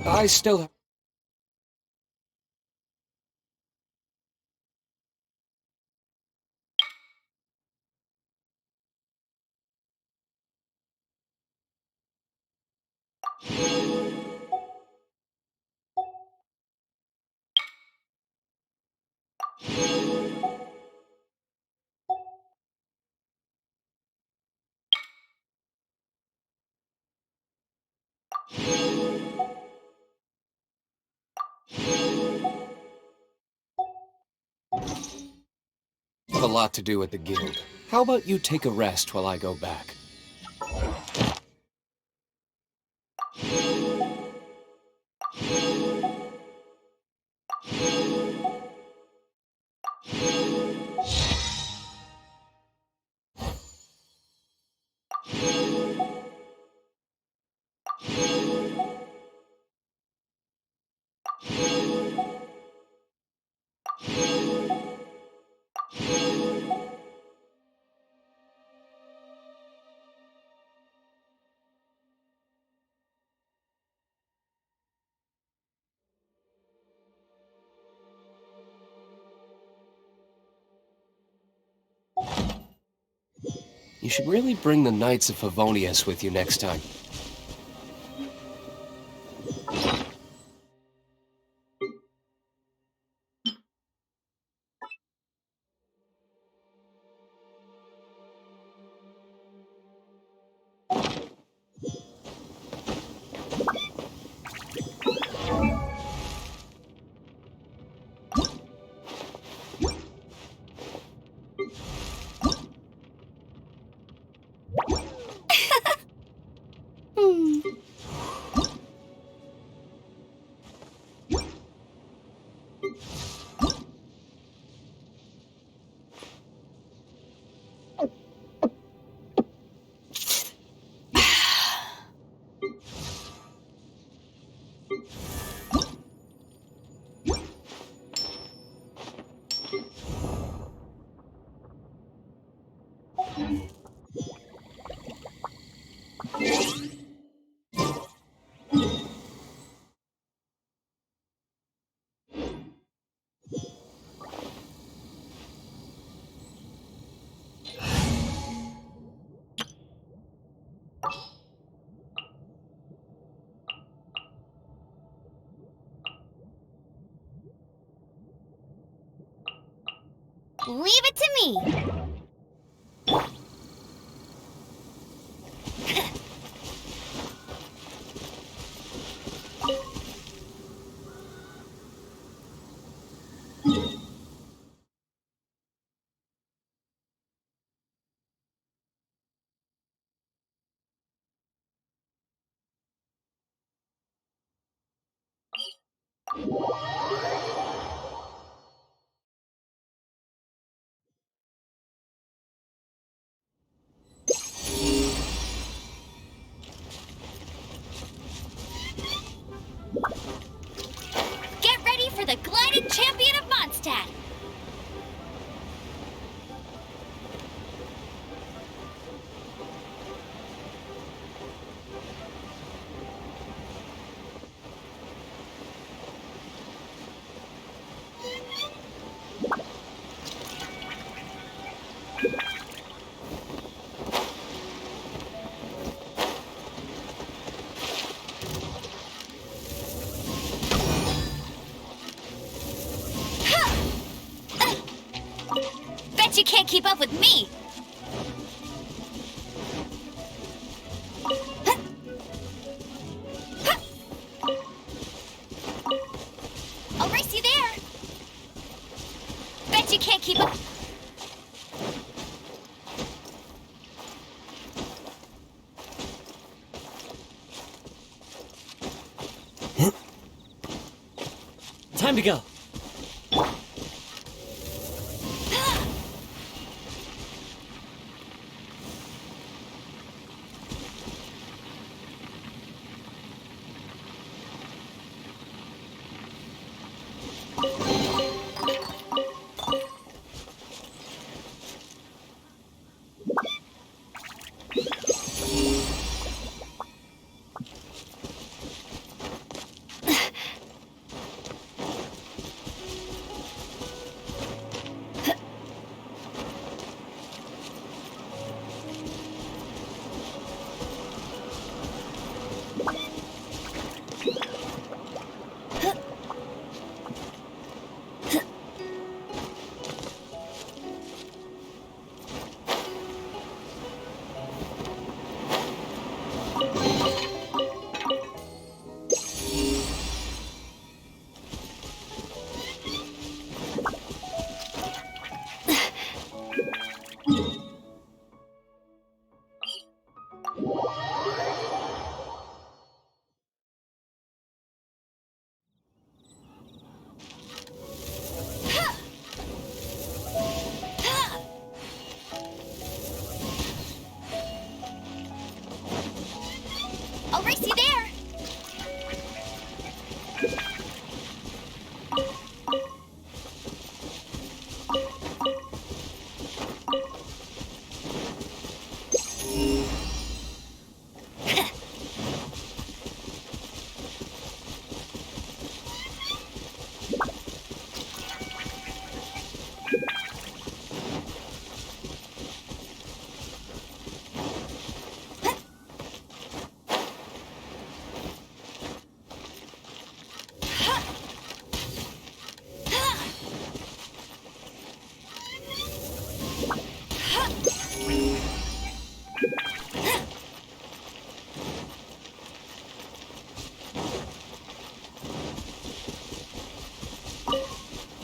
I still... have a lot to do at the guild. How about you take a rest while I go back? You should really bring the Knights of Favonius with you next time. Leave it to me! Get ready for the gliding champion of Mondstadt! Bet you can't keep up with me! I'll race you there! Bet you can't keep up... Time to go. I'll race you there.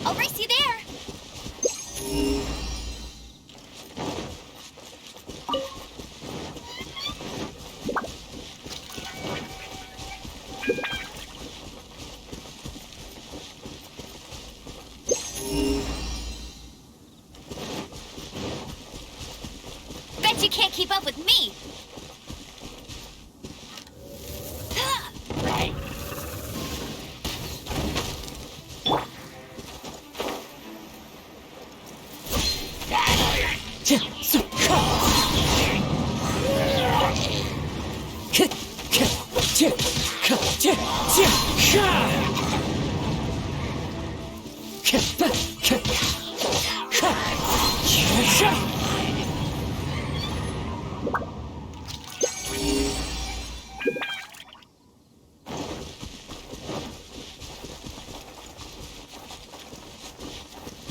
I'll race you there. Bet you can't keep up with me. Right.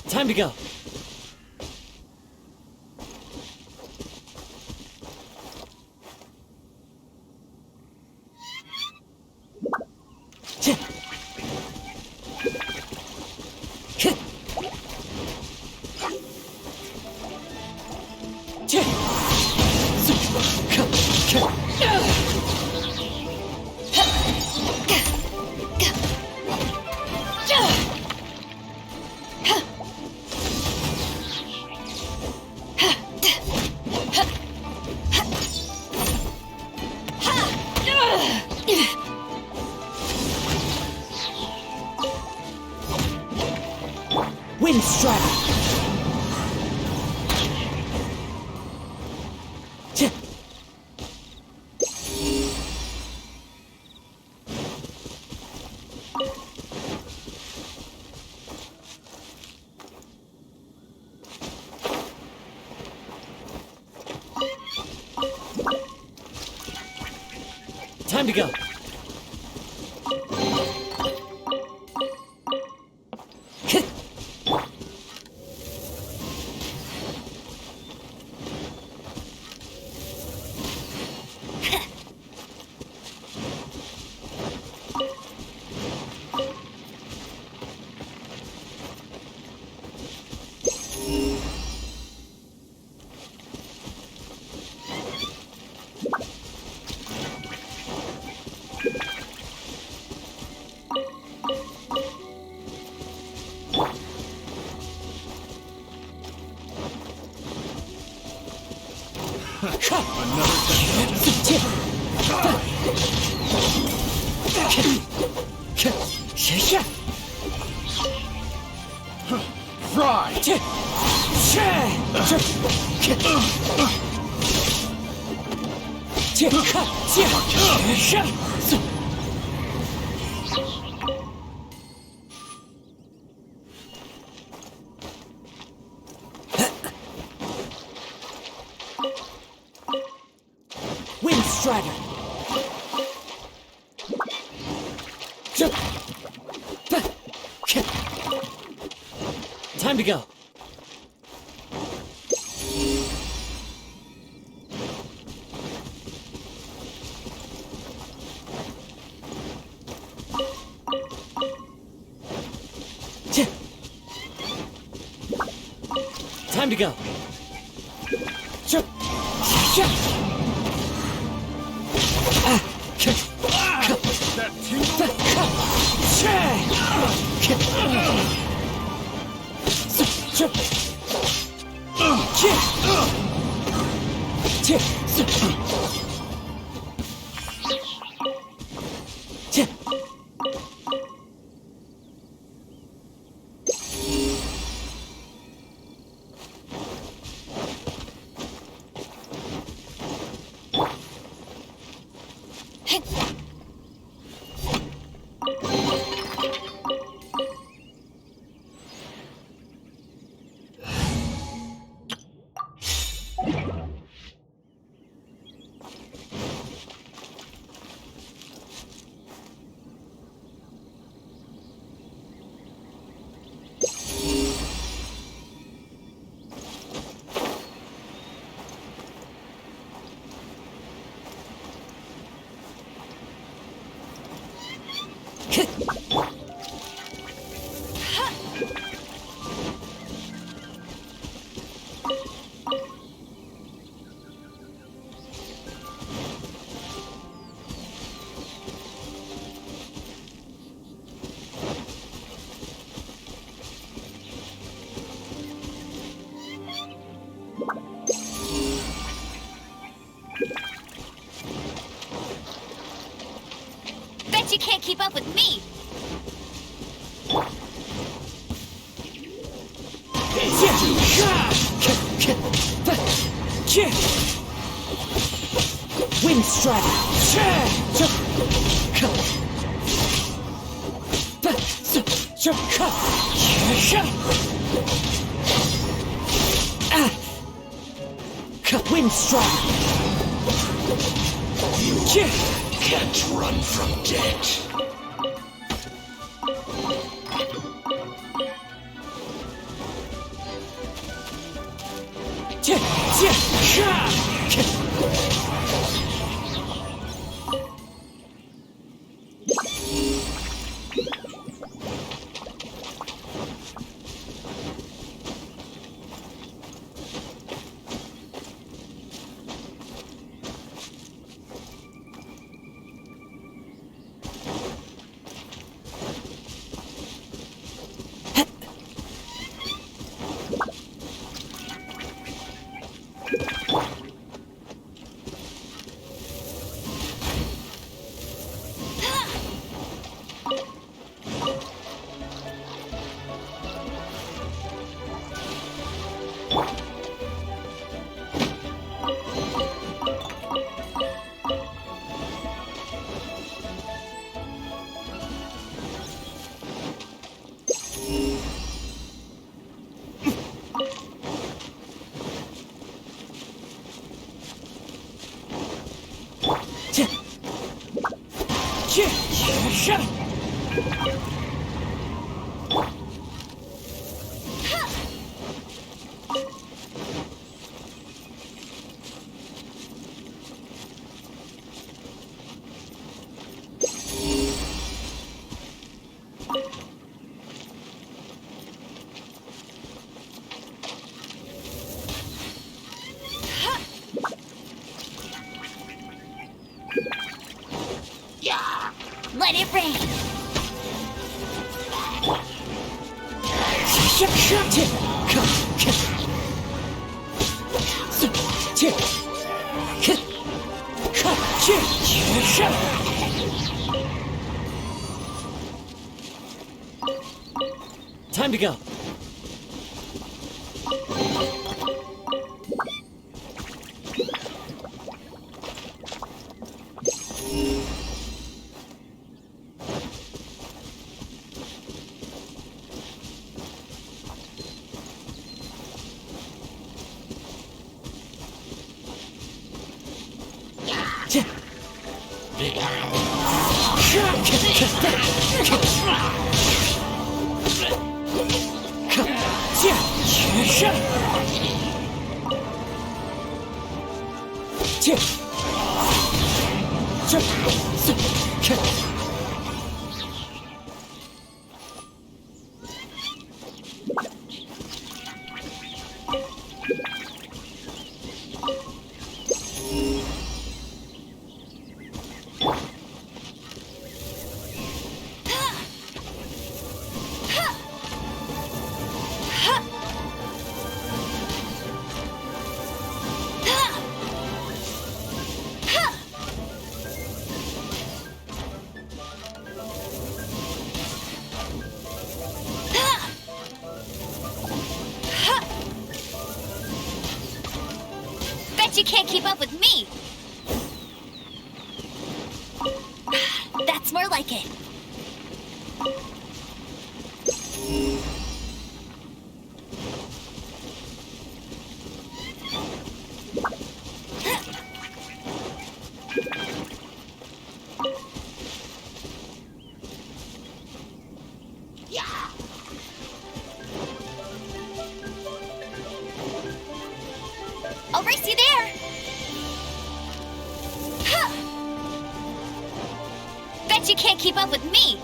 Time to go. Wind Strider! Time to go. Wind Strider! Time to go. Time to go. you can't keep up with me! Wind Strider! Wind Strider! Can't run from death. Let it rain! Time to go. You can't keep up with me! That's more like it. I'll race you there! Bet you can't keep up with me!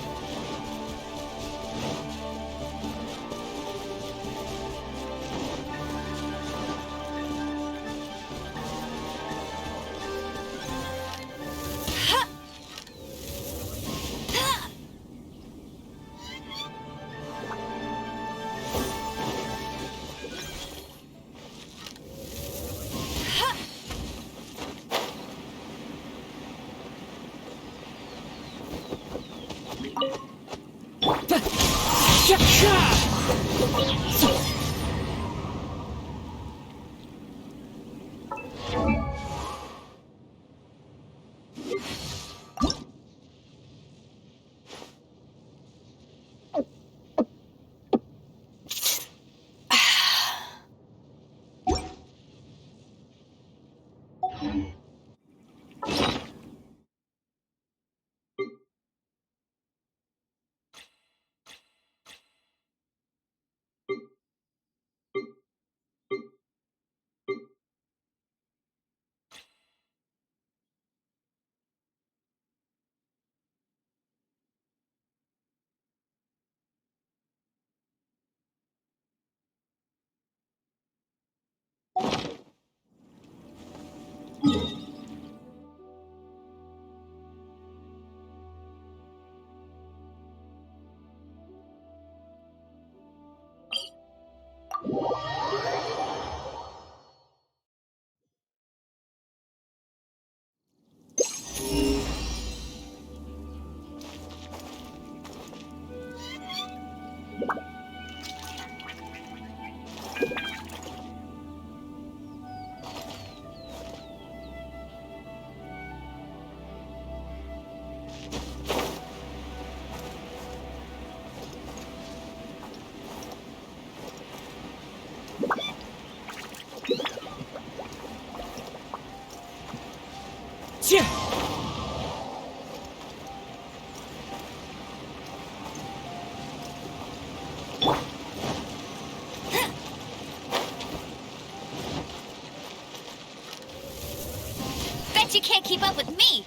Bet you can't keep up with me!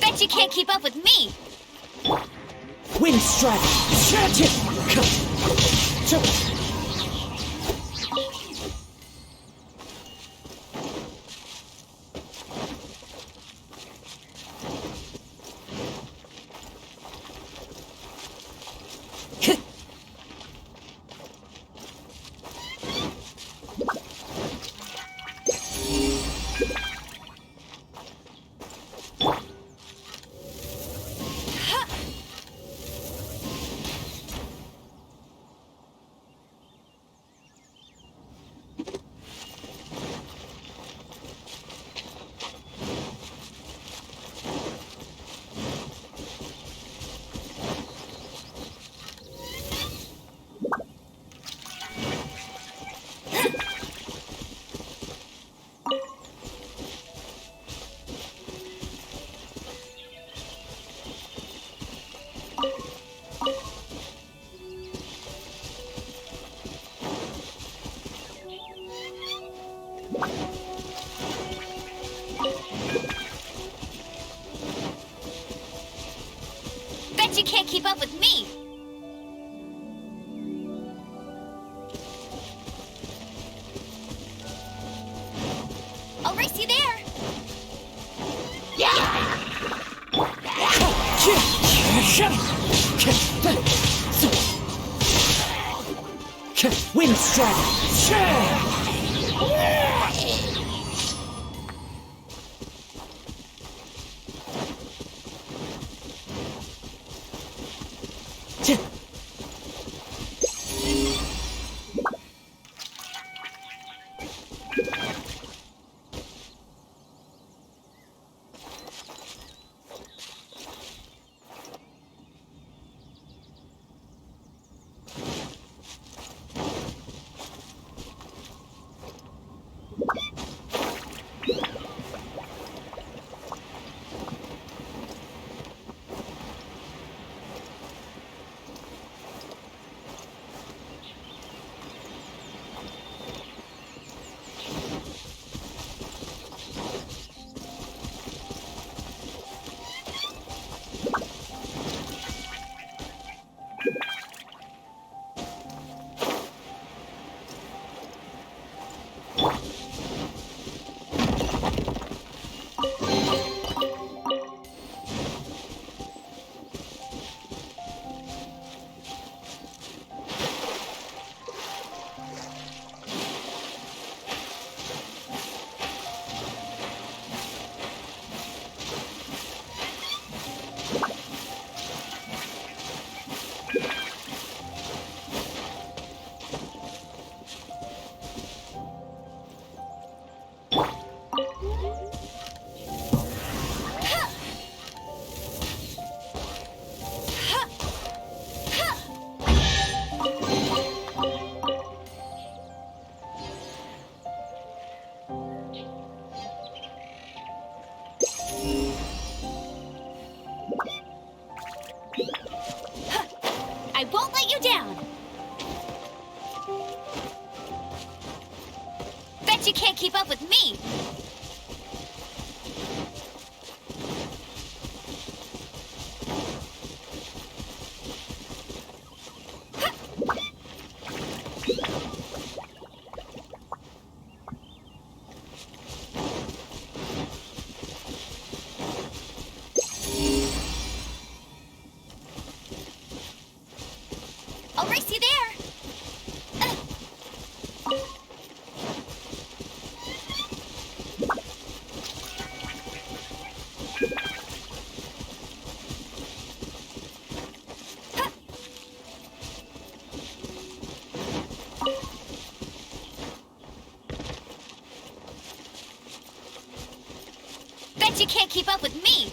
Bet you can't keep up with me! Wind strategy. Bet you can't keep up with me! I'll race you there! Wind strategy. Bet you can't keep up with me. I'll race you there. Bet you can't keep up with me.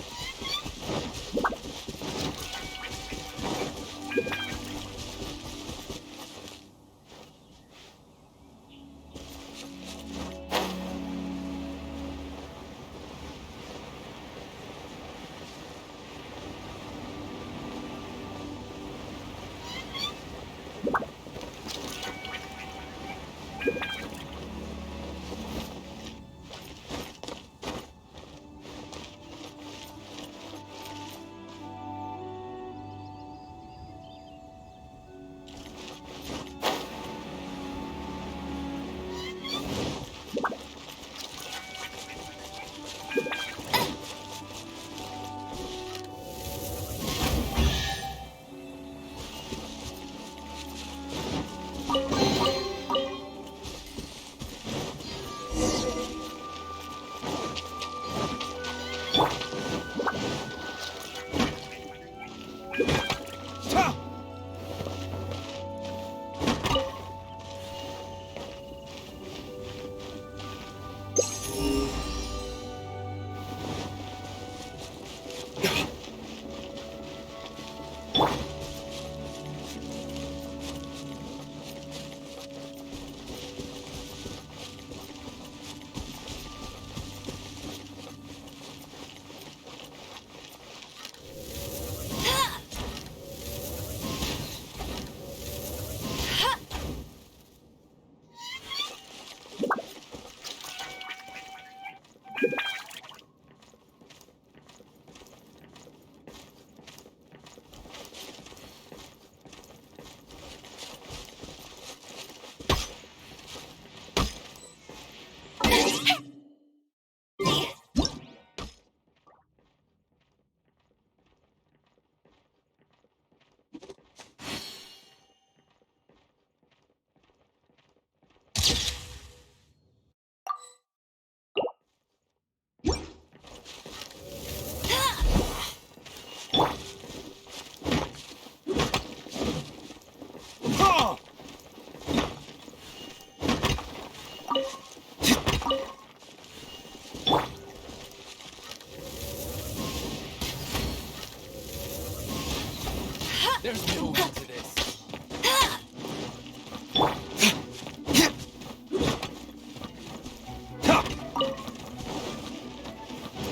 There's no end to this.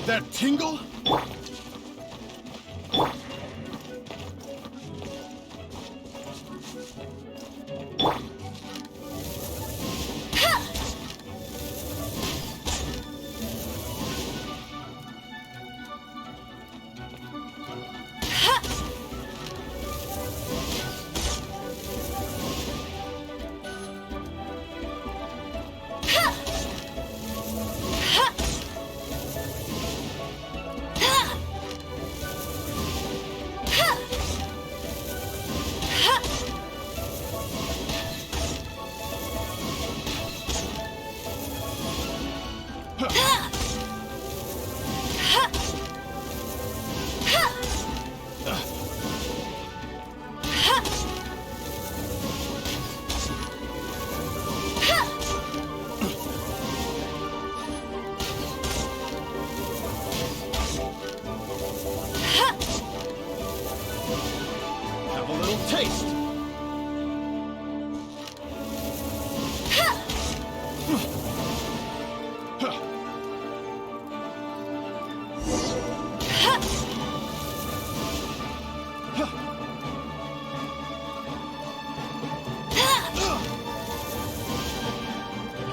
That tingle?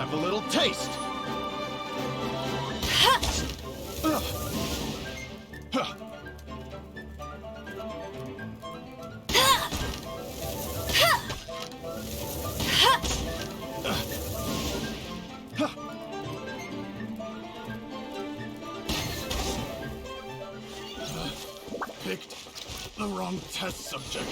Have a little taste. Ugh. Huh. Picked the wrong test subject.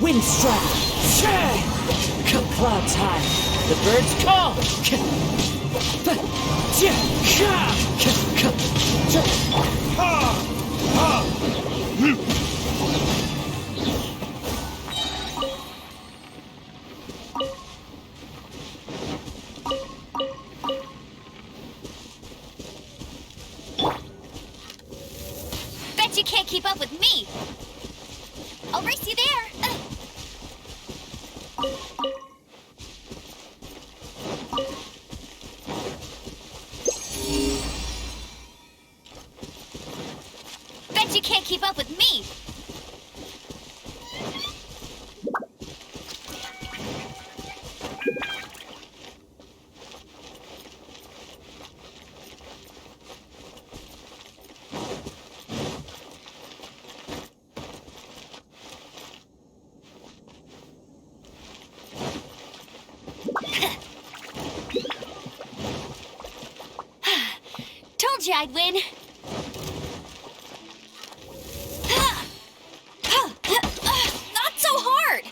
Wind strike! Clouds high! The birds call! Bet you can't keep up with me. I'll race you there. Bet you can't keep up with me. Told you I'd win. Not so hard.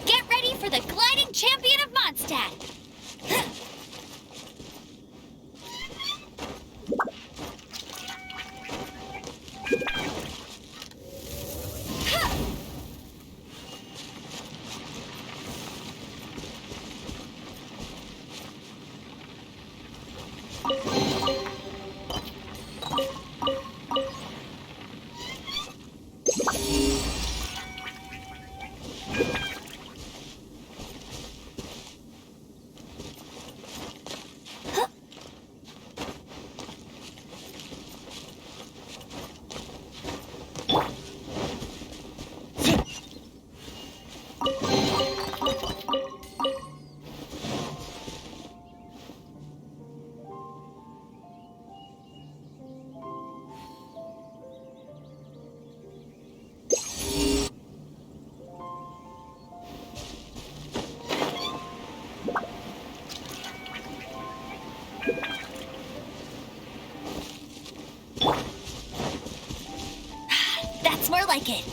Get ready for the gliding champion of Mondstadt. That's more like it.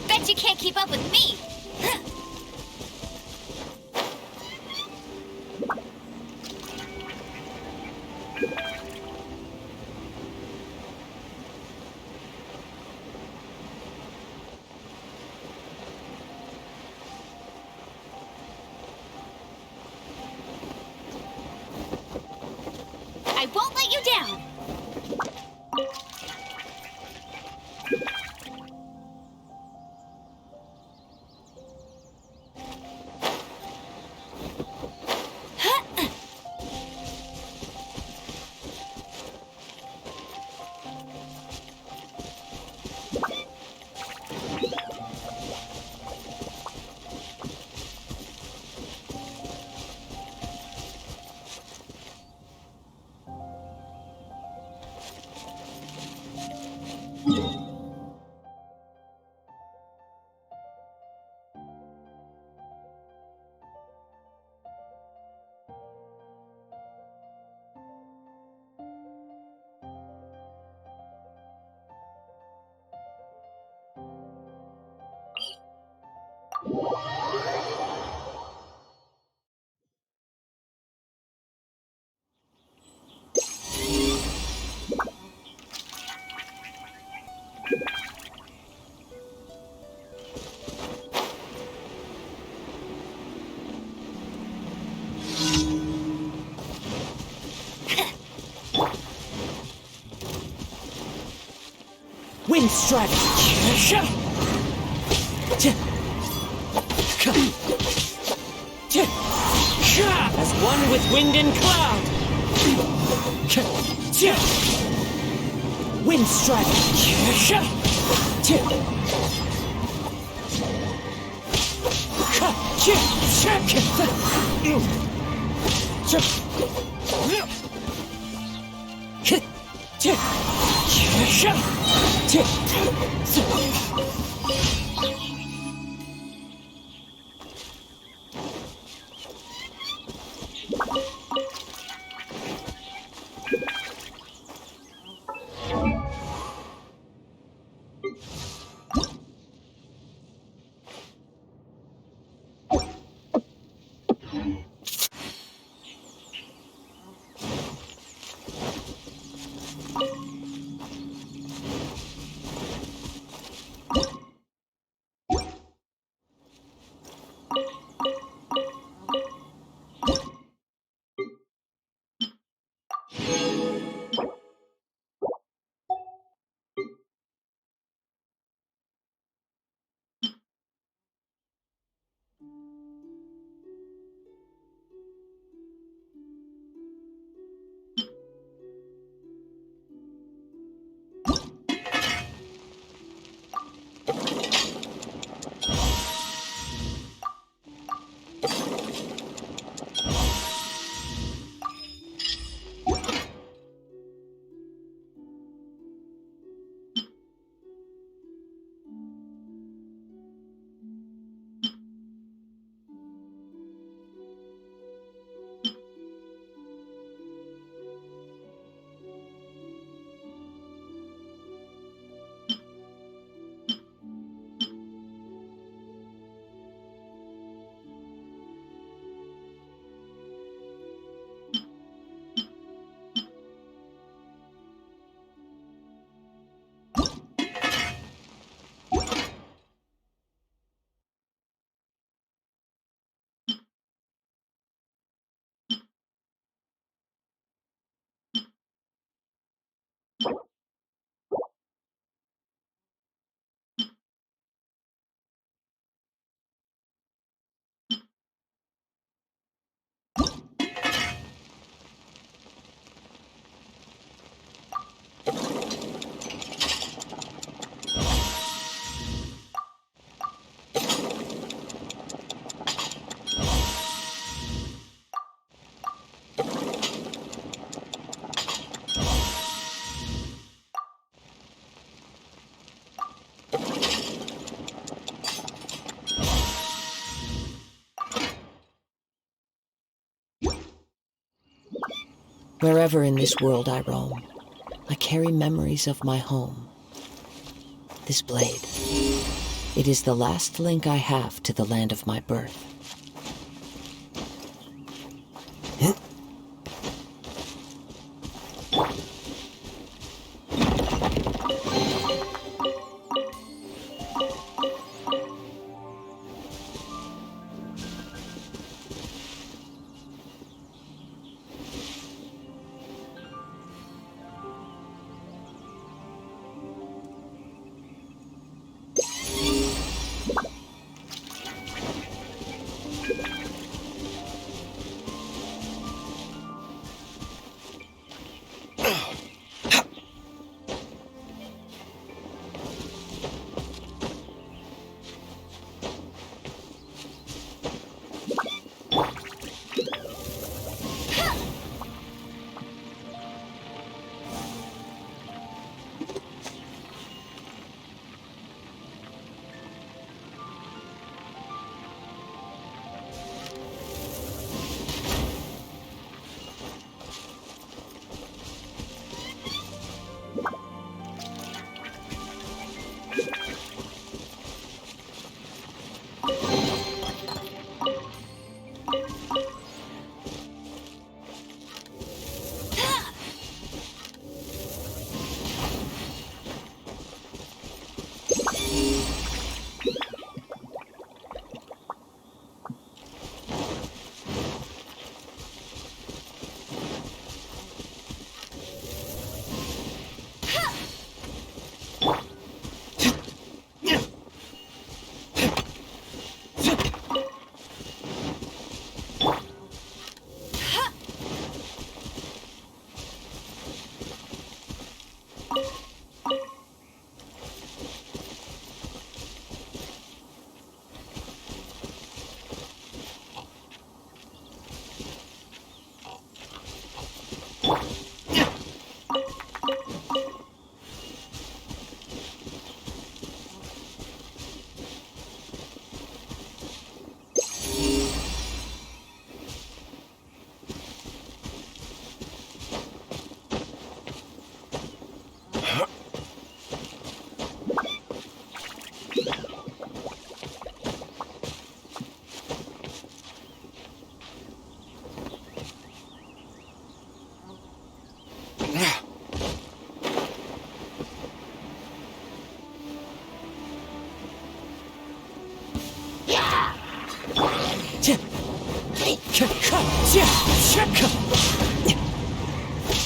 Bet you can't keep up with me. I won't let you down. Wind strategy. As one with wind and cloud. Wind strategy. Wherever in this world I roam, I carry memories of my home. This blade, it is the last link I have to the land of my birth.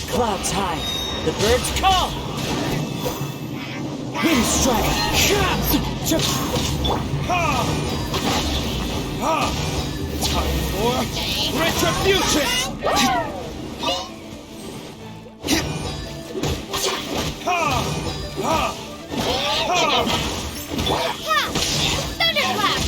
Clouds high, the birds call. Wind strike. Time for retribution! Ha! Thunderclap!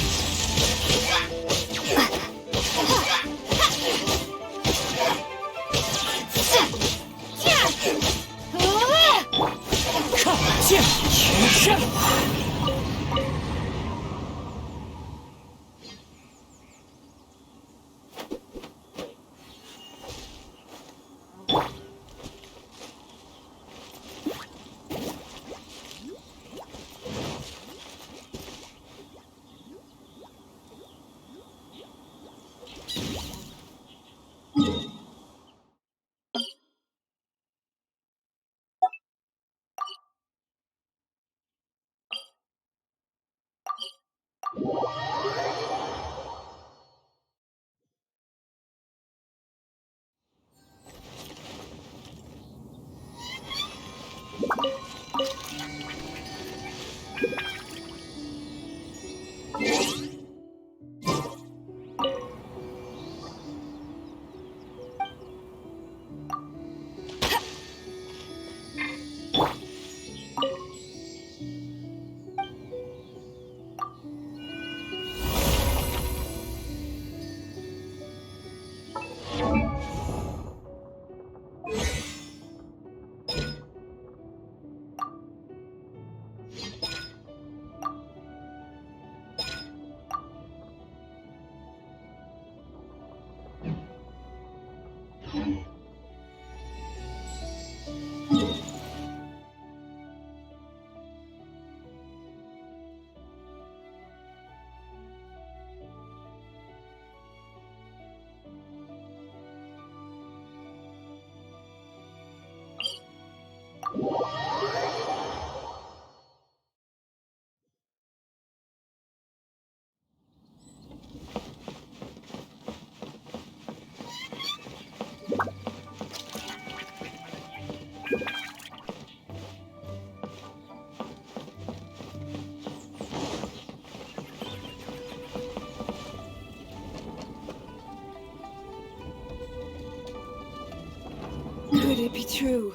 Could it be true?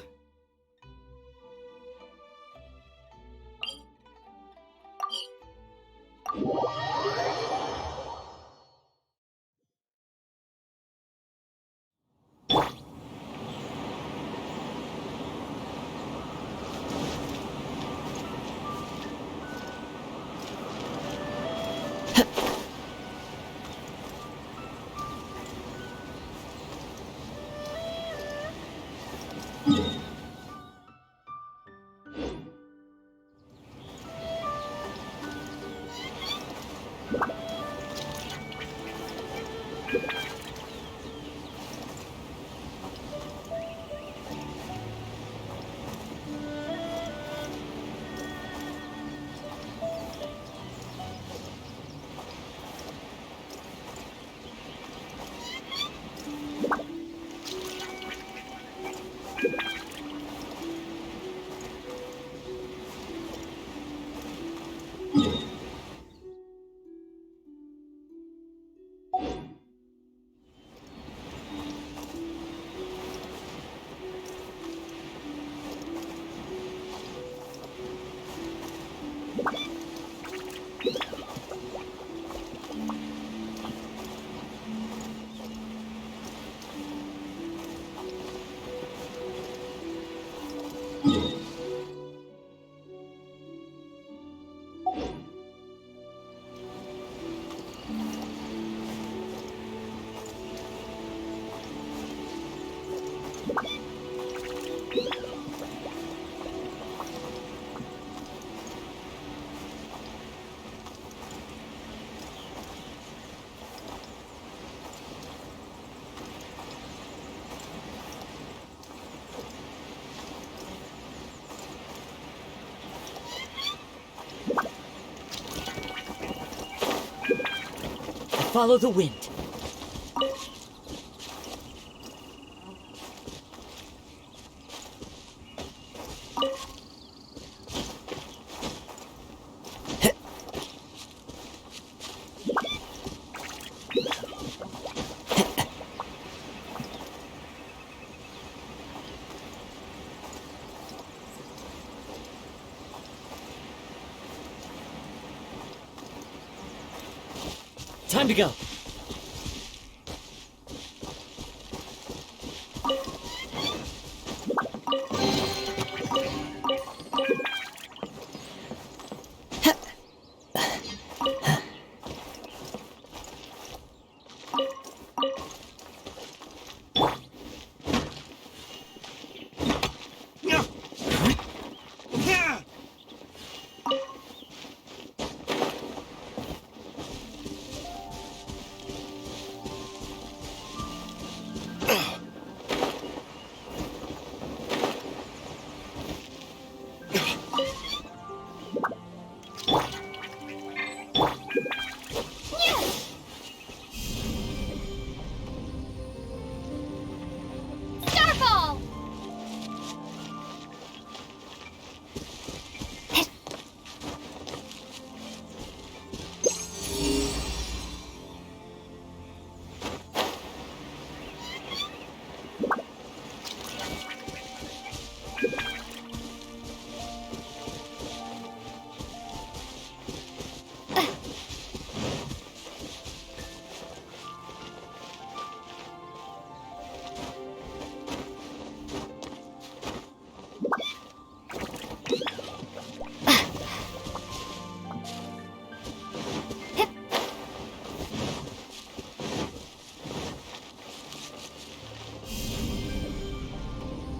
follow the wind. Time to go. Starfall!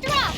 Drop!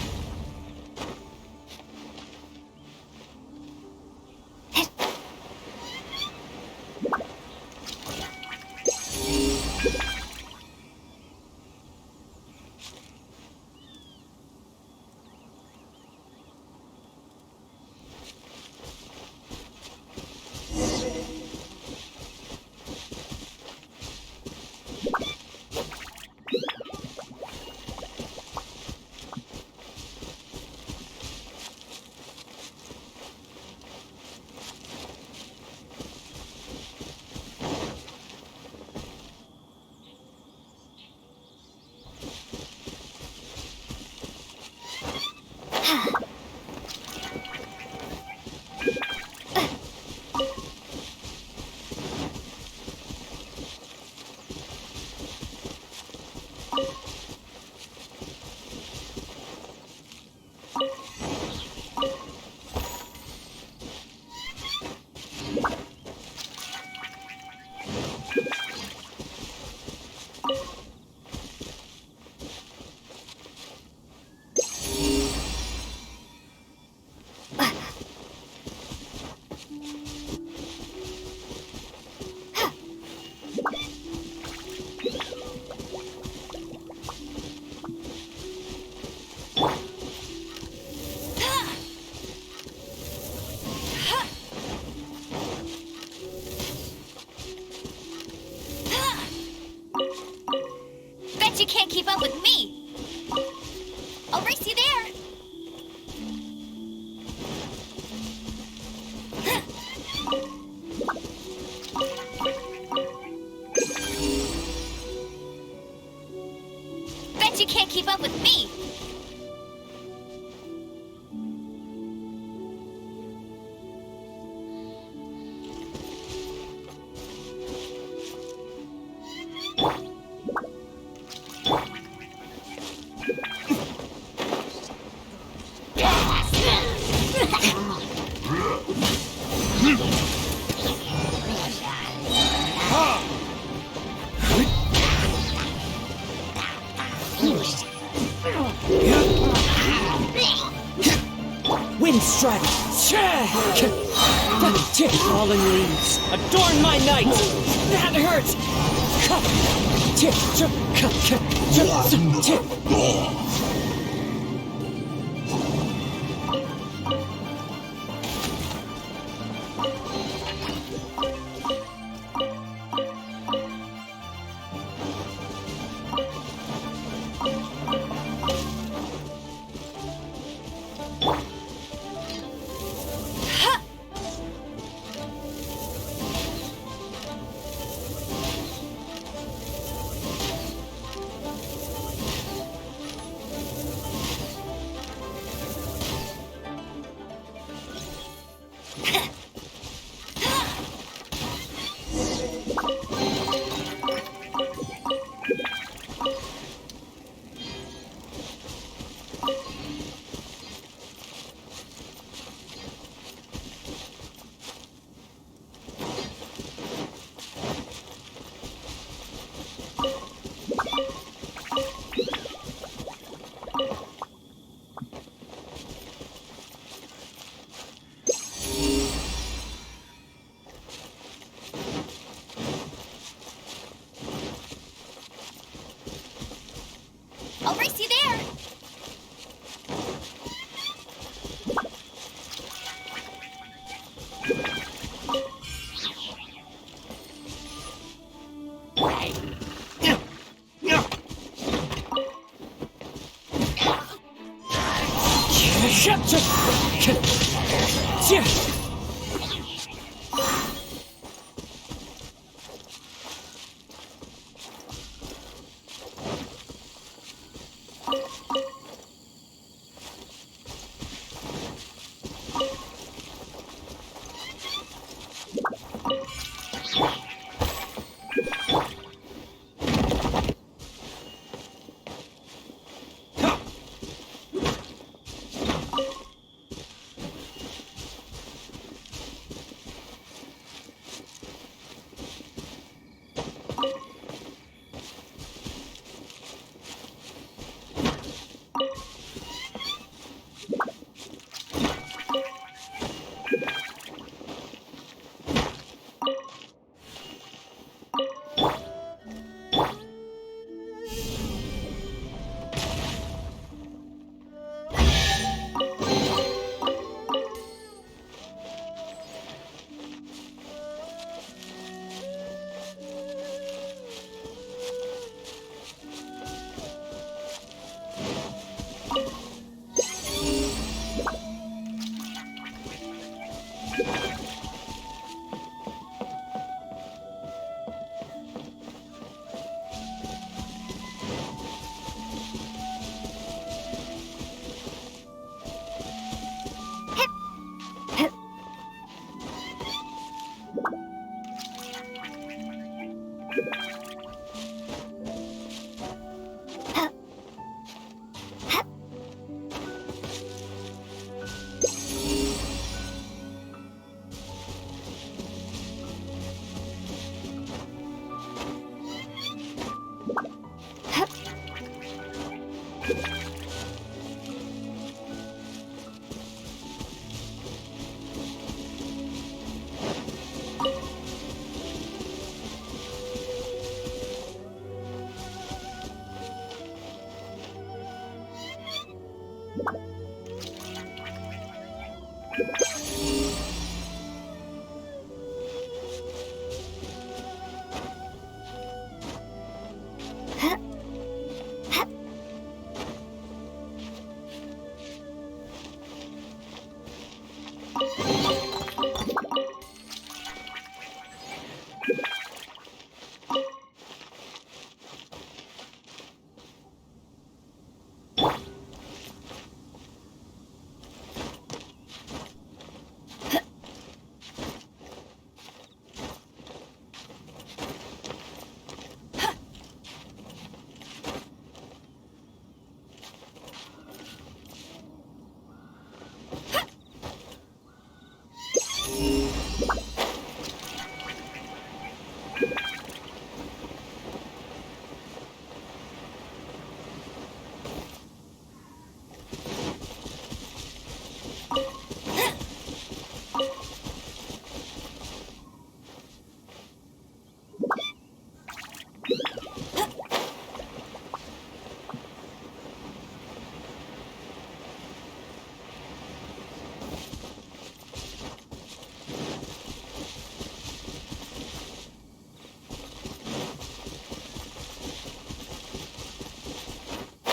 Bet you can't keep up with me. I'll race you there. Bet you can't keep up with me. Wind strike! Fallen leaves! Adorn my night! That hurts!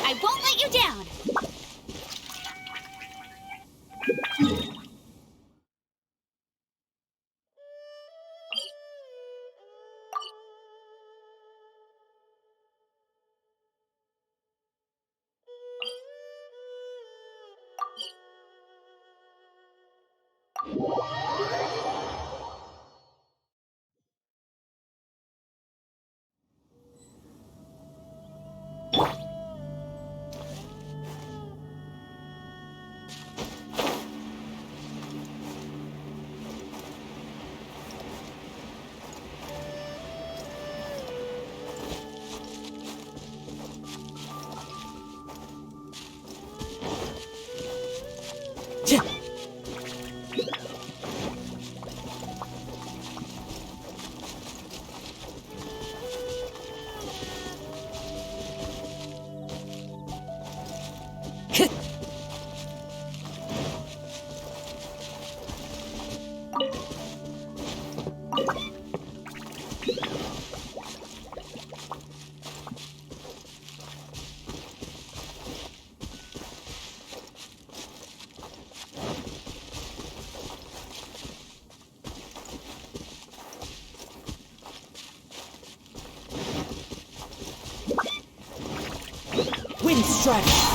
I won't let you down! Wind strike!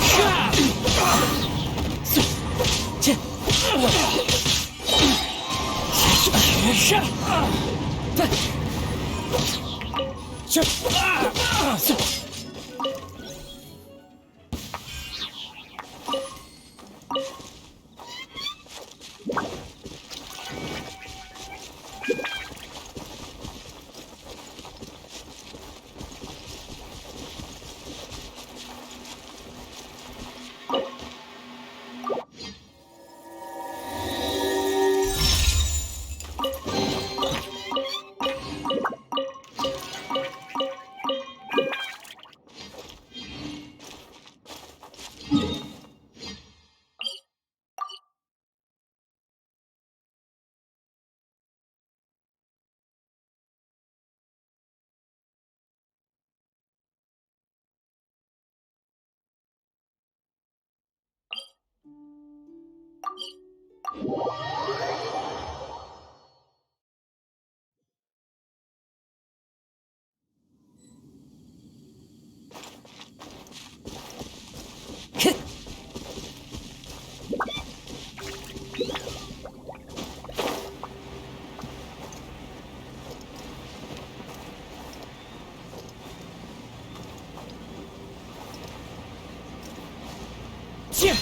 Wind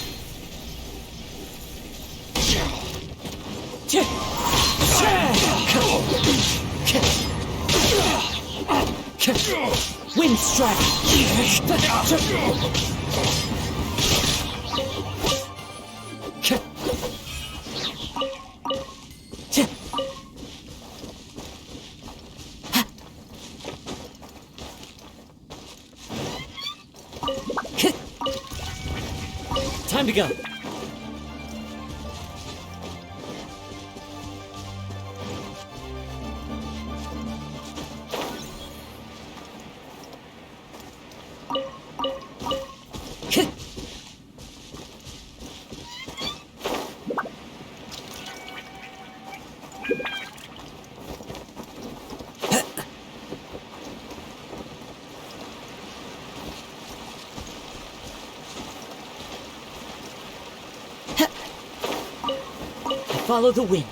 strike! Time to go! Follow the wind.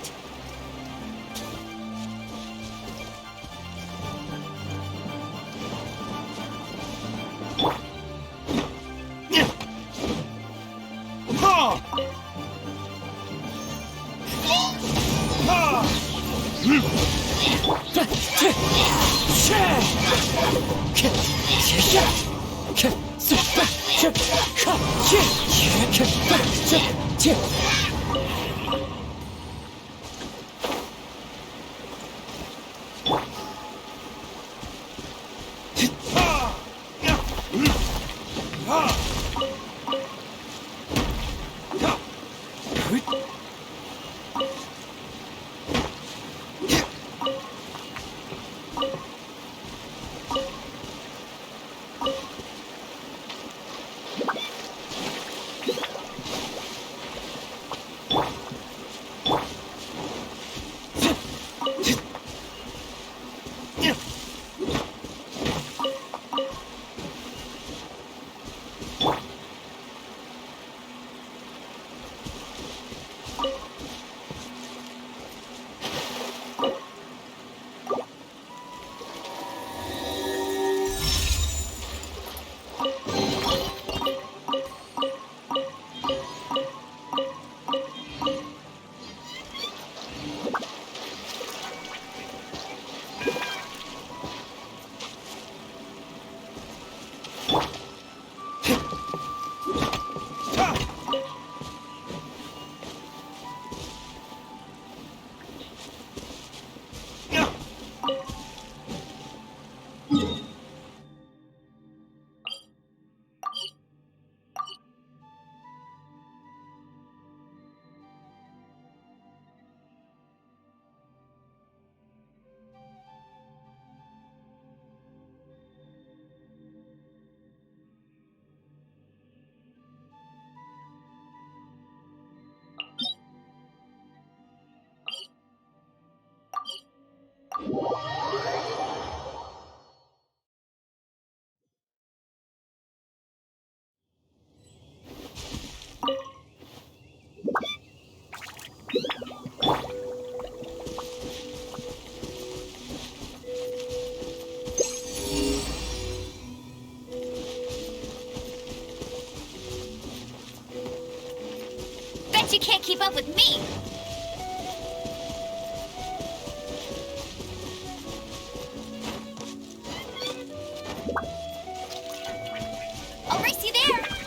Bet you can't keep up with me! I'll race you there!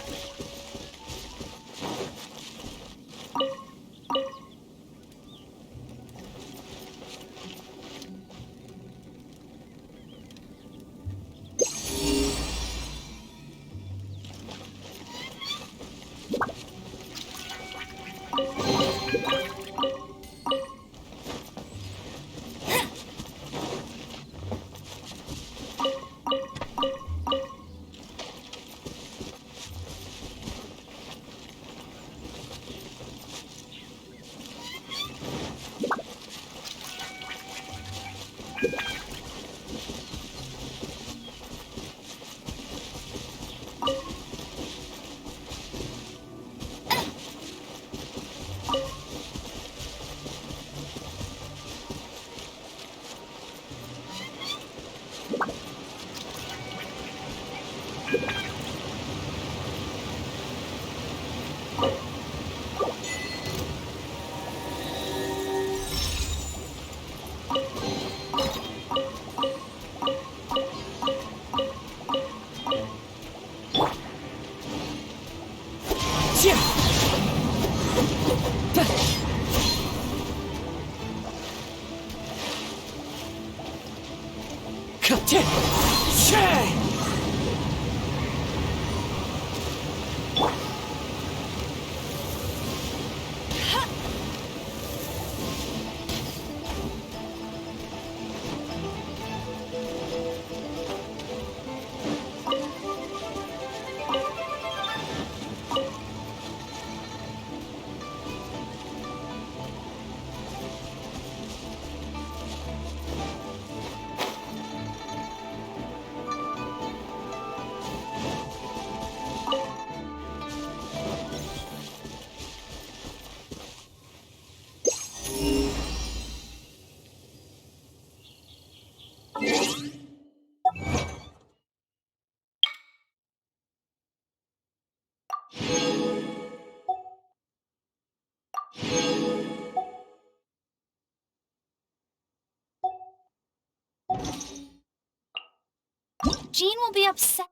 Jean will be upset.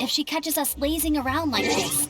If she catches us lazing around like this.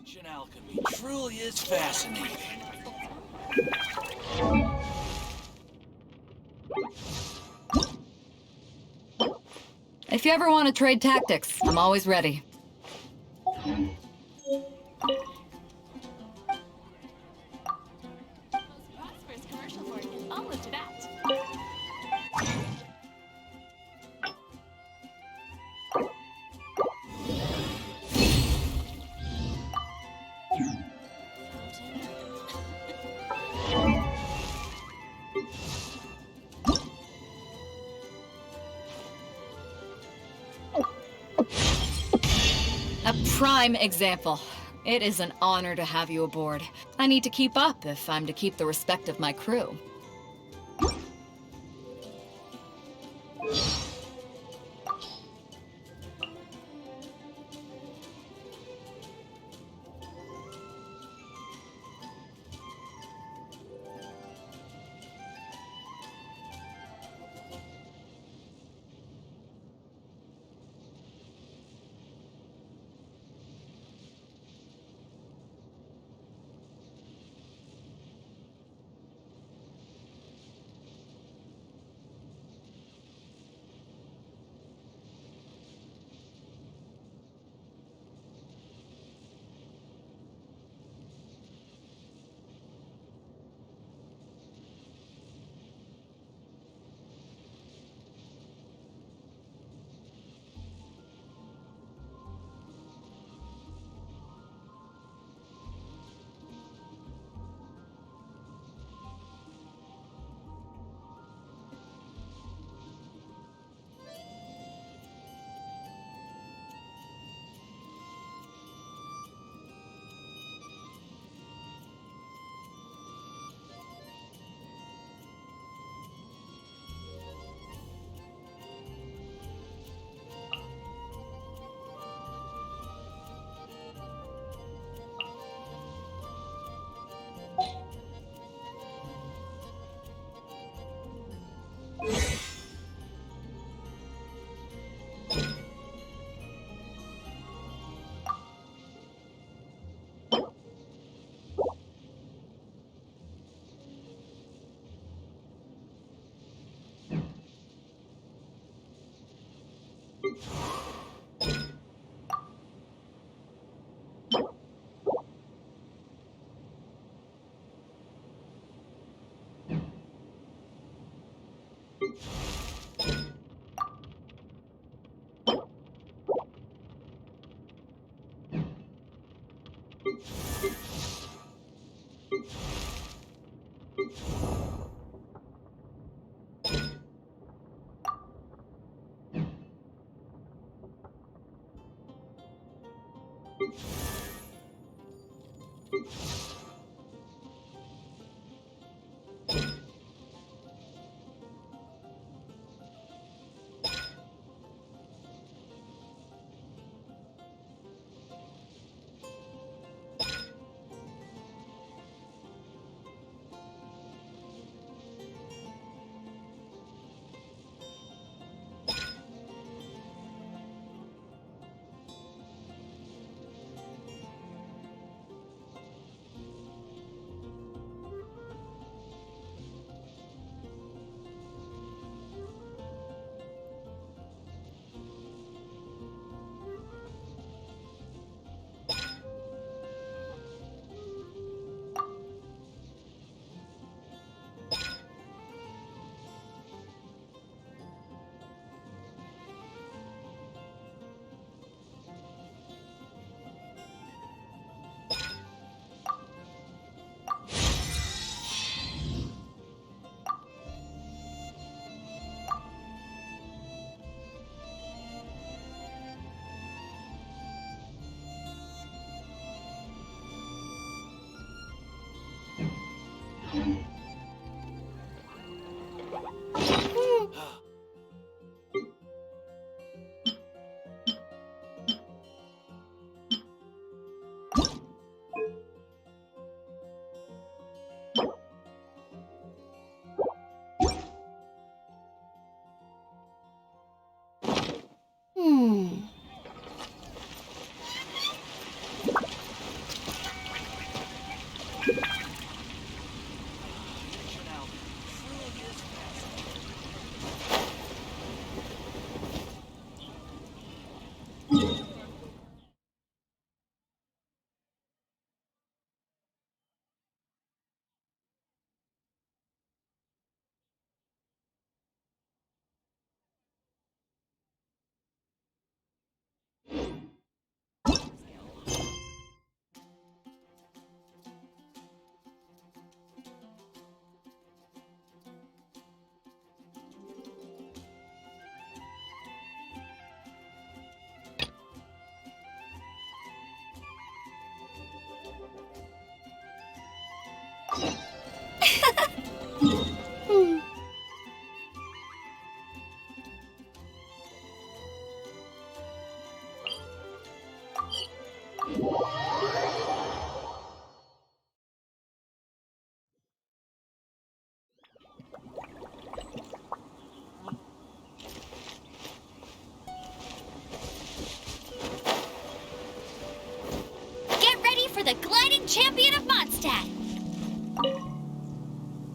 Ancient alchemy truly is fascinating. If you ever want to trade tactics, I'm always ready. Most prosperous commercial port is almost to that. A prime example. It is an honor to have you aboard. I need to keep up if I'm to keep the respect of my crew.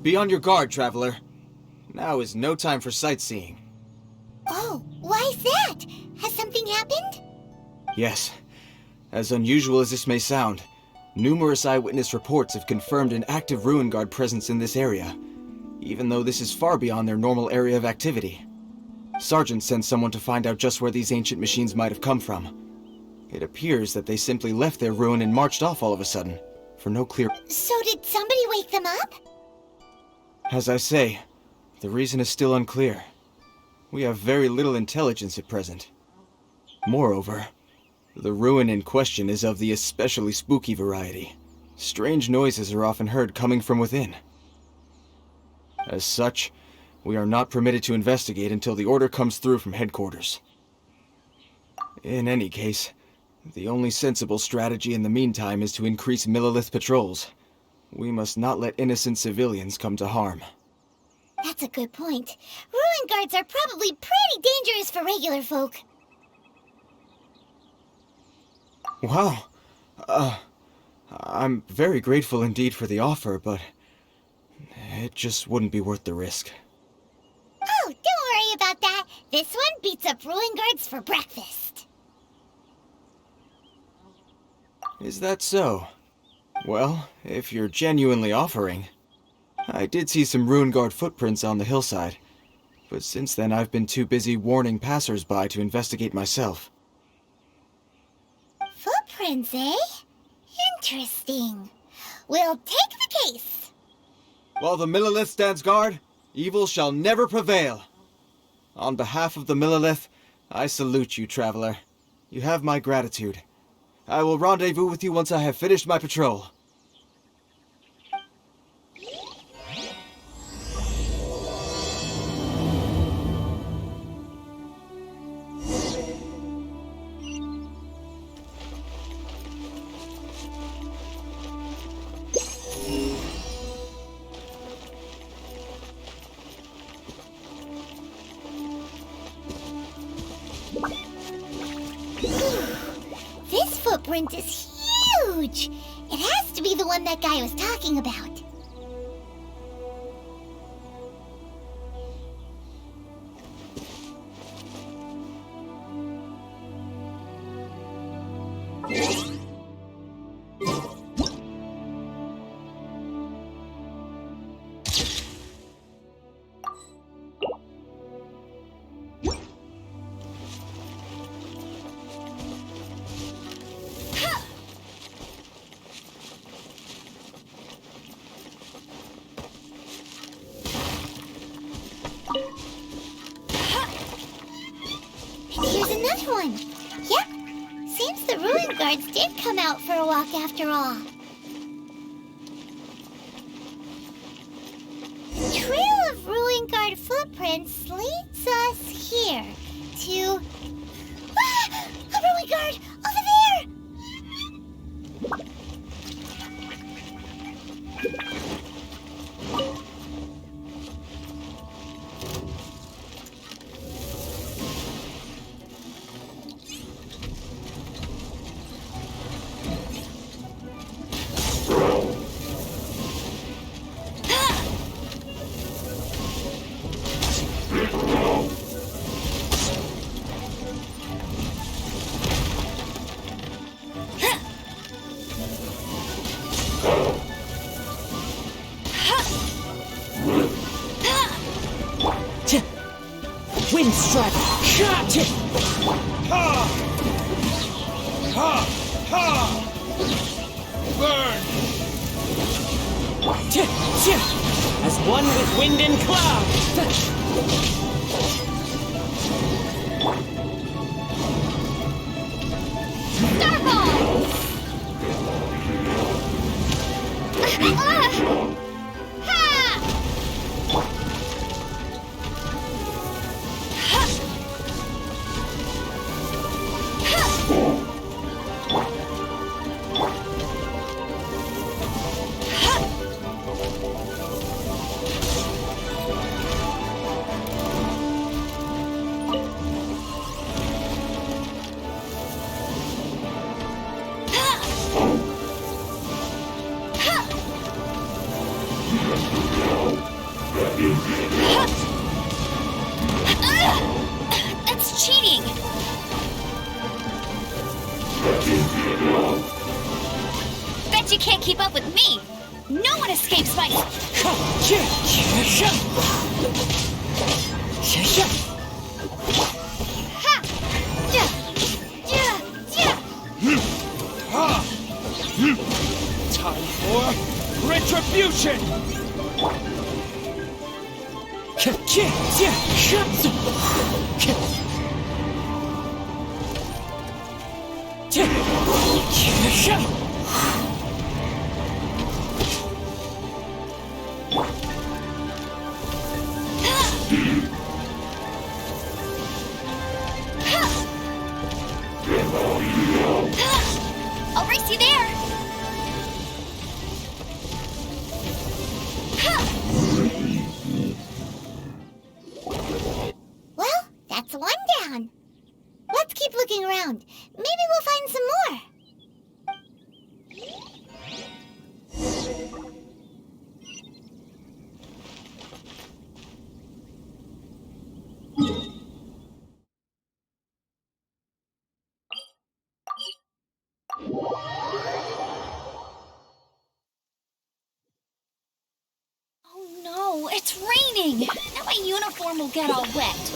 Be on your guard, traveler. Now is no time for sightseeing. Oh, why's that? Has something happened? Yes. As unusual as this may sound, numerous eyewitness reports have confirmed an active Ruin Guard presence in this area, even though this is far beyond their normal area of activity. Sergeant sent someone to find out just where these ancient machines might have come from. It appears that they simply left their ruin and marched off all of a sudden, for no clear... So did somebody wake them up? As I say, the reason is still unclear. We have very little intelligence at present. Moreover, the ruin in question is of the especially spooky variety. Strange noises are often heard coming from within. As such, we are not permitted to investigate until the order comes through from headquarters. In any case, the only sensible strategy in the meantime is to increase Millilith patrols. We must not let innocent civilians come to harm. That's a good point. Ruin guards are probably pretty dangerous for regular folk. Wow. I'm very grateful indeed for the offer, but it just wouldn't be worth the risk. Oh, don't worry about that. This one beats up ruin guards for breakfast. Is that so? Well, if you're genuinely offering... I did see some Ruin Guard footprints on the hillside, but since then I've been too busy warning passers-by to investigate myself. Footprints, eh? Interesting. We'll take the case. While the Millilith stands guard, evil shall never prevail. On behalf of the Millilith, I salute you, traveler. You have my gratitude. I will rendezvous with you once I have finished my patrol. This footprint is huge! It has to be the one that guy was talking about. Here's another one. Yep. Seems the ruin guards did come out for a walk after all. The trail of ruin guard footprints leads us here to... Ah! A ruin guard! Over there! Wind strike! Shot! Ha! Ha! Ha! Burn! As one with wind and cloud! Ha! Ja! Ja! Ja! Time for retribution! I'll race you there! Well, that's one down. Let's keep looking around. Maybe we'll find some more. Oh no, it's raining! Now my uniform will get all wet.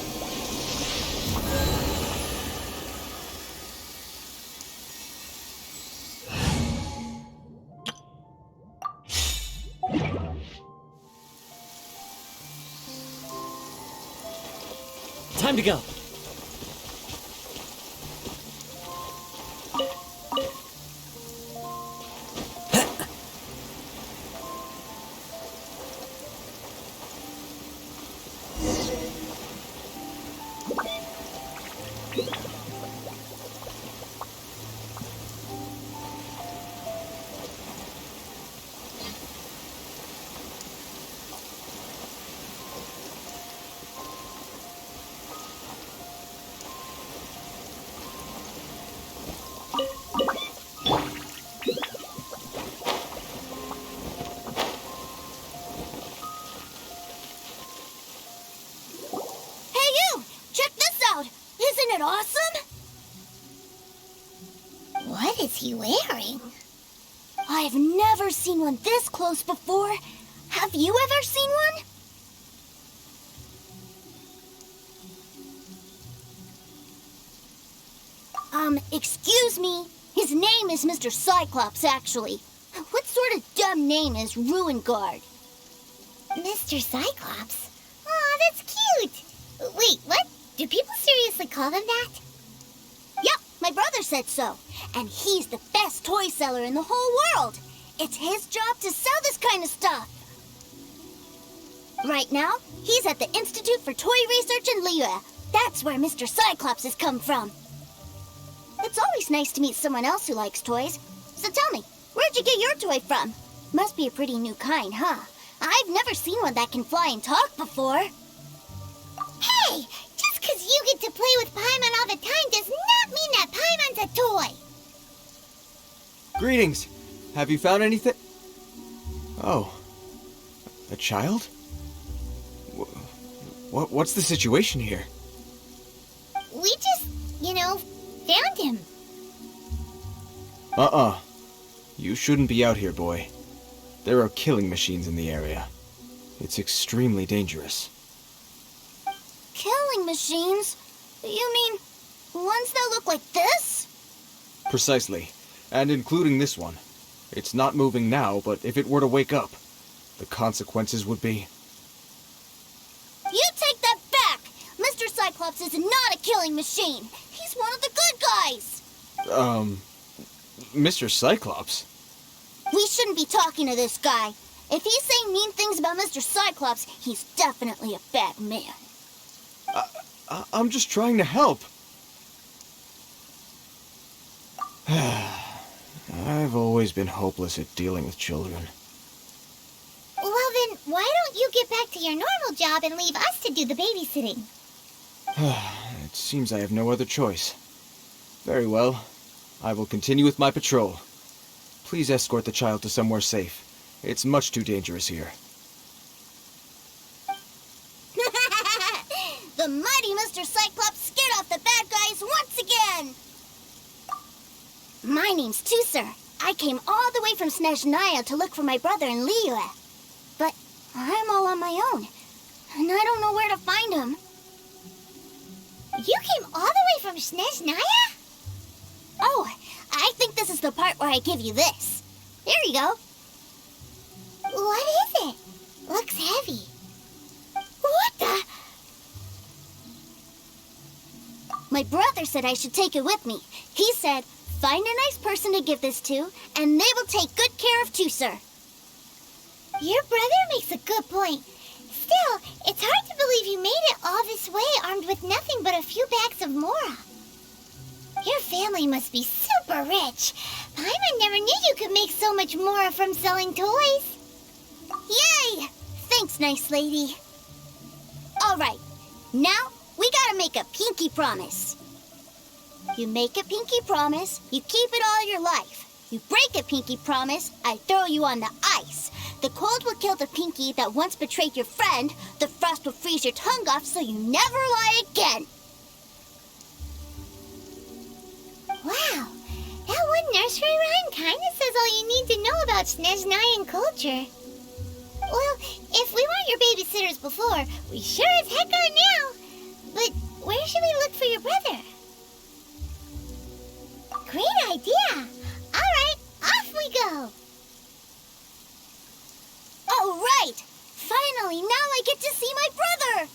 Time to go. Hey you! Check this out! Isn't it awesome? What is he wearing? I've never seen one this close before. Have you ever seen one? Excuse me. His name is Mr. Cyclops, actually. What sort of dumb name is Ruin Guard? Mr. Cyclops? Aw, that's cute. Wait, what? Do people seriously call him that? Yep, my brother said so. And he's the best toy seller in the whole world. It's his job to sell this kind of stuff. Right now, he's at the Institute for Toy Research in Liyue. That's where Mr. Cyclops has come from. It's always nice to meet someone else who likes toys. So tell me, where'd you get your toy from? Must be a pretty new kind, huh? I've never seen one that can fly and talk before. Hey! Just because you get to play with Paimon all the time does not mean that Paimon's a toy! Greetings. Have you found anything? Oh. A child? What's the situation here? We just, found him. You shouldn't be out here, boy. There are killing machines in the area. It's extremely dangerous. Killing machines? You mean ones that look like this? Precisely. And including this one. It's not moving now, but if it were to wake up, the consequences would be... You take that back! Mr. Cyclops is not a killing machine. He's one of the good guys. Mr. Cyclops? We shouldn't be talking to this guy. If he's saying mean things about Mr. Cyclops, he's definitely a bad man. I'm just trying to help. I've always been hopeless at dealing with children. Well then, why don't you get back to your normal job and leave us to do the babysitting? It seems I have no other choice. Very well. I will continue with my patrol. Please escort the child to somewhere safe. It's much too dangerous here. The mighty Mr. Cyclops scared off the bad guys once again! My name's Tusser. I came all the way from Snezhnaya to look for my brother in Liyue. But I'm all on my own, and I don't know where to find him. You came all the way from Sneznaya? Oh, I think this is the part where I give you this. There you go. What is it? Looks heavy. What the? My brother said I should take it with me. He said, find a nice person to give this to, and they will take good care of Tusser. Your brother makes a good point. Still, it's hard to believe you made it all this way armed with nothing but a few bags of Mora. Your family must be super rich. Paimon never knew you could make so much Mora from selling toys. Yay! Thanks, nice lady. All right, now we gotta make a pinky promise. You make a pinky promise, you keep it all your life. You break a pinky promise, I throw you on the ice. The cold will kill the pinky that once betrayed your friend. The frost will freeze your tongue off so you never lie again. Wow, that one nursery rhyme kinda says all you need to know about Sneznayan culture. Well, if we weren't your babysitters before, we sure as heck are now. But where should we look for your brother? Great idea. All right, off we go. All right. Finally, now I get to see my brother.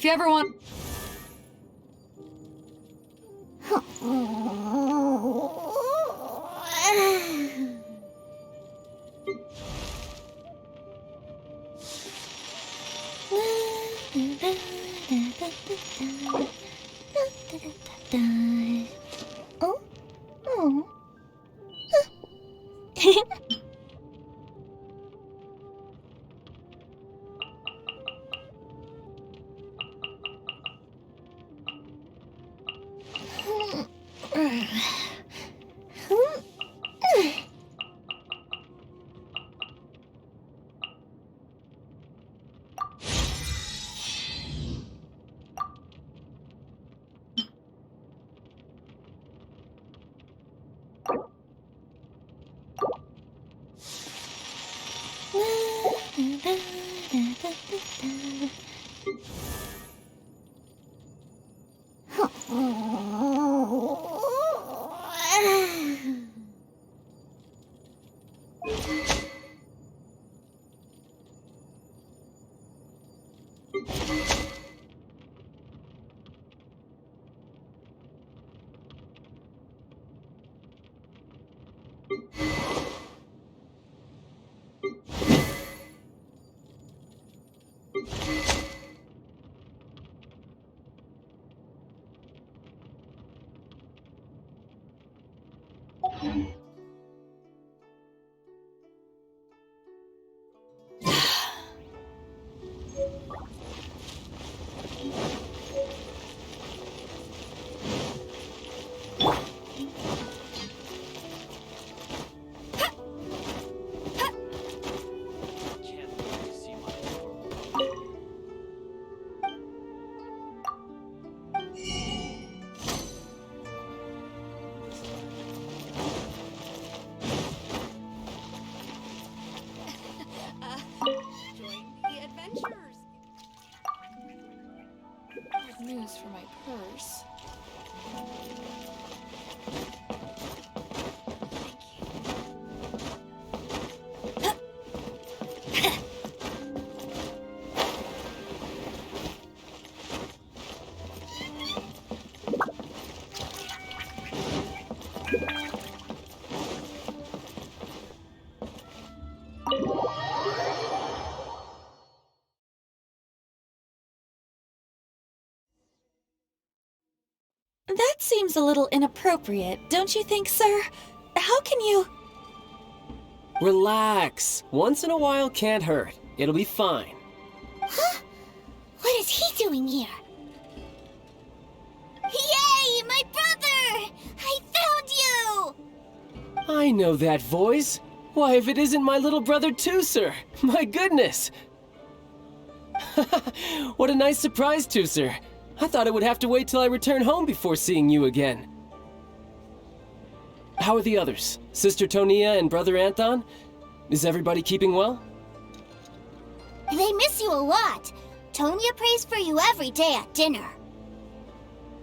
If you ever want... Oh? Oh. News for my purse. That seems a little inappropriate, don't you think, sir? How can you... Relax. Once in a while can't hurt. It'll be fine. Huh? What is he doing here? Yay, my brother! I found you! I know that voice. Why, if it isn't my little brother Tooser! My goodness! What a nice surprise, Tooser. I thought I would have to wait till I return home before seeing you again. How are the others? Sister Tonia and Brother Anton? Is everybody keeping well? They miss you a lot. Tonia prays for you every day at dinner.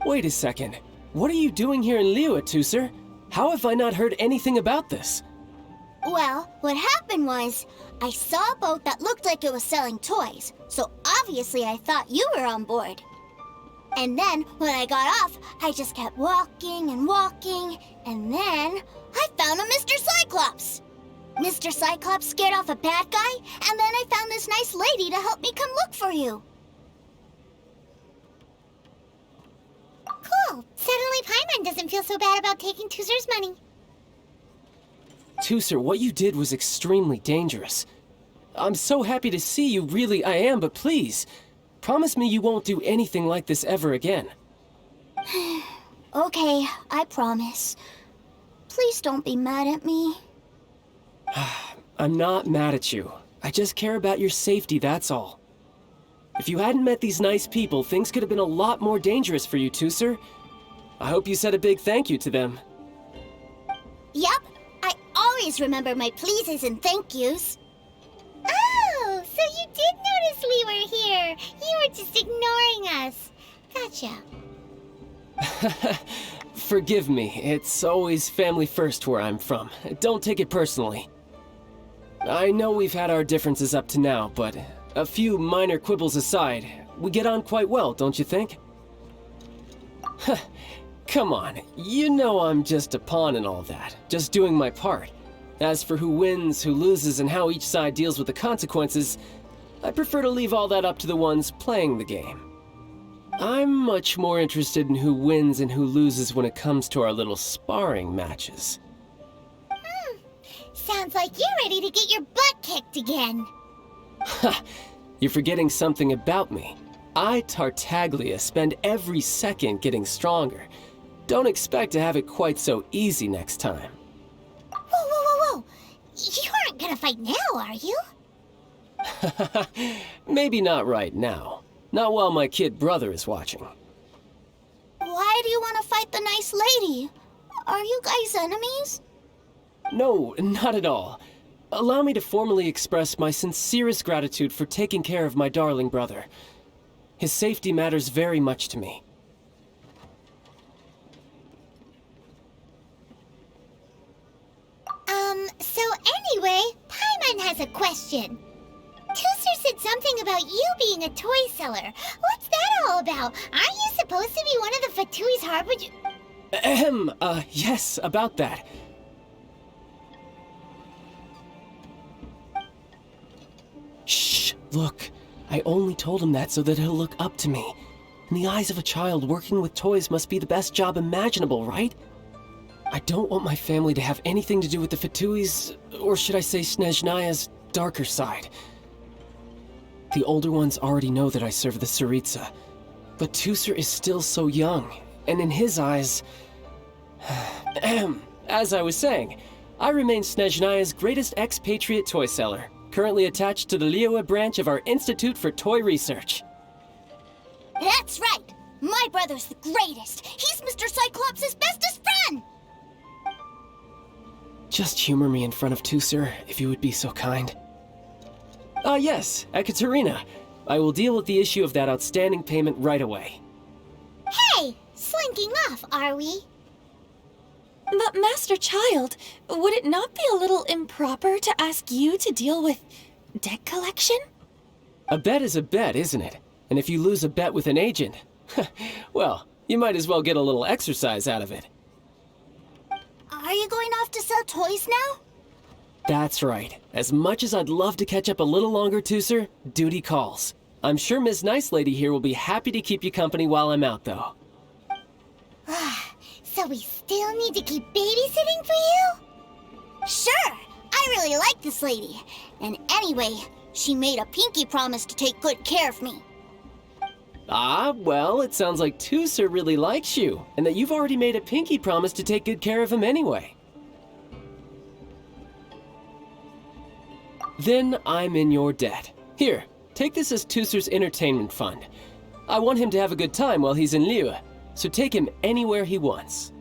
Wait a second. What are you doing here in Liyue, Tooser? How have I not heard anything about this? Well, what happened was, I saw a boat that looked like it was selling toys, so obviously I thought you were on board. And then, when I got off, I just kept walking and walking, and then I found a Mr. Cyclops! Mr. Cyclops scared off a bad guy, and then I found this nice lady to help me come look for you. Cool. Suddenly Paimon doesn't feel so bad about taking Tooser's money. Tooser, what you did was extremely dangerous. I'm so happy to see you, really I am, but please, promise me you won't do anything like this ever again. Okay, I promise. Please don't be mad at me. I'm not mad at you. I just care about your safety, that's all. If you hadn't met these nice people, things could have been a lot more dangerous for you, Tooser. I hope you said a big thank you to them. Yep, I always remember my pleases and thank yous. Oh, so you did notice we were here. You were just ignoring us. Gotcha. Forgive me, it's always family first where I'm from. Don't take it personally. I know we've had our differences up to now, but a few minor quibbles aside, We get on quite well, don't you think? Come on, you know I'm just a pawn in all that, just doing my part. As for who wins, who loses, and how each side deals with the consequences, I prefer to leave all that up to the ones playing the game. I'm much more interested in who wins and who loses when it comes to our little sparring matches. Sounds like you're ready to get your butt kicked again. Ha! You're forgetting something about me. I, Tartaglia, spend every second getting stronger. Don't expect to have it quite so easy next time. Whoa. You aren't gonna fight now, are you? Maybe not right now. Not while my kid brother is watching. Why do you want to fight the nice lady? Are you guys enemies? No, not at all. Allow me to formally express my sincerest gratitude for taking care of my darling brother. His safety matters very much to me. So anyway, Paimon has a question. Tooser said something about you being a toy seller. What's that all about? Aren't you supposed to be one of the Fatui's harbinger? Yes, about that. Shh, look. I only told him that so that he'll look up to me. In the eyes of a child, working with toys must be the best job imaginable, right? I don't want my family to have anything to do with the Fatui's, or should I say Snezhnaya's, darker side. The older ones already know that I serve the Tsaritsa, but Tooser is still so young, and in his eyes... As I was saying, I remain Snezhnaya's greatest expatriate toy seller, currently attached to the Liyue branch of our Institute for Toy Research. That's right! My brother's the greatest! He's Mr. Cyclops' bestest friend! Just humor me in front of Tooser, if you would be so kind. Yes, Ekaterina. I will deal with the issue of that outstanding payment right away. Hey! Slinking off, are we? But Master Child, would it not be a little improper to ask you to deal with debt collection? A bet is a bet, isn't it? And if you lose a bet with an agent, well, you might as well get a little exercise out of it. Are you going off to sell toys now? That's right. As much as I'd love to catch up a little longer, Tooser, duty calls. I'm sure Miss Nice Lady here will be happy to keep you company while I'm out, though. So we still need to keep babysitting for you? Sure! I really like this lady. And anyway, she made a pinky promise to take good care of me. Ah, well, it sounds like Tooser really likes you, and that you've already made a pinky promise to take good care of him anyway. Then I'm in your debt. Here, take this as Tooser's entertainment fund. I want him to have a good time while he's in Liyue, so take him anywhere he wants.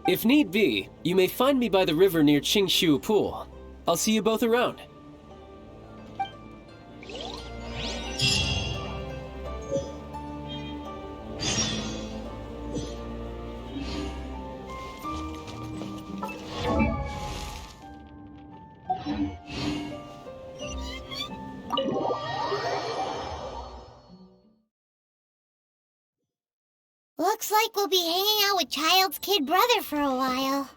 If need be, you may find me by the river near Qingshu Pool. I'll see you both around. Looks like we'll be hanging out with Child's kid brother for a while.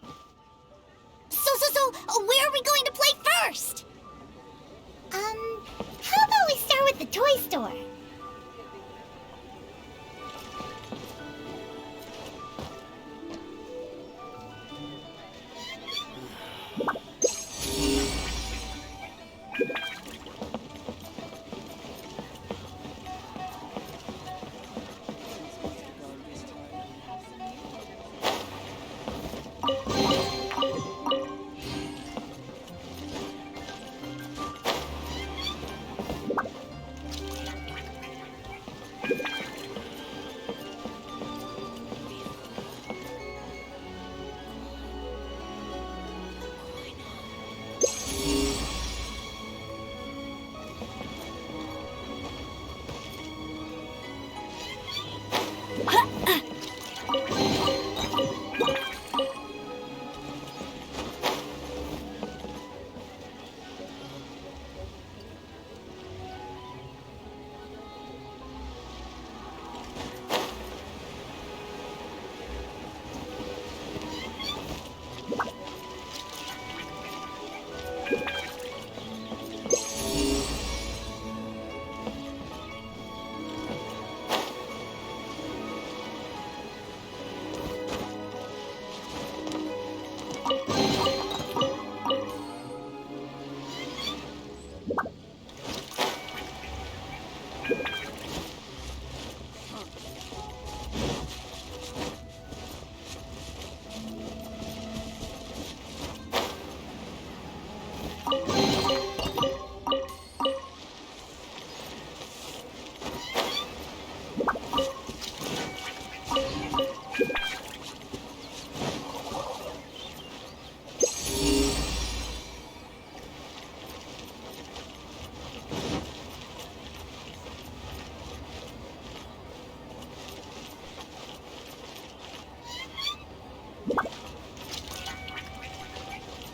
So, where are we going to play first? How about we start with the toy store?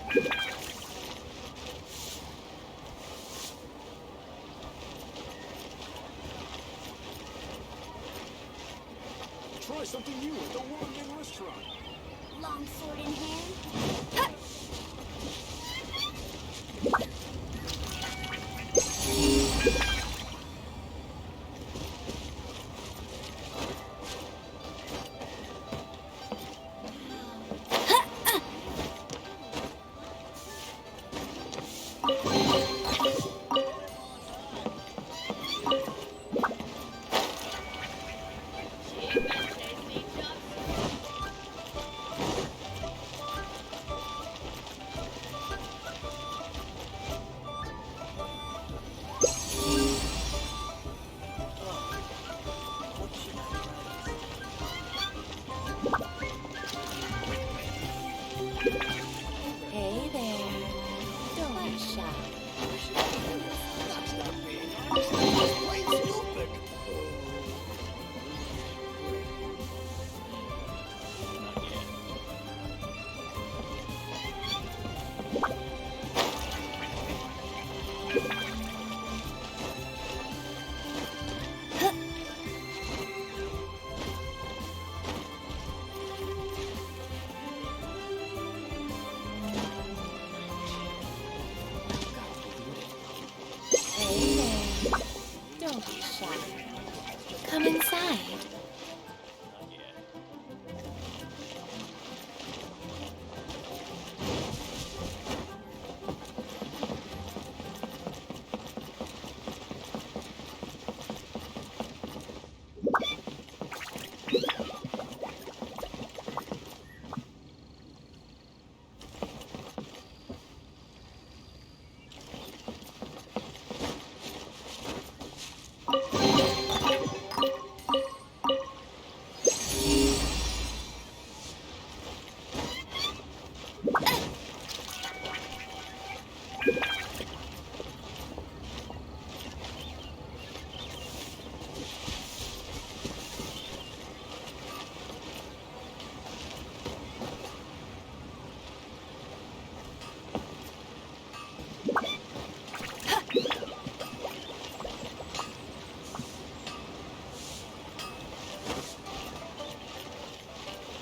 Try something new at the Ramen restaurant. Long sword in hand. Hey there. Don't be shy. Hey there. Don't be shy. Come inside.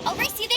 I'll race you there.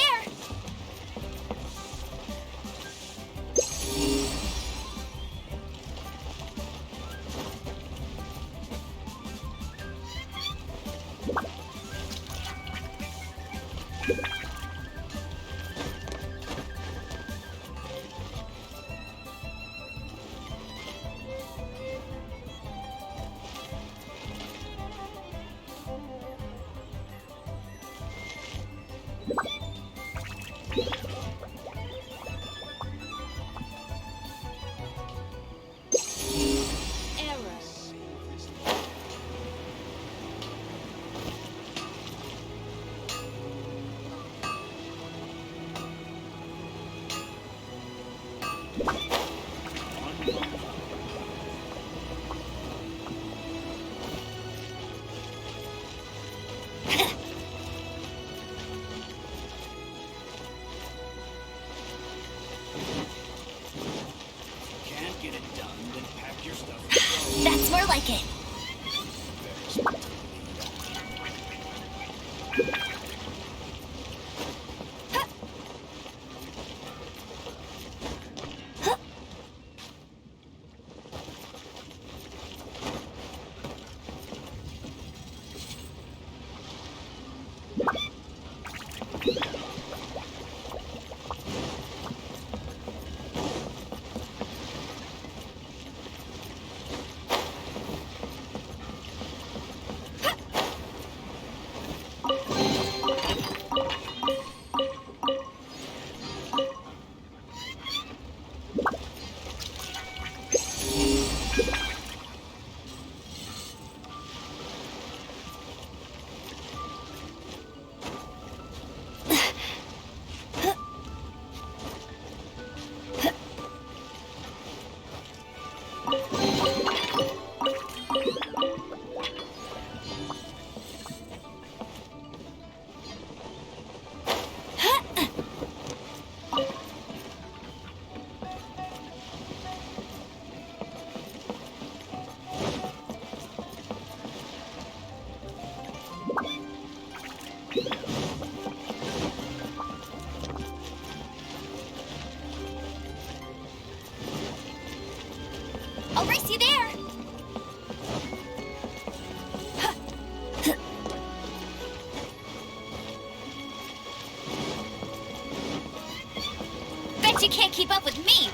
Can't get it done, then pack your stuff and go. That's more like it. I'll race you there! Bet you can't keep up with me!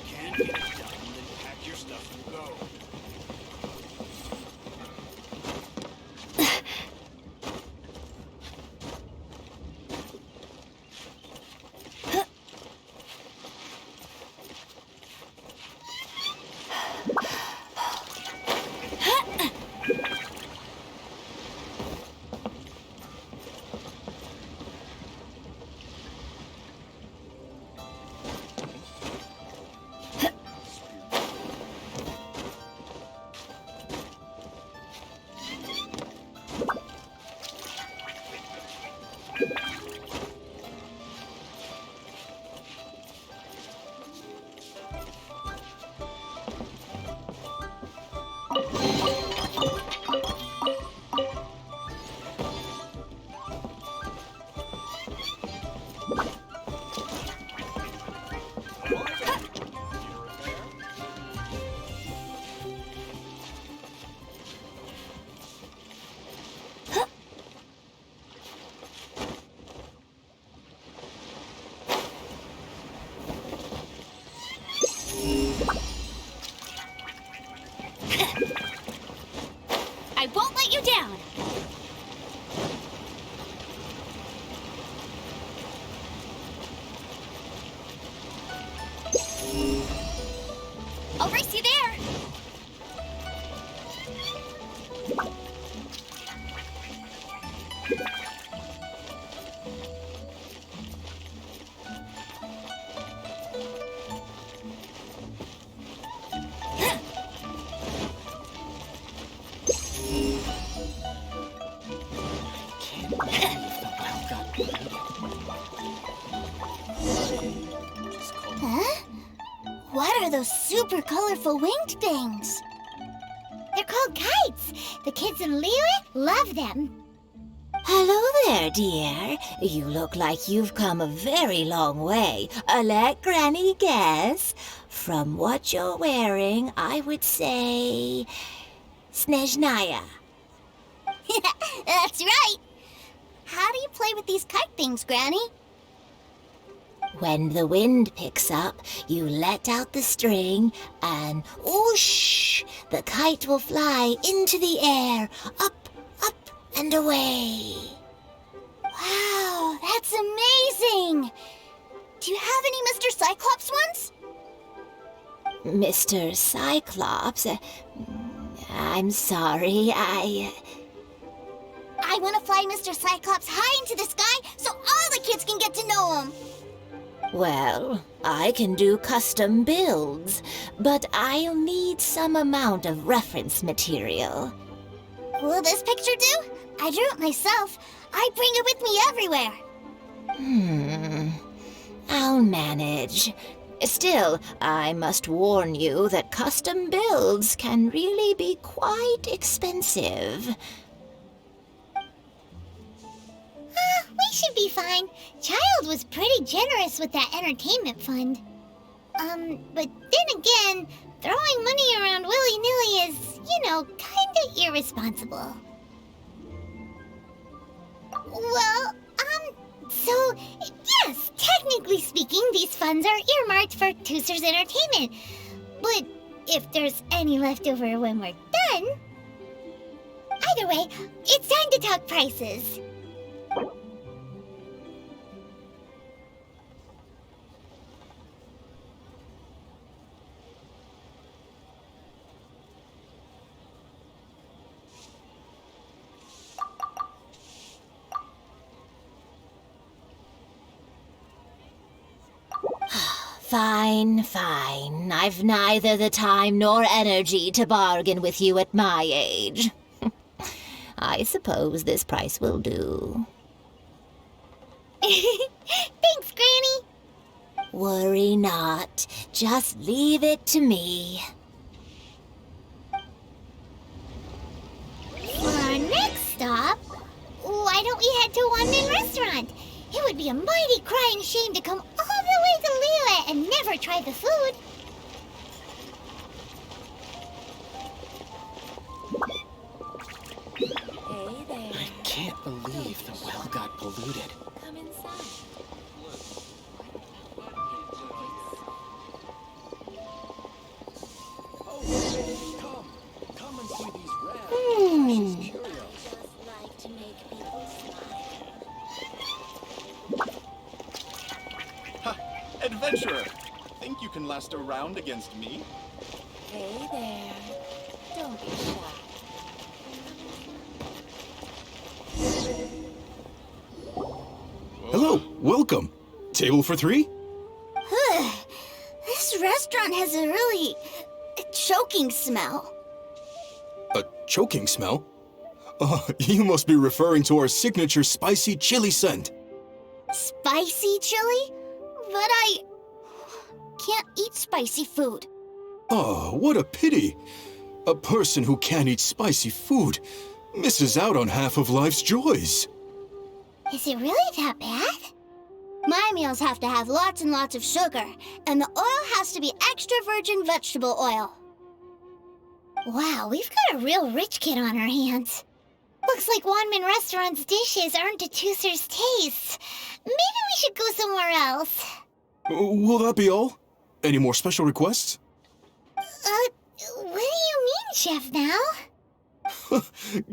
Can't get it done, then pack your stuff and go. I won't let you down! I'll race you there! Huh? What are those super colorful winged things? They're called kites. The kids in Liyue love them. Hello there, dear. You look like you've come a very long way. Let Granny guess. From what you're wearing, I would say... Snezhnaya. That's right. How do you play with these kite things, Granny? When the wind picks up, you let out the string and whoosh! The kite will fly into the air, up, up, and away. Wow, that's amazing! Do you have any Mr. Cyclops ones? Mr. Cyclops? I'm sorry, I want to fly Mr. Cyclops high into the sky so all the kids can get to know him. Well, I can do custom builds, but I'll need some amount of reference material. Will this picture do? I drew it myself. I bring it with me everywhere. I'll manage. Still, I must warn you that custom builds can really be quite expensive. We should be be fine. Child was pretty generous with that entertainment fund. But then again, throwing money around willy-nilly is, kinda irresponsible. Well, so, yes, technically speaking, these funds are earmarked for Tooser's entertainment. But if there's any left over when we're done... Either way, it's time to talk prices. Fine. I've neither the time nor energy to bargain with you at my age. I suppose this price will do. Thanks, Granny. Worry not. Just leave it to me. For our next stop, why don't we head to One-Man Restaurant? It would be a mighty crying shame to come all the way to Liyue and never try the food. Hey there. I can't believe the well got polluted. Come inside. Come and see these rats. She's curious. Just like to make people smile. Ha! Adventurer! Think you can last a round against me? Hey there. Don't be shy. Hello, welcome. Table for three? This restaurant has a really choking smell. A choking smell? Oh, you must be referring to our signature spicy chili scent. Spicy chili? But I can't eat spicy food. Oh, what a pity. A person who can't eat spicy food misses out on half of life's joys. Is it really that bad? My meals have to have lots and lots of sugar, and the oil has to be extra virgin vegetable oil. Wow, we've got a real rich kid on our hands. Looks like One-Man Restaurant's dishes aren't to Tooser's taste. Maybe we should go somewhere else. Will that be all? Any more special requests? What do you mean, Chef now?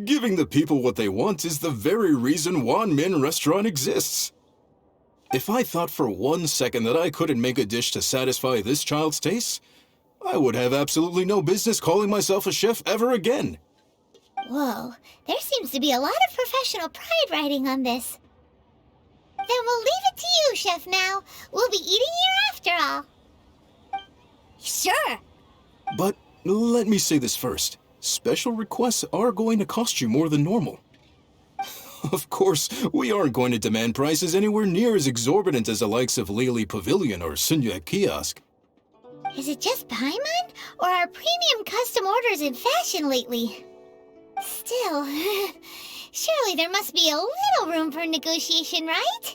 Giving the people what they want is the very reason One-Man Restaurant exists. If I thought for 1 second that I couldn't make a dish to satisfy this child's taste, I would have absolutely no business calling myself a chef ever again. Whoa, there seems to be a lot of professional pride riding on this. Then we'll leave it to you, Chef Mao. We'll be eating here after all. Sure. But let me say this first. Special requests are going to cost you more than normal. Of course, we aren't going to demand prices anywhere near as exorbitant as the likes of Lily Pavilion or Sunyue Kiosk. Is it just Paimon, or are premium custom orders in fashion lately? Still, surely there must be a little room for negotiation, right?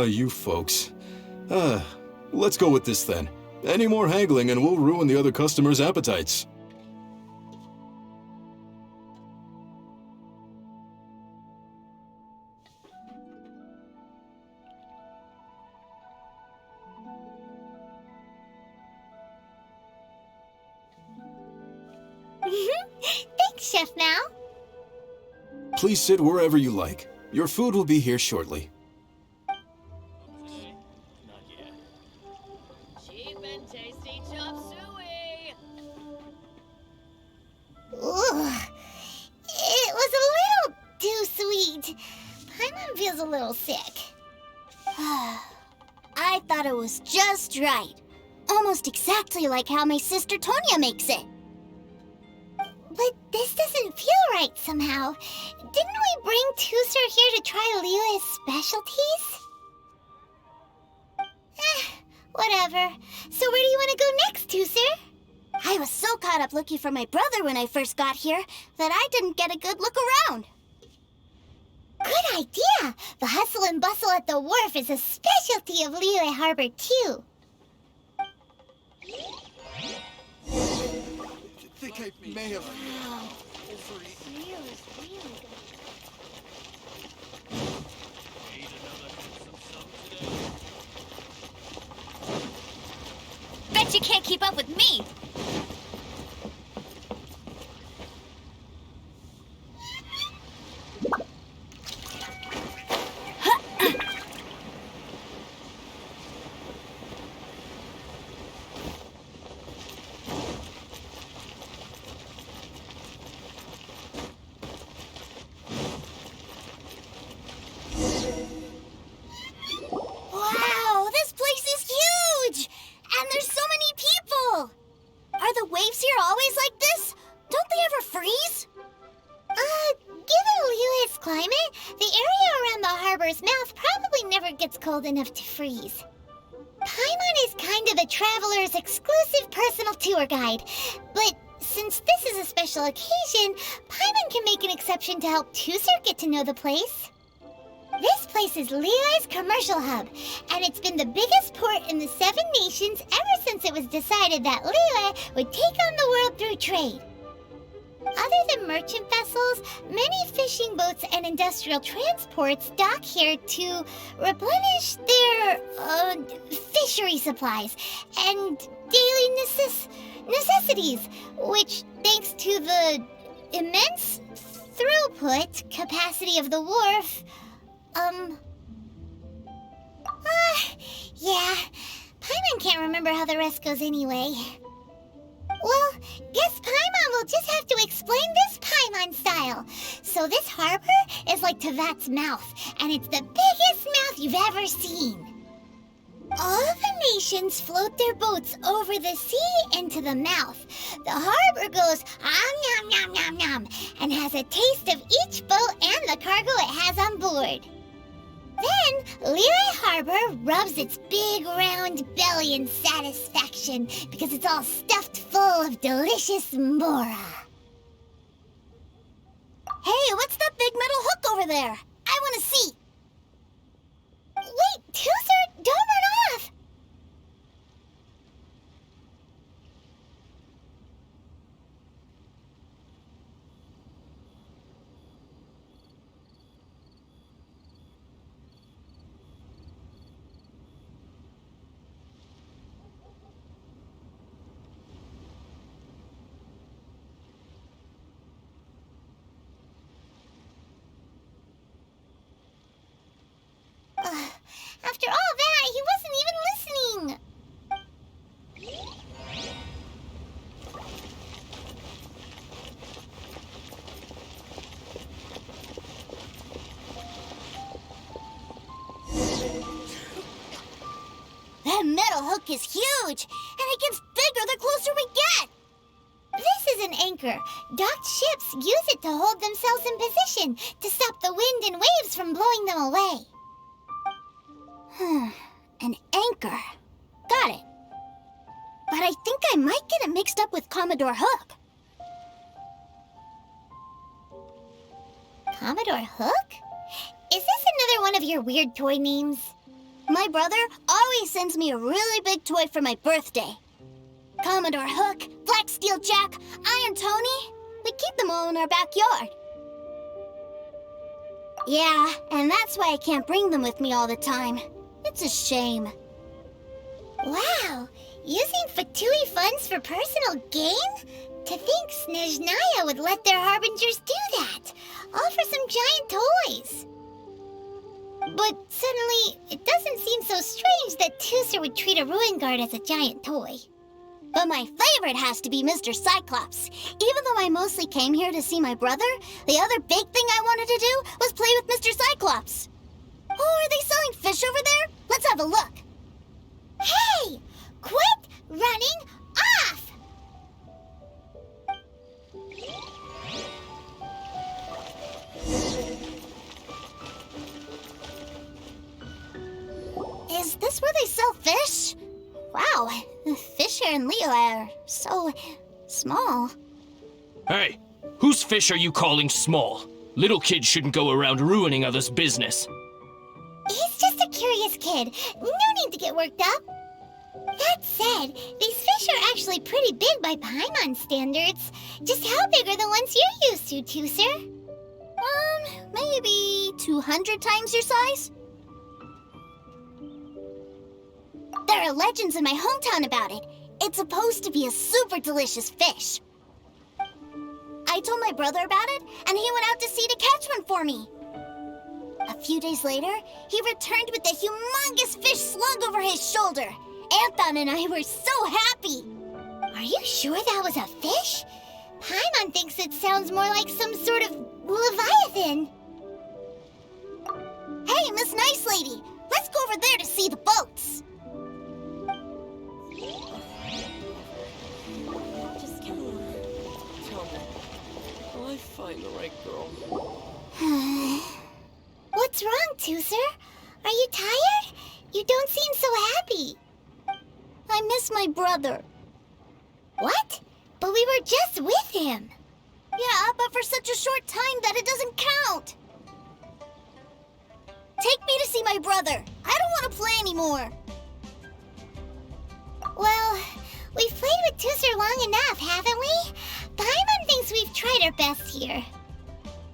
You folks. Let's go with this then. Any more haggling and we'll ruin the other customers' appetites. Thanks, Chef Mao. Please sit wherever you like. Your food will be here shortly. Not yet. Cheap and tasty chop suey. Ugh. It was a little too sweet. Paimon feels a little sick. I thought it was just right. Almost exactly like how my sister Tonya makes it. But this doesn't feel right somehow. Didn't we bring Tooser here to try Liyue's specialties? Whatever. So where do you want to go next, Tooser? I was so caught up looking for my brother when I first got here that I didn't get a good look around. Good idea! The hustle and bustle at the wharf is a specialty of Liyue Harbor, too. I think I may have overeaten. Bet you can't keep up with me! Wow, this place is huge! And there's so many people! Are the waves here always like this? Don't they ever freeze? Given Liyue's climate, the area around the harbor's mouth probably never gets cold enough to freeze. Paimon is kind of the traveler's exclusive personal tour guide, but since this is a special occasion, Paimon can make an exception to help Tooser get to know the place. This place is Liyue's commercial hub, and it's been the biggest port in the Seven Nations ever since it was decided that Liyue would take on the world through trade. Other than merchant vessels, many fishing boats and industrial transports dock here to replenish their fishery supplies and daily necessities, which, thanks to the immense throughput capacity of the wharf, yeah, Paimon can't remember how the rest goes anyway. Well, guess Paimon will just have to explain this Paimon style. So this harbor is like Tevat's mouth, and it's the biggest mouth you've ever seen. All the nations float their boats over the sea into the mouth. The harbor goes nom nom nom nom and has a taste of each boat and the cargo it has on board. Then, Liyue Harbor rubs its big round belly in satisfaction because it's all stuffed full of delicious mora. Hey, what's that big metal hook over there? I want to see. Wait, Tooser, don't run off! After all that, he wasn't even listening. That metal hook is huge, and it gets bigger the closer we get. This is an anchor. Docked ships use it to hold themselves in position to stop the wind and waves from blowing them away. An anchor. Got it. But I think I might get it mixed up with Commodore Hook. Commodore Hook? Is this another one of your weird toy names? My brother always sends me a really big toy for my birthday. Commodore Hook, Black Steel Jack, Iron Tony. We keep them all in our backyard. Yeah, and that's why I can't bring them with me all the time. It's a shame. Wow, using F2P funds for personal gain? To think Snezhnaya would let their harbingers do that, all for some giant toys. But suddenly, it doesn't seem so strange that Tooser would treat a ruin guard as a giant toy. But my favorite has to be Mr. Cyclops. Even though I mostly came here to see my brother, the other big thing I wanted to do was play with Mr. Cyclops. Oh, are they selling fish over there? Let's have a look. Hey! Quit running off! Is this where they sell fish? Wow, Fisher and Leo are so small. Hey, whose fish are you calling small? Little kids shouldn't go around ruining others' business. He's just a curious kid. No need to get worked up. That said, these fish are actually pretty big by Paimon standards. Just how big are the ones you're used to, Tooser? Maybe 200 times your size? There are legends in my hometown about it. It's supposed to be a super delicious fish. I told my brother about it, and he went out to sea to catch one for me. A few days later, he returned with a humongous fish slung over his shoulder. Anthon and I were so happy. Are you sure that was a fish? Paimon thinks it sounds more like some sort of leviathan. Hey, Miss Nice Lady, let's go over there to see the boats. Just come on. Tell me, will I find the right girl? What's wrong, Tooser? Are you tired? You don't seem so happy. I miss my brother. What? But we were just with him. Yeah, but for such a short time that it doesn't count. Take me to see my brother. I don't want to play anymore. Well, we've played with Tooser long enough, haven't we? Paimon thinks we've tried our best here.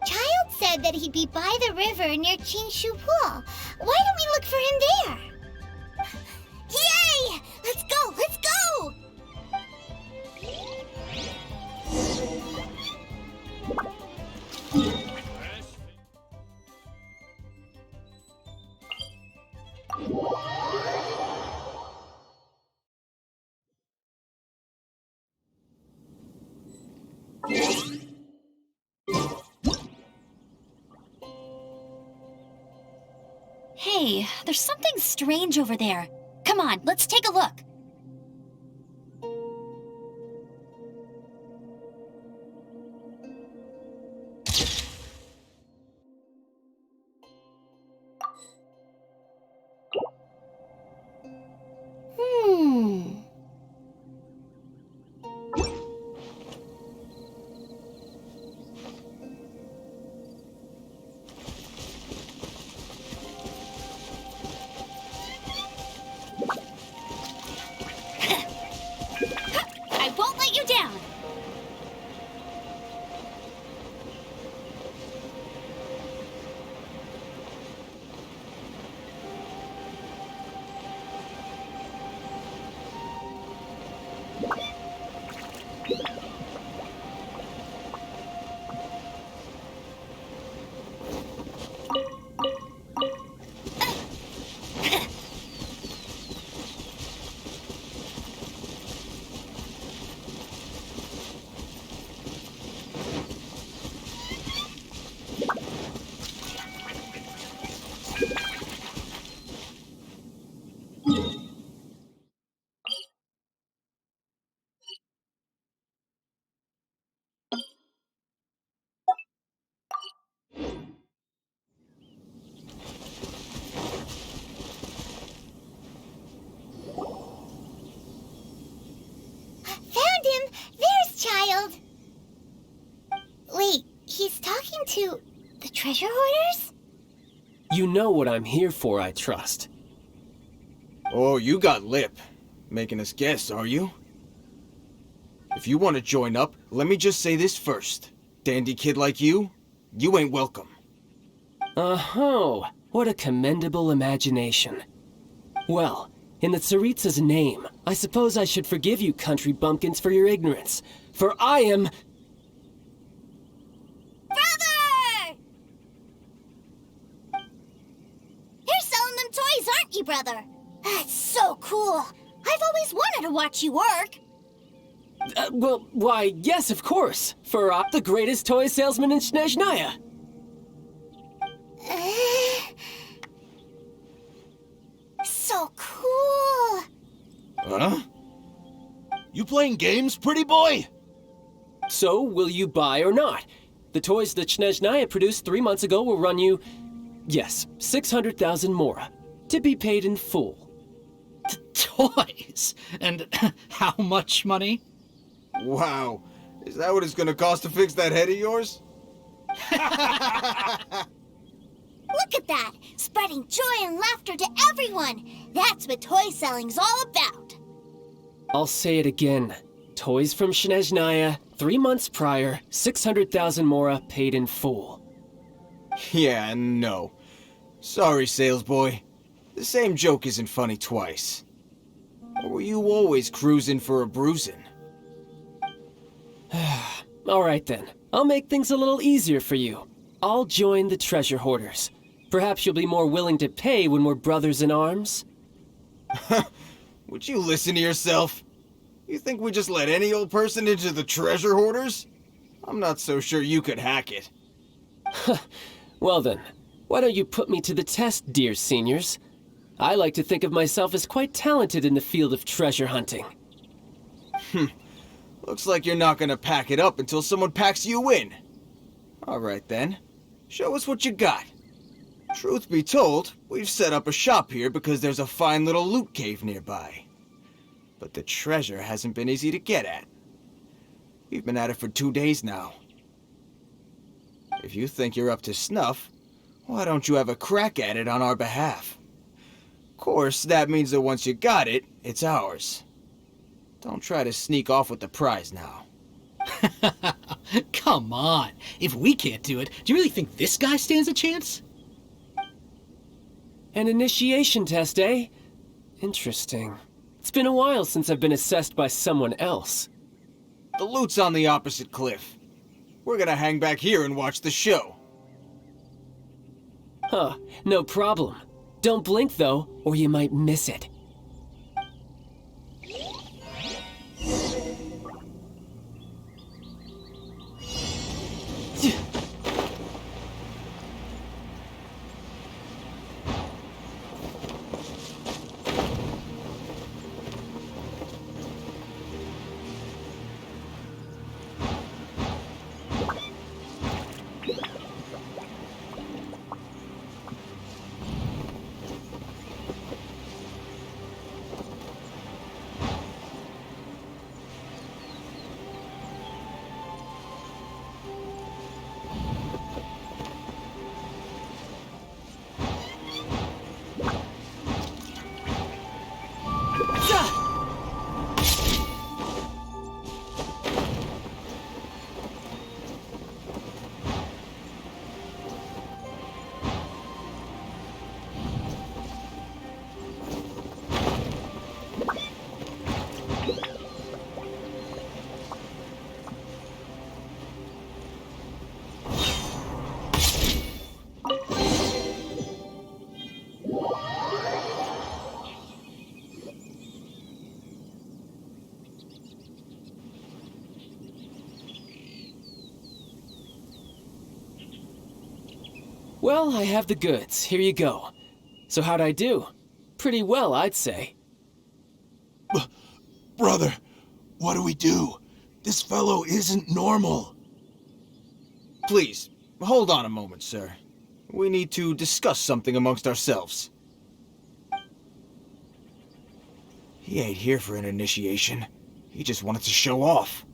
Child said that he'd be by the river near Chinshu Pool. Why don't we look for him there? Yay! Let's go! Let's go! Hey, there's something strange over there. Come on, let's take a look. I won't let you down. Found him! There's Child! Wait, he's talking to the treasure hoarders? You know what I'm here for, I trust. Oh, you got lip. Making us guess, are you? If you want to join up, let me just say this first. Dandy kid like you ain't welcome. Oh, what a commendable imagination. Well, in the Tsaritsa's name, I suppose I should forgive you country bumpkins for your ignorance, for I am... Brother! You're selling them toys, aren't you, brother? That's so cool. I've always wanted to watch you work. well, why, yes, of course. For the greatest toy salesman in Snezhnaya. So cool. Huh? You playing games, pretty boy? So, will you buy or not? The toys that Snezhnaya produced 3 months ago will run you, yes, 600,000 mora, to be paid in full. Toys? And how much money? Wow. Is that what it's gonna cost to fix that head of yours? Look at that! Spreading joy and laughter to everyone! That's what toy selling's all about! I'll say it again. Toys from Snezhnaya, 3 months prior, 600,000 mora paid in full. Yeah, no. Sorry, salesboy. The same joke isn't funny twice. Or were you always cruising for a bruising? Alright then. I'll make things a little easier for you. I'll join the treasure hoarders. Perhaps you'll be more willing to pay when we're brothers in arms? Would you listen to yourself? You think we just let any old person into the treasure hoarders? I'm not so sure you could hack it. Well then, why don't you put me to the test, dear seniors? I like to think of myself as quite talented in the field of treasure hunting. Looks like you're not gonna pack it up until someone packs you in. Alright then, show us what you got. Truth be told, we've set up a shop here because there's a fine little loot cave nearby. But the treasure hasn't been easy to get at. We've been at it for 2 days now. If you think you're up to snuff, why don't you have a crack at it on our behalf? Of course, that means that once you got it, it's ours. Don't try to sneak off with the prize now. Come on. If we can't do it, do you really think this guy stands a chance? An initiation test, eh? Interesting. It's been a while since I've been assessed by someone else. The loot's on the opposite cliff. We're gonna hang back here and watch the show. Huh, no problem. Don't blink though, or you might miss it. Well, I have the goods. Here you go. So how'd I do? Pretty well, I'd say. Brother, what do we do? This fellow isn't normal. Please, hold on a moment, sir. We need to discuss something amongst ourselves. He ain't here for an initiation. He just wanted to show off.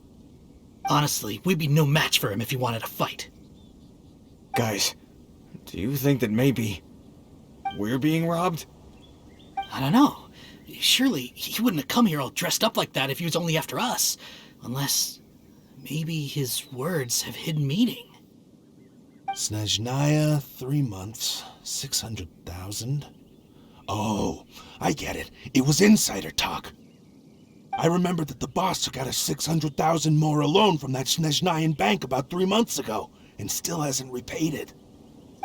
Honestly, we'd be no match for him if he wanted to fight. Guys, do you think that maybe we're being robbed? I don't know. Surely he wouldn't have come here all dressed up like that if he was only after us. Unless maybe his words have hidden meaning. Snezhnaya, 3 months, 600,000. Oh, I get it. It was insider talk. I remember that the boss took out a 600,000 mora loan from that Snezhnayan bank about 3 months ago, and still hasn't repaid it.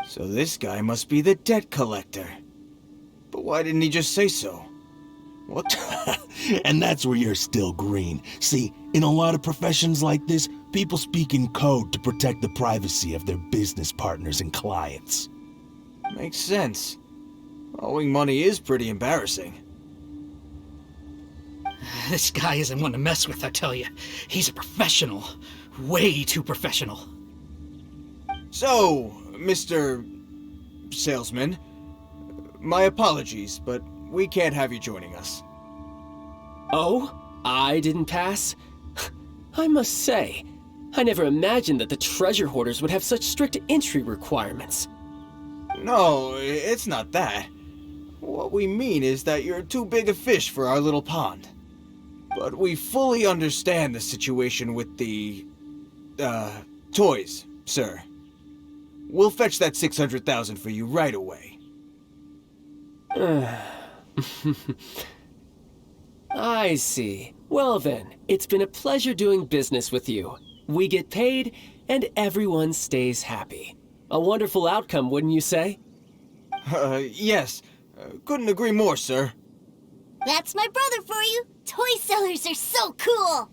So this guy must be the debt collector. But why didn't he just say so? What? And that's where you're still green. See, in a lot of professions like this, people speak in code to protect the privacy of their business partners and clients. Makes sense. Owing money is pretty embarrassing. This guy isn't one to mess with, I tell you. He's a professional. Way too professional. So, Mr. Salesman, my apologies, but we can't have you joining us. Oh? I didn't pass? I must say, I never imagined that the treasure hoarders would have such strict entry requirements. No, it's not that. What we mean is that you're too big a fish for our little pond. But we fully understand the situation with the, toys, sir. We'll fetch that 600,000 for you right away. I see. Well then, it's been a pleasure doing business with you. We get paid, and everyone stays happy. A wonderful outcome, wouldn't you say? Yes. Couldn't agree more, sir. That's my brother for you. Toy sellers are so cool.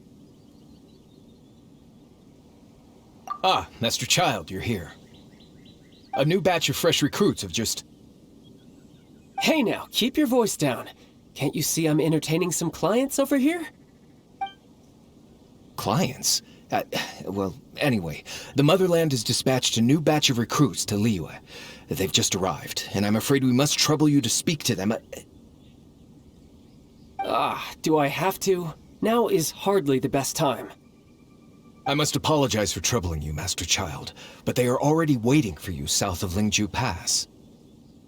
Ah, Master Child, you're here. A new batch of fresh recruits have just... Hey now, keep your voice down. Can't you see I'm entertaining some clients over here? Clients? Well, anyway, the Motherland has dispatched a new batch of recruits to Liyue. They've just arrived, and I'm afraid we must trouble you to speak to them. Do I have to? Now is hardly the best time. I must apologize for troubling you, Master Child, but they are already waiting for you south of Lingju Pass.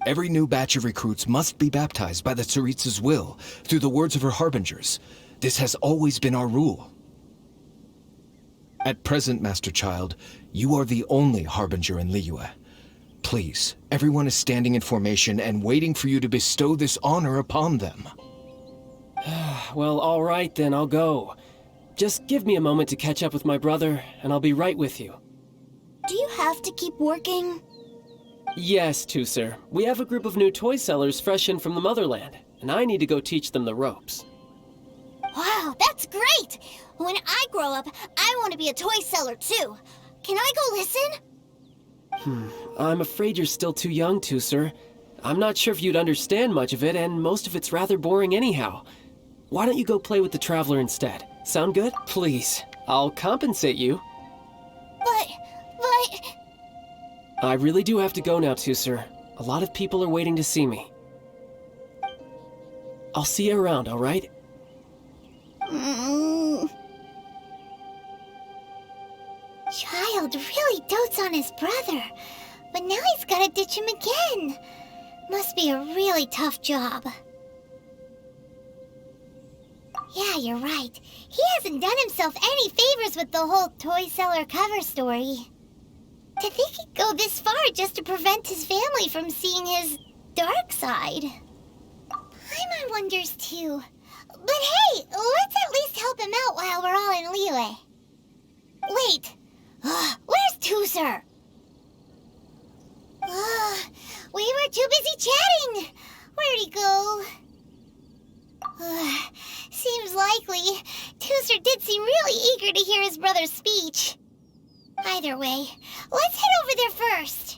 Every new batch of recruits must be baptized by the Tsaritsa's will, through the words of her harbingers. This has always been our rule. At present, Master Child, you are the only harbinger in Liyue. Please, everyone is standing in formation and waiting for you to bestow this honor upon them. Well, all right then, I'll go. Just give me a moment to catch up with my brother, and I'll be right with you. Do you have to keep working? Yes, Tusser. We have a group of new toy sellers fresh in from the Motherland, and I need to go teach them the ropes. Wow, that's great! When I grow up, I want to be a toy seller too. Can I go listen? I'm afraid you're still too young, Tusser. I'm not sure if you'd understand much of it, and most of it's rather boring anyhow. Why don't you go play with the Traveler instead? Sound good? Please. I'll compensate you. But... I really do have to go now, Tusser. A lot of people are waiting to see me. I'll see you around, all right? Child really dotes on his brother, but now he's gotta ditch him again. Must be a really tough job. Yeah, you're right. He hasn't done himself any favors with the whole toy seller cover story. To think he'd go this far just to prevent his family from seeing his dark side. Paimon wonders too. But hey, let's at least help him out while we're all in Liyue. Wait, where's Tusser? We were too busy chatting. Where'd he go? Seems likely. Tusser did seem really eager to hear his brother's speech. Either way, let's head over there first.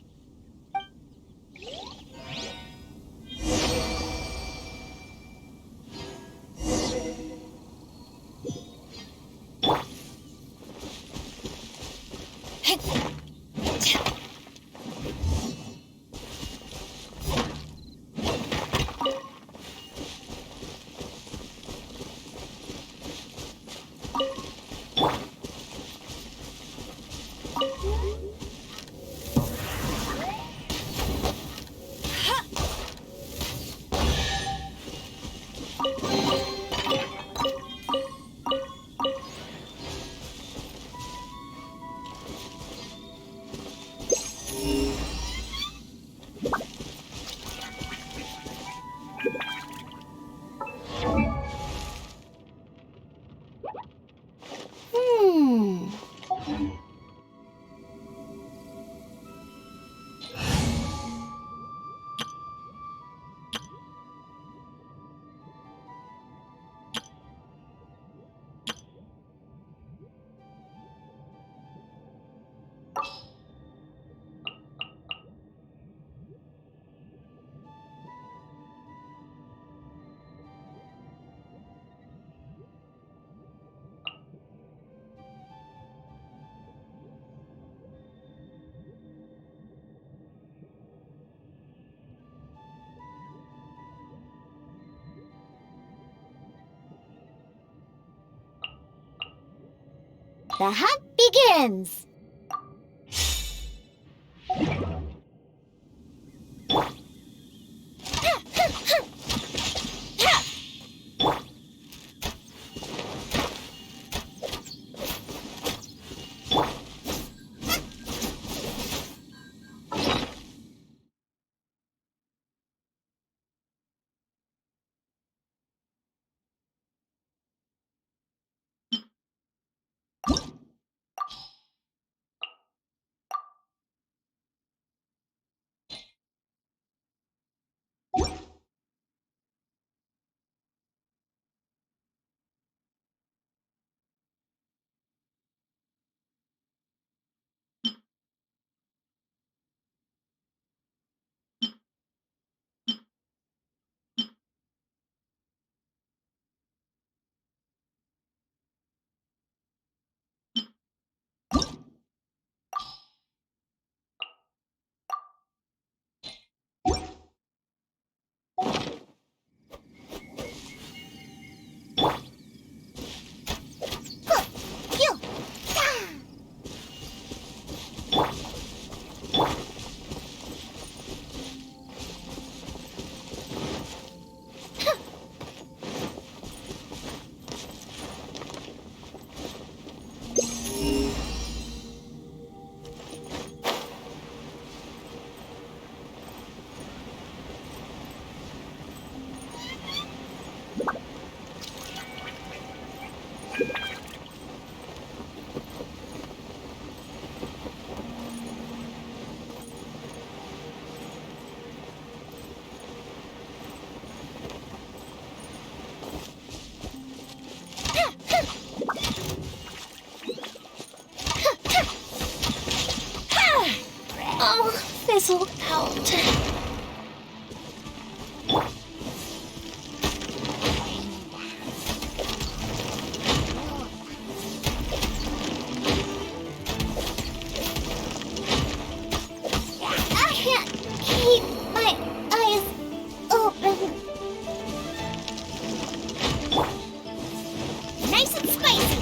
The hunt begins! Oh, fizzled out. I can't keep my eyes open. Nice and spicy.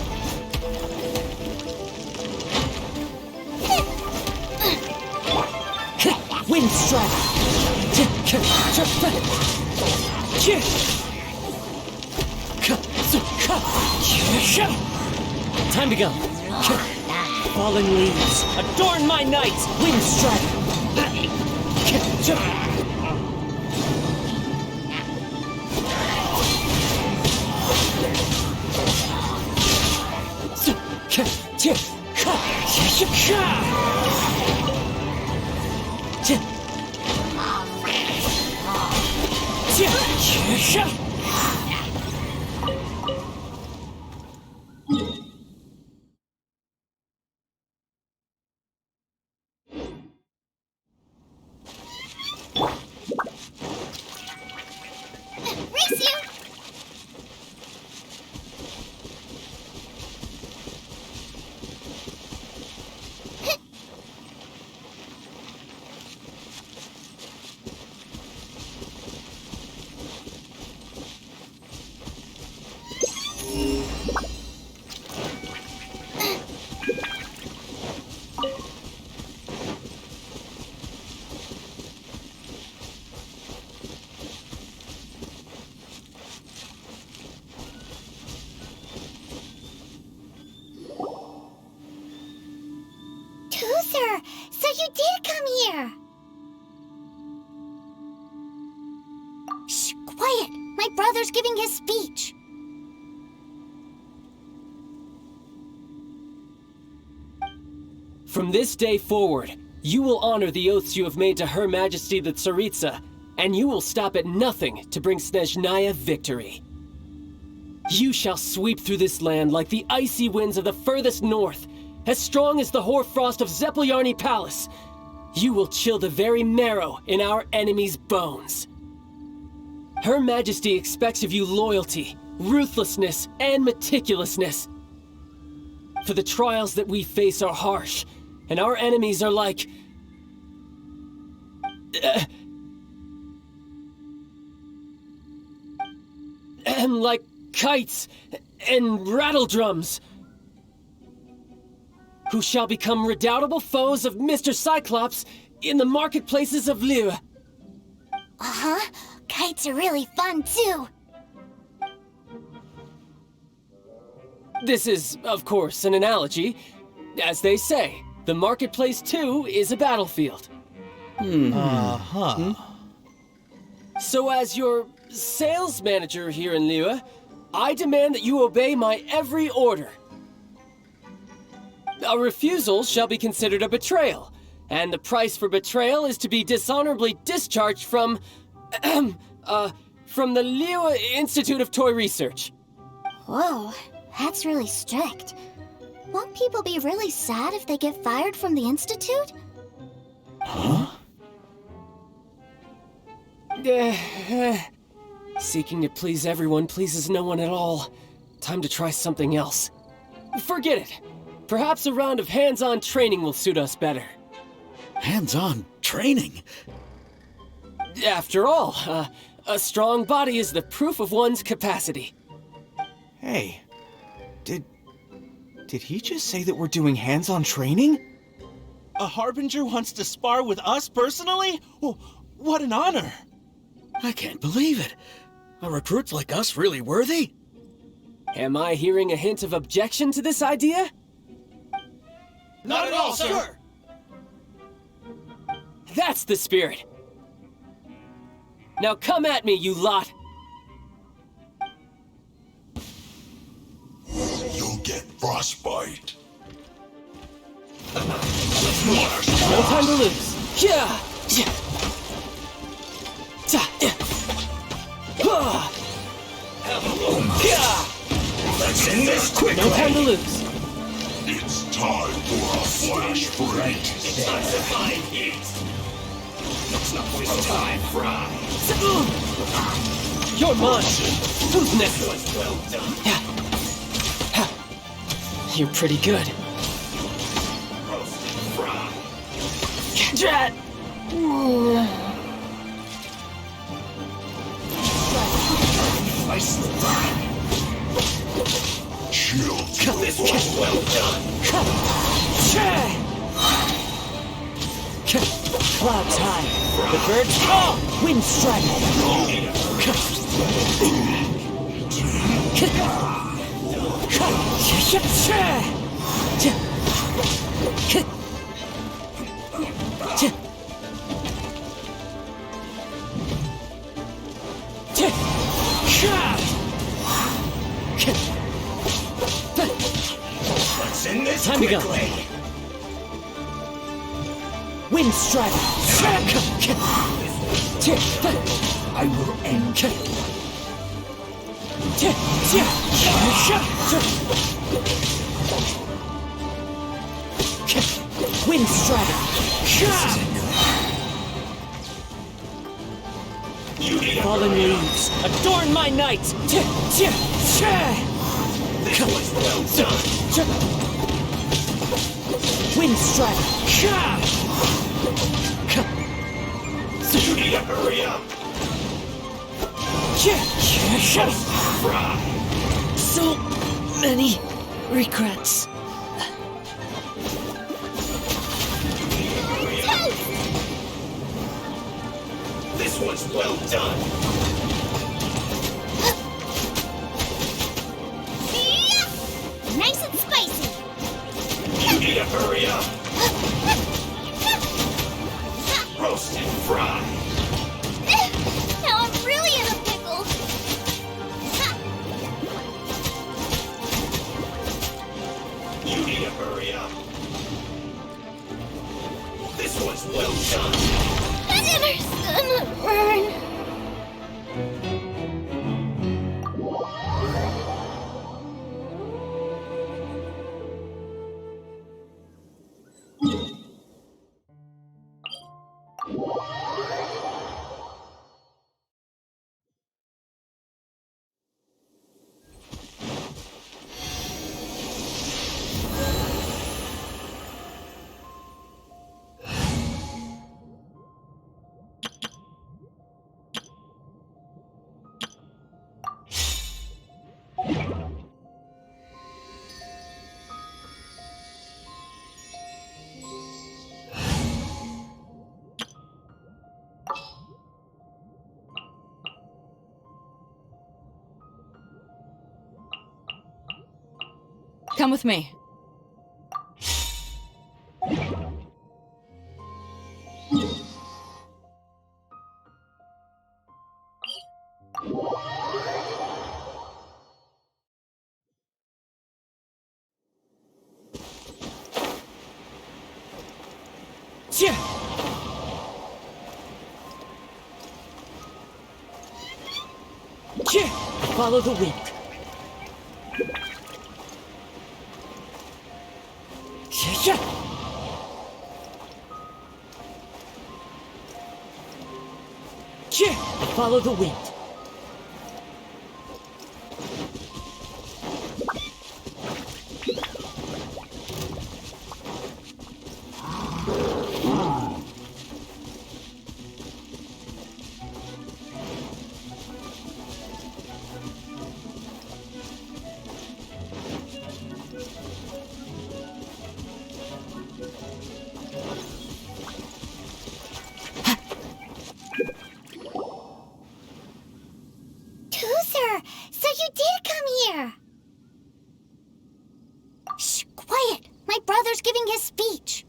Wind strike! Time to go! Fallen leaves, adorn my night! Wind strike! Race you! Toother, so you did come here. Shh, quiet. My brother's giving his speech. From this day forward, you will honor the oaths you have made to Her Majesty the Tsaritsa, and you will stop at nothing to bring Snezhnaya victory. You shall sweep through this land like the icy winds of the furthest north, as strong as the hoarfrost of Zepelyarny Palace. You will chill the very marrow in our enemies' bones. Her Majesty expects of you loyalty, ruthlessness, and meticulousness. For the trials that we face are harsh, and our enemies are like... and like kites and rattle drums. who shall become redoubtable foes of Mr. Cyclops in the marketplaces of Liyue. Uh-huh. Kites are really fun, too. This is, of course, an analogy. As they say, the marketplace too is a battlefield. So as your sales manager here in Liyue, I demand that you obey my every order. A refusal shall be considered a betrayal, and the price for betrayal is to be dishonorably discharged from the Liyue Institute of Toy Research. Whoa, that's really strict. Won't people be really sad if they get fired from the Institute? Huh? Seeking to please everyone pleases no one at all. Time to try something else. Forget it. Perhaps a round of hands-on training will suit us better. Hands-on training? After all, a strong body is the proof of one's capacity. Hey, did he just say that we're doing hands-on training? A Harbinger wants to spar with us personally? Oh, what an honor! I can't believe it. Are recruits like us really worthy? Am I hearing a hint of objection to this idea? Not at all, sir! That's the spirit. Now come at me, you lot! You'll get frostbite. No time to lose. Yeah! Let's end this quickly. No time to lose. It's time for a flash break. Intensifying heat. Let's not waste time, Fry. You're mine. Who's next? Well done. You're pretty good. Roasted Fry. Drat! Slice the fry. Chill. This was well done. Clouds high. The birds. Wind strike. Let's end this Time to go. quickly. Wind strike. I will end. Wind strike. Fallen leaves, adorn my night. This was well done. Wind strike. You need to hurry up. Fry. So many regrets. This one's well done. Nice and spicy. You need to hurry up. Roasted Fry. Now I'm really in a pickle. You need to hurry up. This one's well done. Dinner's gonna burn. Come with me. Follow the wind. Follow the wind. Toother, so you did come here. Shh, quiet. My brother's giving his speech.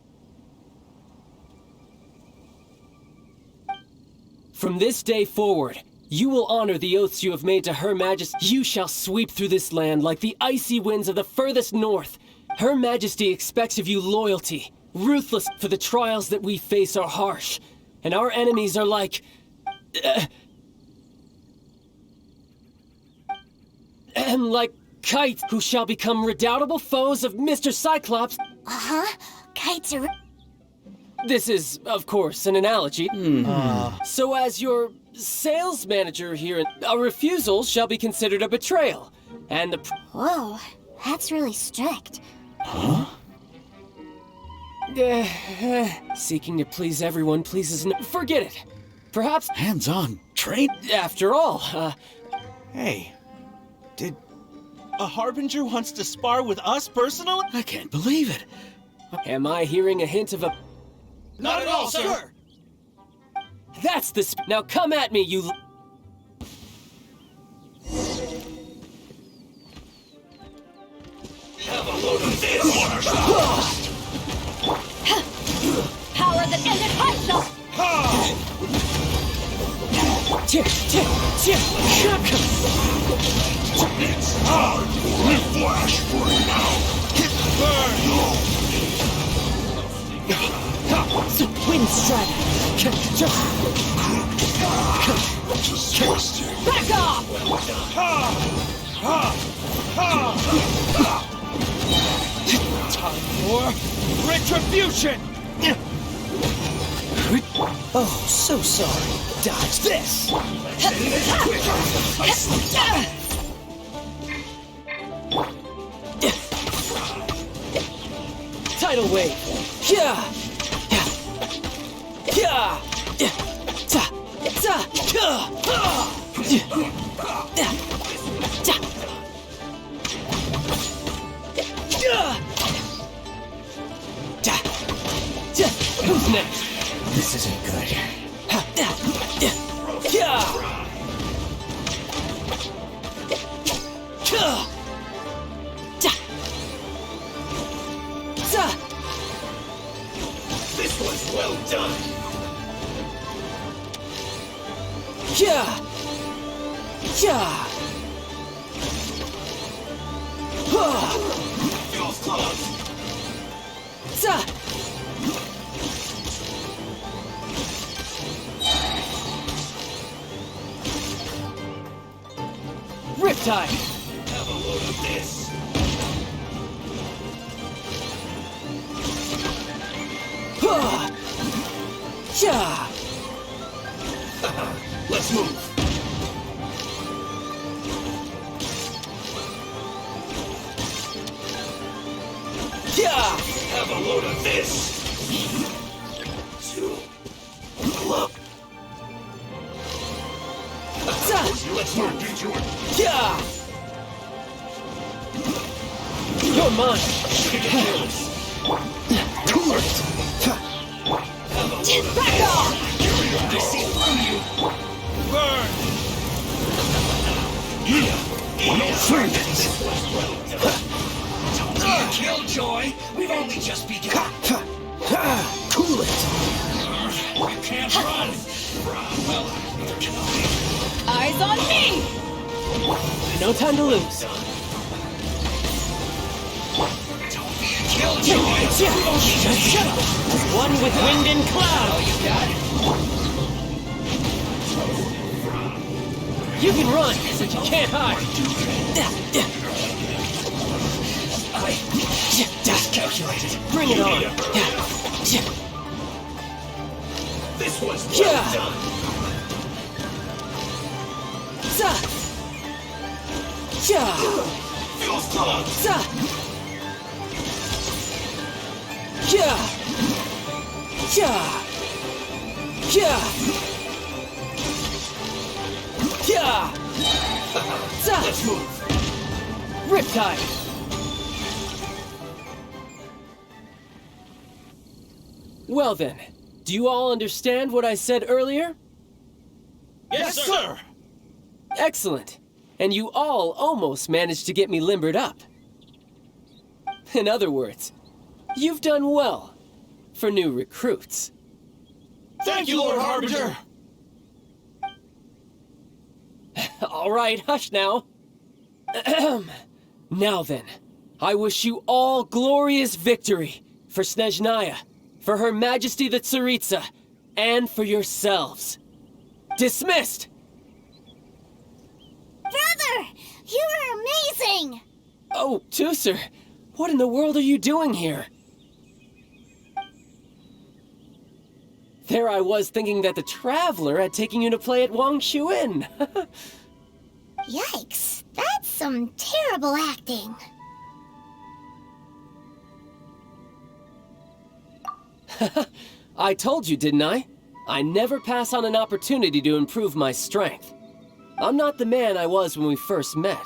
From this day forward, you will honor the oaths you have made to Her Majesty. You shall sweep through this land like the icy winds of the furthest north. Her Majesty expects of you loyalty, ruthless, for the trials that we face are harsh, and our enemies are like... like kites who shall become redoubtable foes of Mr. Cyclops. Uh-huh. Kites are... This is, of course, an analogy. So as your sales manager here, a refusal shall be considered a betrayal. And the... Whoa, that's really strict. Huh? Seeking to please everyone pleases no... Forget it. Perhaps... Hands-on train? After all, Hey, did... A Harbinger wants to spar with us personally? I can't believe it. Am I hearing a hint of a... Not at all, sir! That's the now come at me, you... Have a load of this! Power that ended hostile! It's hard. We flash for now. Hit The wind strike! Disgusting. Back off! Time for retribution! Oh, so sorry. Dodge this! Tidal wave! Who's next? This isn't good. This was well done! Feels close! Riptide! Have a load of this! Let's move! Have a load of this! Look! Let's move into it! You're mine! Too late. Back off! I see through you! Burn! No servants. This was well done! Killjoy! We've only just begun! Cool it! You can't run! Well, neither can I. Eyes on me! No time to lose. Killjoy! We've only just begun! One with wind and cloud. You got it. You can run, but you can't hide. I just calculated. Bring it on. This was Yeah. done. Feels clogged. Let's move. Riptide. Well then, do you all understand what I said earlier? Yes, sir! Excellent. And you all almost managed to get me limbered up. In other words, you've done well for new recruits. Thank you, Lord Harbinger! All right, hush now. Now then, I wish you all glorious victory for Snezhnaya, for Her Majesty the Tsaritsa, and for yourselves. Dismissed! Brother, you are amazing! Oh, Tusser, what in the world are you doing here? There I was thinking that the Traveler had taken you to play at Wang Shuin. Yikes, that's some terrible acting. I told you, didn't I? I never pass on an opportunity to improve my strength. I'm not the man I was when we first met.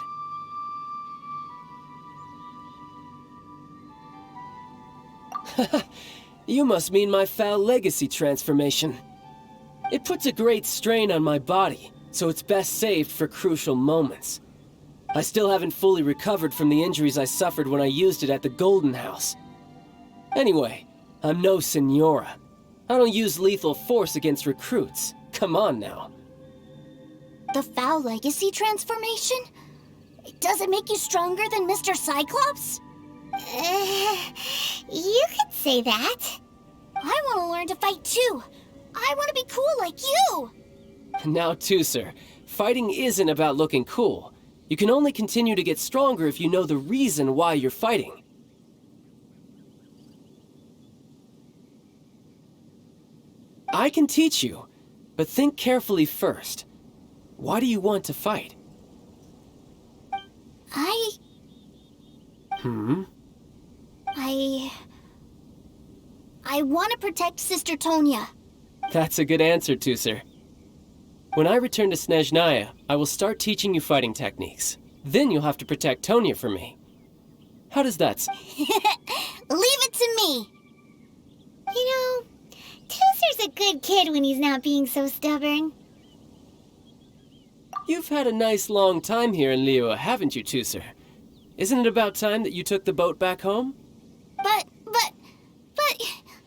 You must mean my foul legacy transformation. It puts a great strain on my body, so it's best saved for crucial moments. I still haven't fully recovered from the injuries I suffered when I used it at the Golden House. Anyway, I'm no Senora. I don't use lethal force against recruits. Come on now. The foul legacy transformation? Does it make you stronger than Mr. Cyclops? You could say that. I want to learn to fight too. I want to be cool like you. Now, Tusser, fighting isn't about looking cool. You can only continue to get stronger if you know the reason why you're fighting. I can teach you, but think carefully first. Why do you want to fight? I want to protect Sister Tonya. That's a good answer, Tusser. When I return to Snezhnaya, I will start teaching you fighting techniques. Then you'll have to protect Tonya for me. How does that sound? Leave it to me. You know, Tusser's a good kid when he's not being so stubborn. You've had a nice long time here in Liyue, haven't you, Tusser? Isn't it about time that you took the boat back home? But,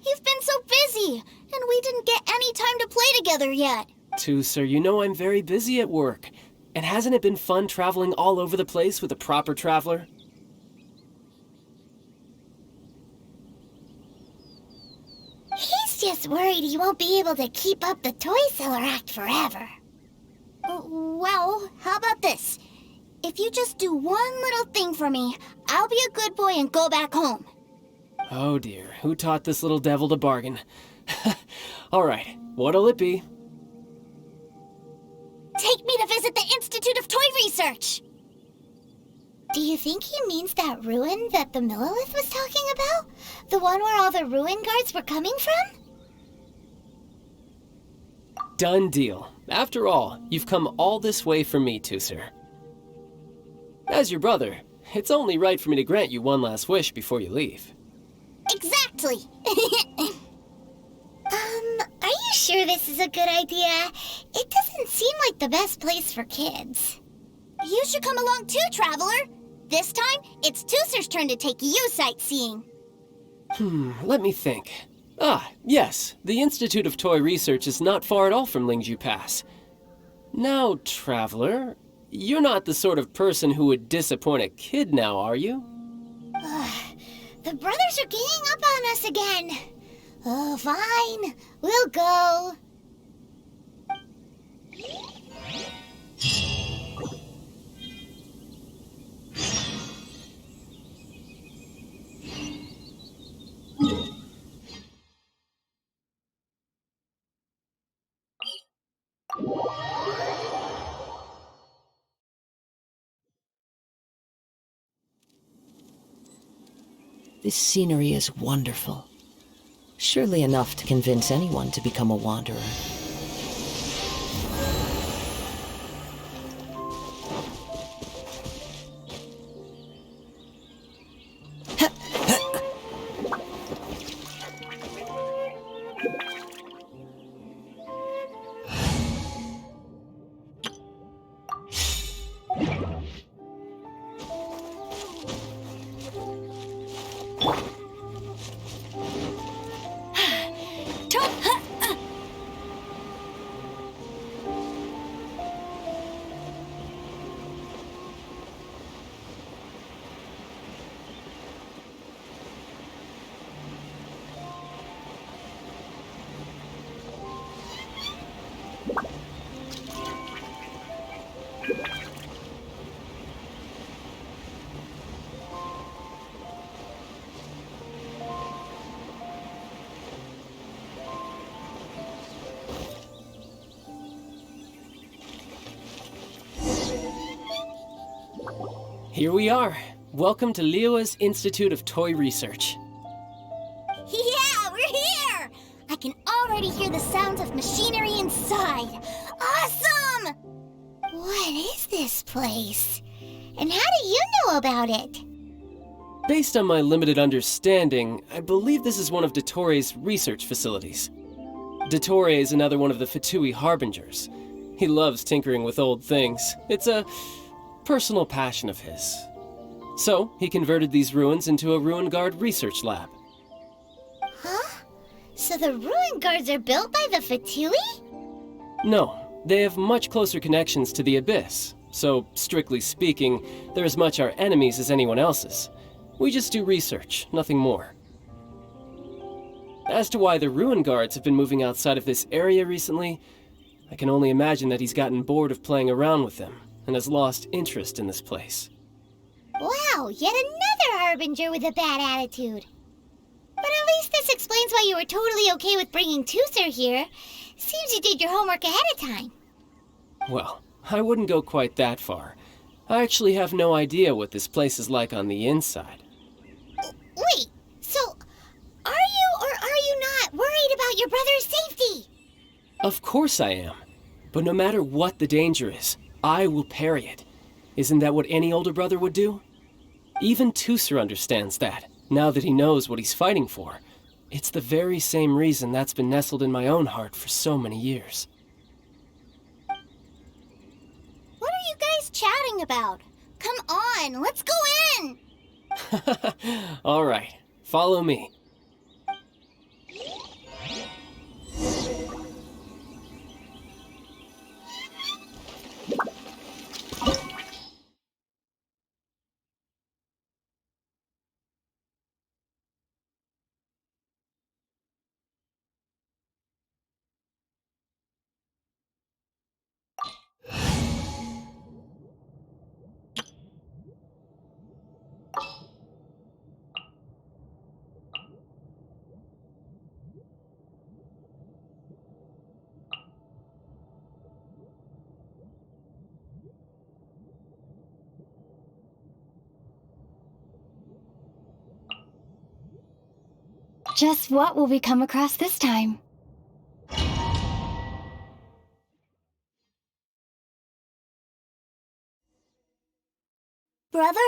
you've been so busy, and we didn't get any time to play together yet. Tusser, you know I'm very busy at work. And hasn't it been fun traveling all over the place with a proper traveler? He's just worried he won't be able to keep up the toy seller act forever. Well, how about this? If you just do one little thing for me, I'll be a good boy and go back home. Oh dear, who taught this little devil to bargain? All right, what'll it be? Take me to visit the Institute of Toy Research! Do you think he means that ruin that the Millilith was talking about? The one where all the ruin guards were coming from? Done deal. After all, you've come all this way for me, Tusser. As your brother, it's only right for me to grant you one last wish before you leave. Exactly! Are you sure this is a good idea? It doesn't seem like the best place for kids. You should come along too, Traveler. This time, it's Tooser's turn to take you sightseeing. Let me think. Ah, yes, the Institute of Toy Research is not far at all from Lingju Pass. Now, Traveler, you're not the sort of person who would disappoint a kid now, are you? The brothers are ganging up on us again. Oh, fine. We'll go. This scenery is wonderful. Surely enough to convince anyone to become a wanderer. Here we are. Welcome to Liyue's Institute of Toy Research. Yeah, we're here! I can already hear the sounds of machinery inside. Awesome! What is this place? And how do you know about it? Based on my limited understanding, I believe this is one of Dottoro's research facilities. Dottore is another one of the F2P harbingers. He loves tinkering with old things. It's a personal passion of his. So, he converted these ruins into a ruin guard research lab. Huh? So the ruin guards are built by the F2P? No, they have much closer connections to the Abyss. So, strictly speaking, they're as much our enemies as anyone else's. We just do research, nothing more. As to why the ruin guards have been moving outside of this area recently, I can only imagine that he's gotten bored of playing around with them and has lost interest in this place. Wow, yet another harbinger with a bad attitude. But at least this explains why you were totally okay with bringing Tooser here. Seems you did your homework ahead of time. Well, I wouldn't go quite that far. I actually have no idea what this place is like on the inside. Wait, so are you or are you not worried about your brother's safety? Of course I am. But no matter what the danger is, I will parry it. Isn't that what any older brother would do? Even Tooser understands that, now that he knows what he's fighting for. It's the very same reason that's been nestled in my own heart for so many years. What are you guys chatting about? Come on, let's go in! All right, follow me. Just what will we come across this time? Brother,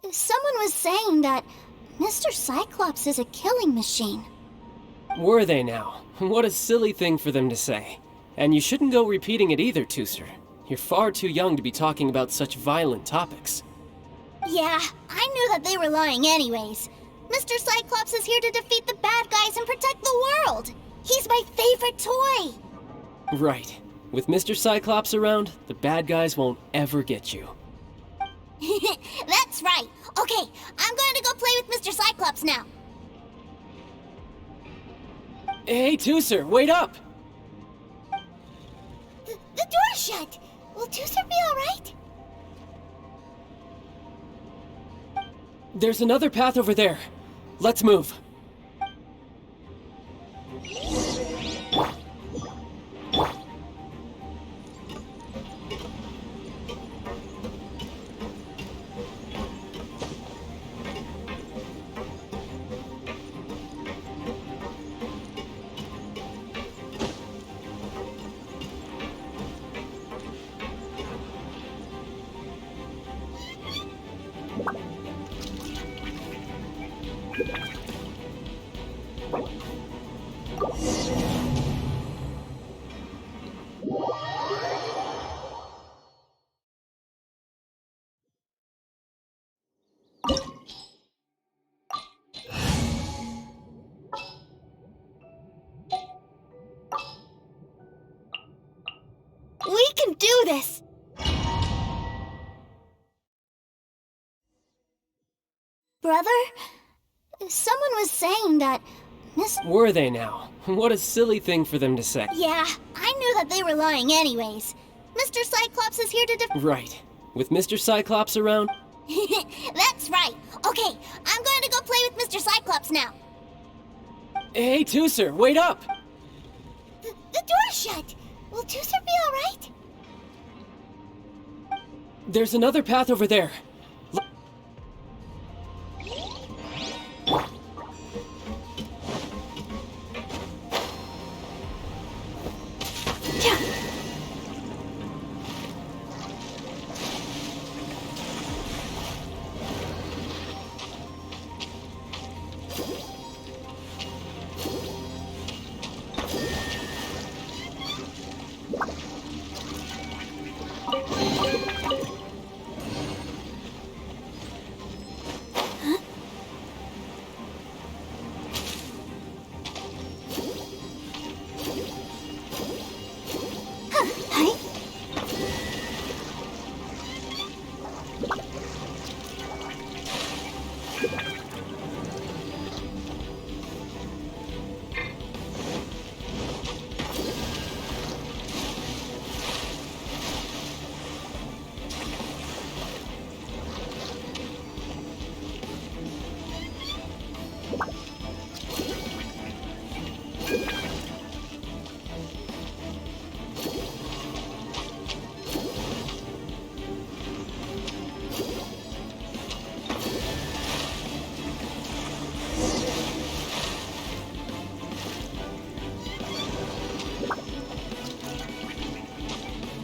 someone was saying that Mr. Cyclops is a killing machine. Were they now? What a silly thing for them to say. And you shouldn't go repeating it either, Tooser. You're far too young to be talking about such violent topics. Yeah, I knew that they were lying anyways. Mr. Cyclops is here to defeat the bad guys and protect the world. He's my favorite toy. Right. With Mr. Cyclops around, the bad guys won't ever get you. That's right. Okay, I'm going to go play with Mr. Cyclops now. Hey, Tooser, wait up! The door's shut. Will Tooser be alright? There's another path over there. Let's move. We can do this! Brother? Someone was saying that Were they now? What a silly thing for them to say. Yeah, I knew that they were lying anyways. Mr. Cyclops is here to Right. With Mr. Cyclops around? That's right. Okay, I'm going to go play with Mr. Cyclops now. Hey, Tooser, wait up! The door's shut. Will Tooser be alright? There's another path over there.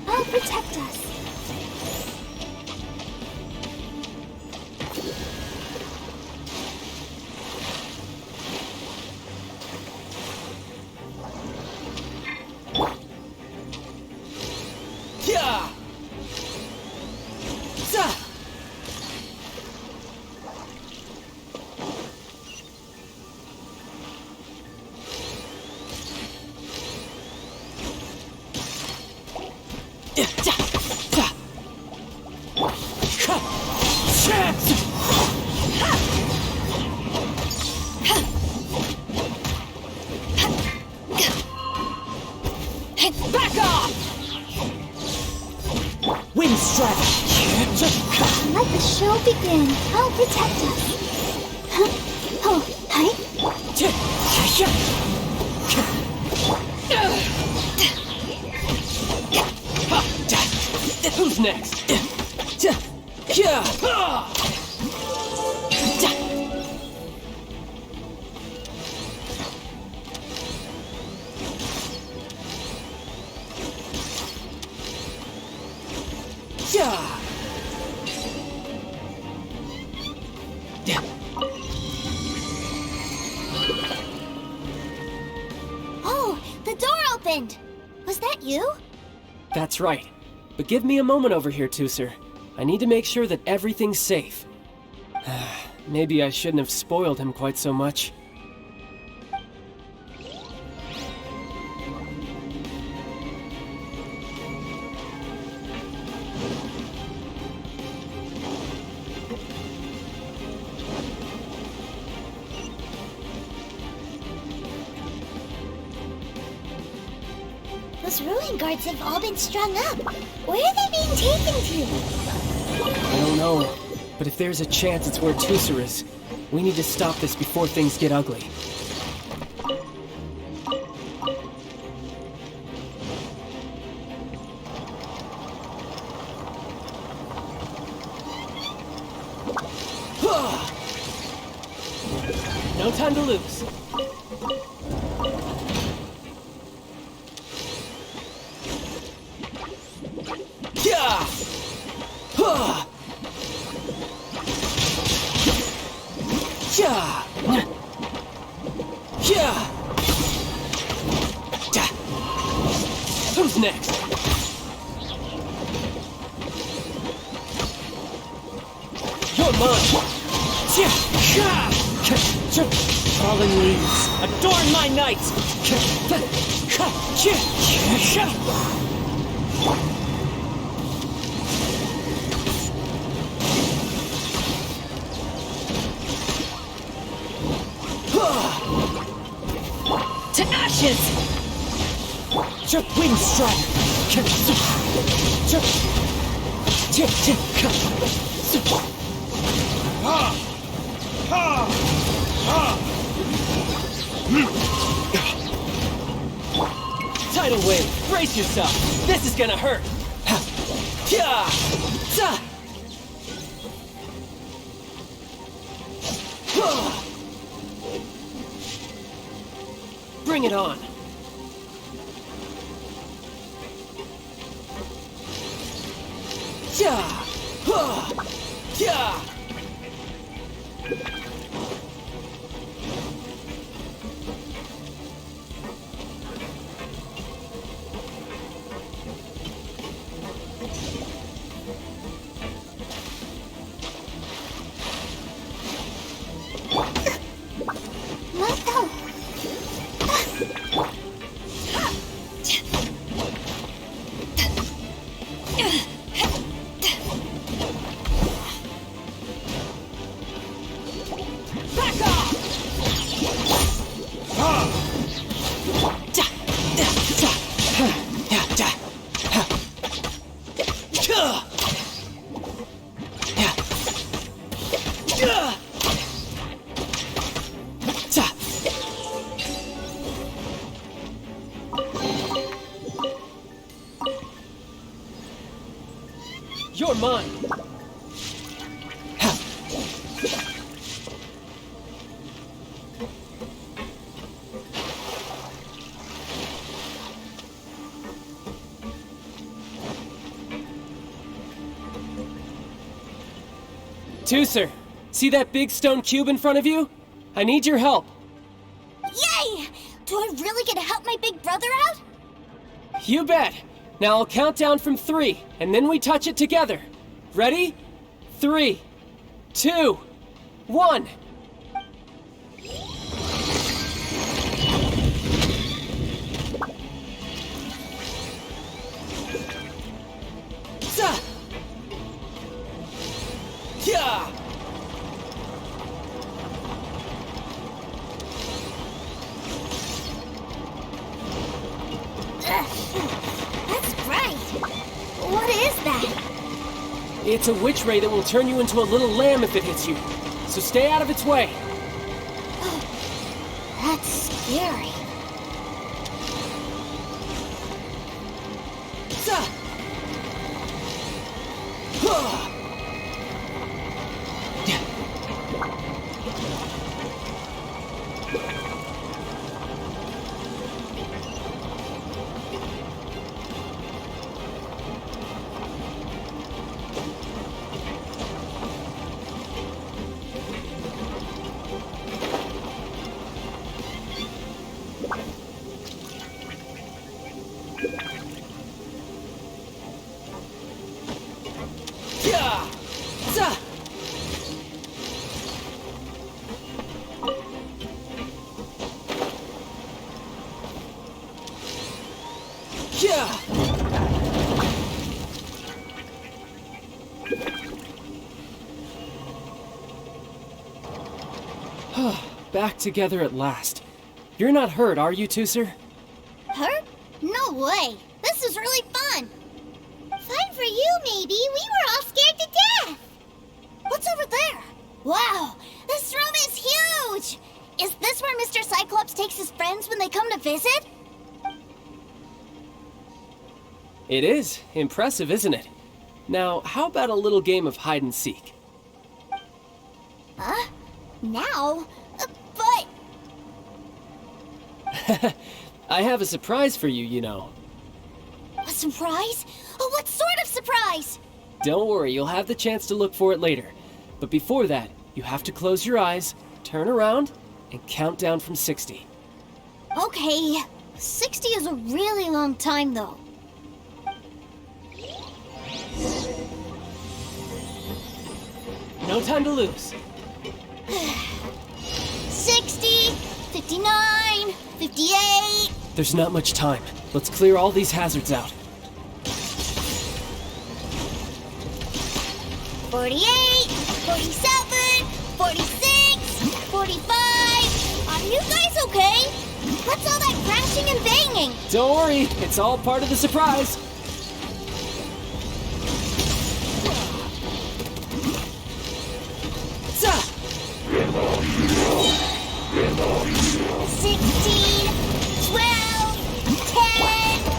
I'll protect us. Yeah! Za! Back off! Wind strike! Let the show begin. I'll protect us. Oh, hi. Who's next? Oh, the door opened. Was that you? That's right. But give me a moment over here, Tooser. I need to make sure that everything's safe. Maybe I shouldn't have spoiled him quite so much. Those ruin guards have all been strung up. Where are they being taken to? I don't know, but if there's a chance it's where Tusser is, we need to stop this before things get ugly. No time to lose. Who's next? You're mine! Fallen leaves, adorn my night! To ashes! Wind strike! Tidal wave, brace yourself! This is gonna hurt! Bring it on! You're mine! Tusser, see that big stone cube in front of you? I need your help. Yay! Do I really get to help my big brother out? You bet! Now I'll count down from 3, and then we touch it together. Ready? 3, 2, 1. Yeah! That's bright. What is that? It's a witch ray that will turn you into a little lamb if it hits you. So stay out of its way. That's scary. Back together at last. You're not hurt, are you, Tooser? Hurt? No way. This is really fun. Fun for you, maybe. We were all scared to death. What's over there? Wow, this room is huge. Is this where Mr. Cyclops takes his friends when they come to visit? It is. Impressive, isn't it? Now, how about a little game of hide and seek? Huh? Now? But... I have a surprise for you, you know. A surprise? Oh, what sort of surprise? Don't worry, you'll have the chance to look for it later. But before that, you have to close your eyes, turn around, and count down from 60. Okay. 60 is a really long time, though. No time to lose. 60, 59, 58... There's not much time. Let's clear all these hazards out. 48, 47, 46, 45... Are you guys okay? What's all that crashing and banging? Don't worry, it's all part of the surprise. Za! 16, 12, 10...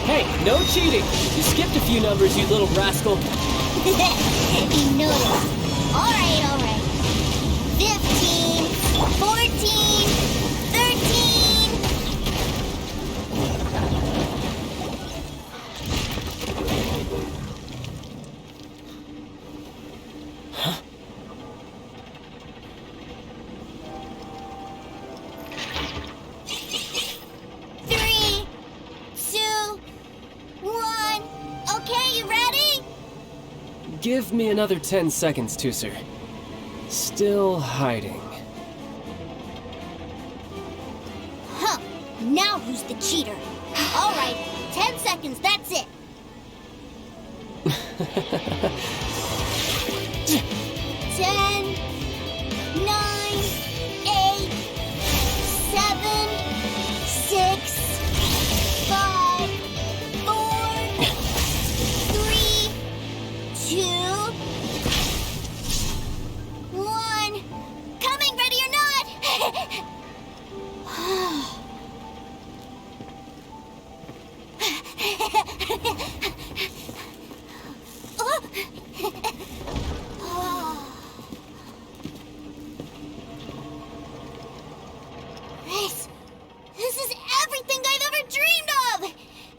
Hey, no cheating! You skipped a few numbers, you little rascal. He noticed. Alright. 15, 14, 13... Huh? Three, two, one... Okay, you ready? Give me another 10 seconds, Tooser. Still hiding. Huh. Now who's the cheater? Alright, 10 seconds, that's it. 10, 9, 8, 7, 6, 5, 4, 3, 2, 1. Coming, ready or not? This is everything I've ever dreamed of!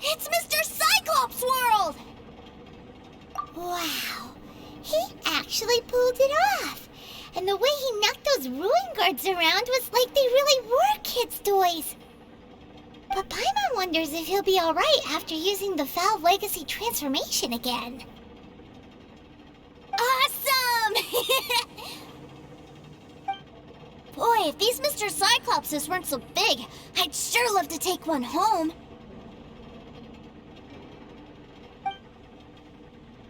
It's Mr. Cyclops' world! Wow, he actually pulled it off. And the way he knocked those ruin guards around was like they really were kids' toys. But Paimon wonders if he'll be alright after using the Valve Legacy transformation again. Awesome! Boy, if these Mr. Cyclopses weren't so big, I'd sure love to take one home.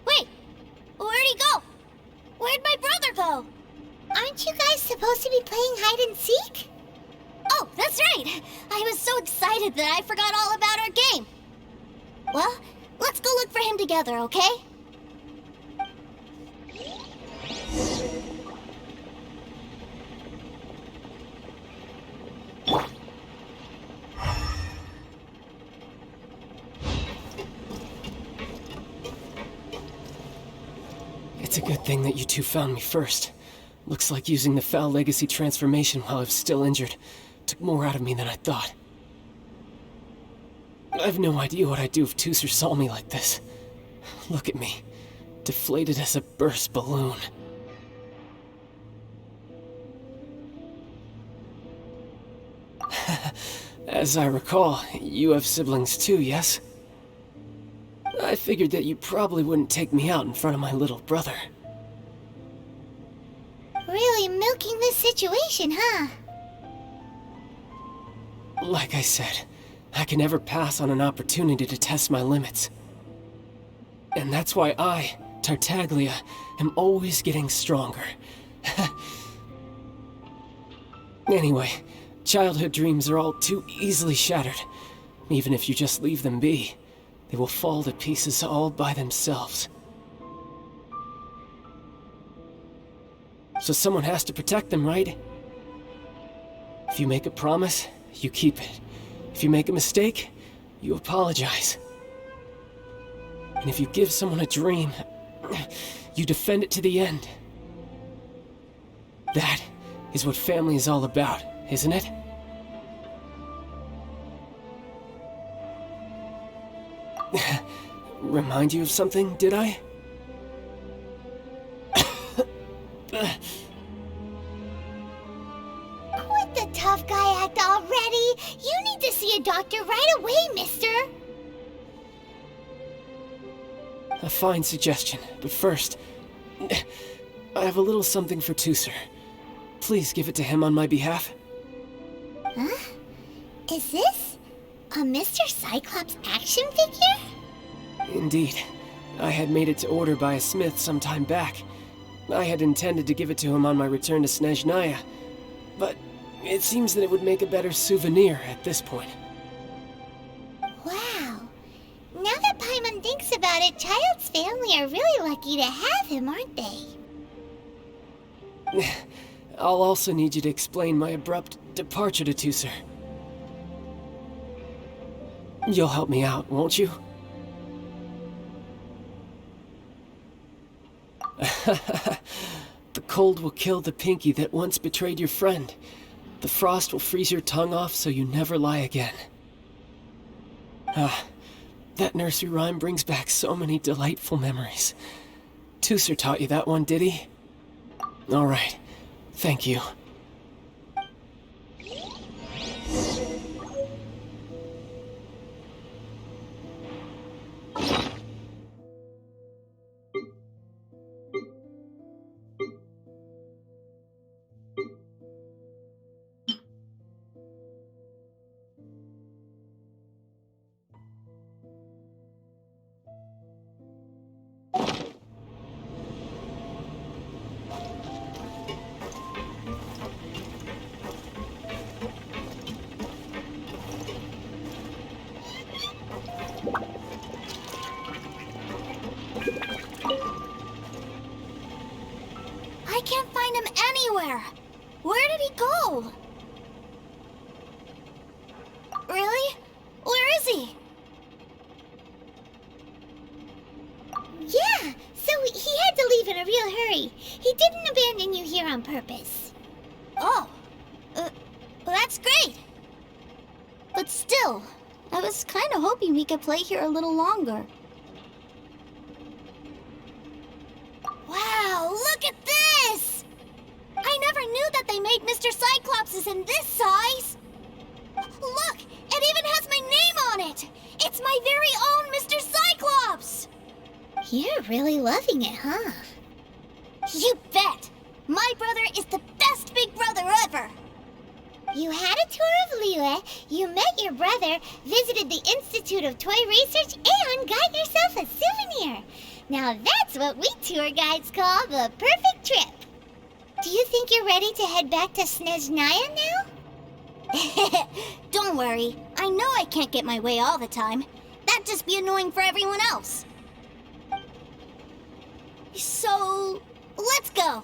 Wait, where'd he go? Where'd my brother go? Aren't you guys supposed to be playing hide and seek? Oh, that's right! I was so excited that I forgot all about our game. Well, let's go look for him together, okay? It's a good thing that you two found me first. Looks like using the Foul Legacy transformation while I was still injured took more out of me than I thought. I have no idea what I'd do if Tooser saw me like this. Look at me, deflated as a burst balloon. As I recall, you have siblings too, yes? I figured that you probably wouldn't take me out in front of my little brother. Really milking this situation, huh? Like I said, I can never pass on an opportunity to test my limits. And that's why I, Tartaglia, am always getting stronger. Anyway, childhood dreams are all too easily shattered. Even if you just leave them be, they will fall to pieces all by themselves. So someone has to protect them, right? If you make a promise, you keep it. If you make a mistake, you apologize. And if you give someone a dream, you defend it to the end. That is what family is all about, isn't it? Remind you of something, did I? Quit the tough guy act already! You need to see a doctor right away, mister! A fine suggestion, but first, I have a little something for Tusser. Please give it to him on my behalf. Huh? Is this a Mr. Cyclops action figure? Indeed. I had made it to order by a smith some time back. I had intended to give it to him on my return to Snezhnaya, but it seems that it would make a better souvenir at this point. Wow. Now that Paimon thinks about it, Child's family are really lucky to have him, aren't they? I'll also need you to explain my abrupt departure to Tusser. You'll help me out, won't you? The cold will kill the pinky that once betrayed your friend. The frost will freeze your tongue off so you never lie again. That nursery rhyme brings back so many delightful memories. Tusser taught you that one, did he? All right. Thank you. I can't find him anywhere! Where did he go? Really? Where is he? Yeah, so he had to leave in a real hurry. He didn't abandon you here on purpose. Oh, well, that's great. But still, I was kind of hoping we could play here a little longer. Wow, look at this! I never knew that they made Mr. Cyclopses in this size! Look, it even has my name on it! It's my very own Mr. Cyclops! You're really loving it, huh? You bet! My brother is the best big brother ever! You had a tour of Liyue, you met your brother, visited the Institute of Toy Research, and got yourself a souvenir! Now that's what we tour guides call the perfect trip. Do you think you're ready to head back to Snezhnaya now? Don't worry. I know I can't get my way all the time. That'd just be annoying for everyone else. So, let's go.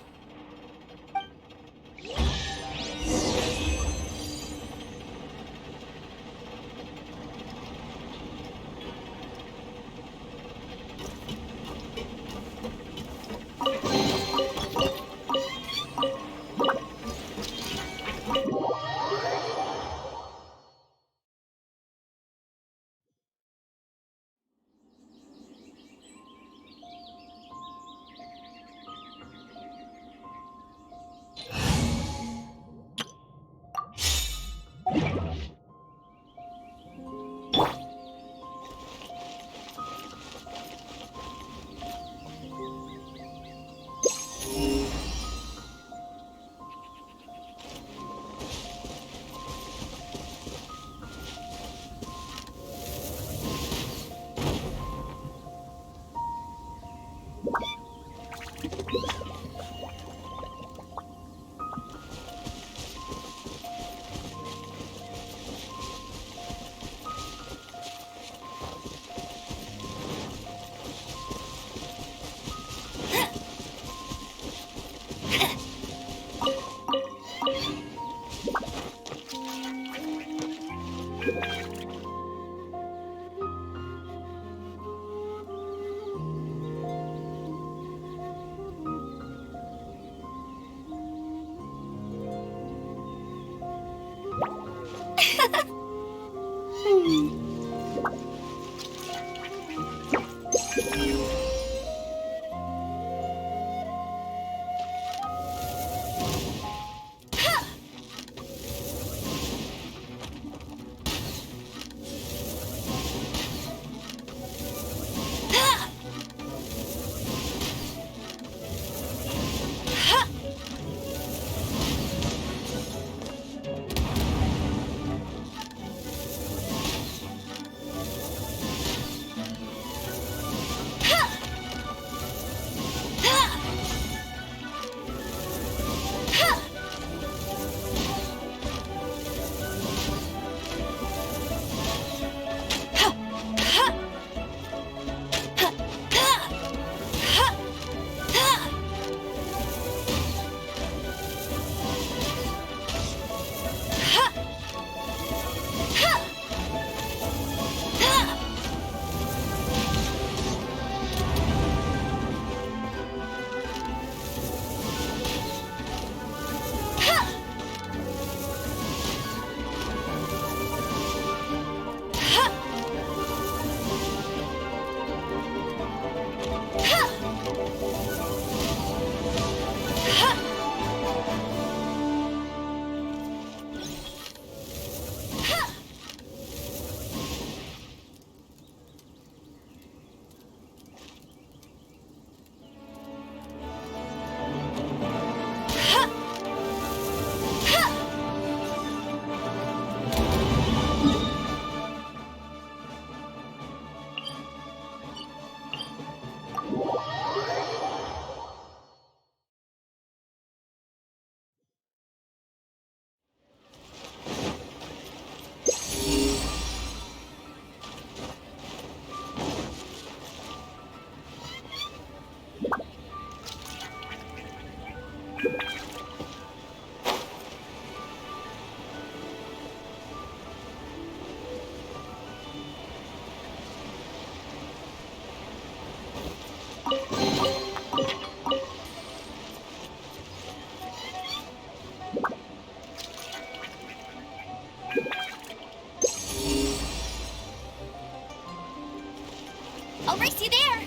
I'll race you there!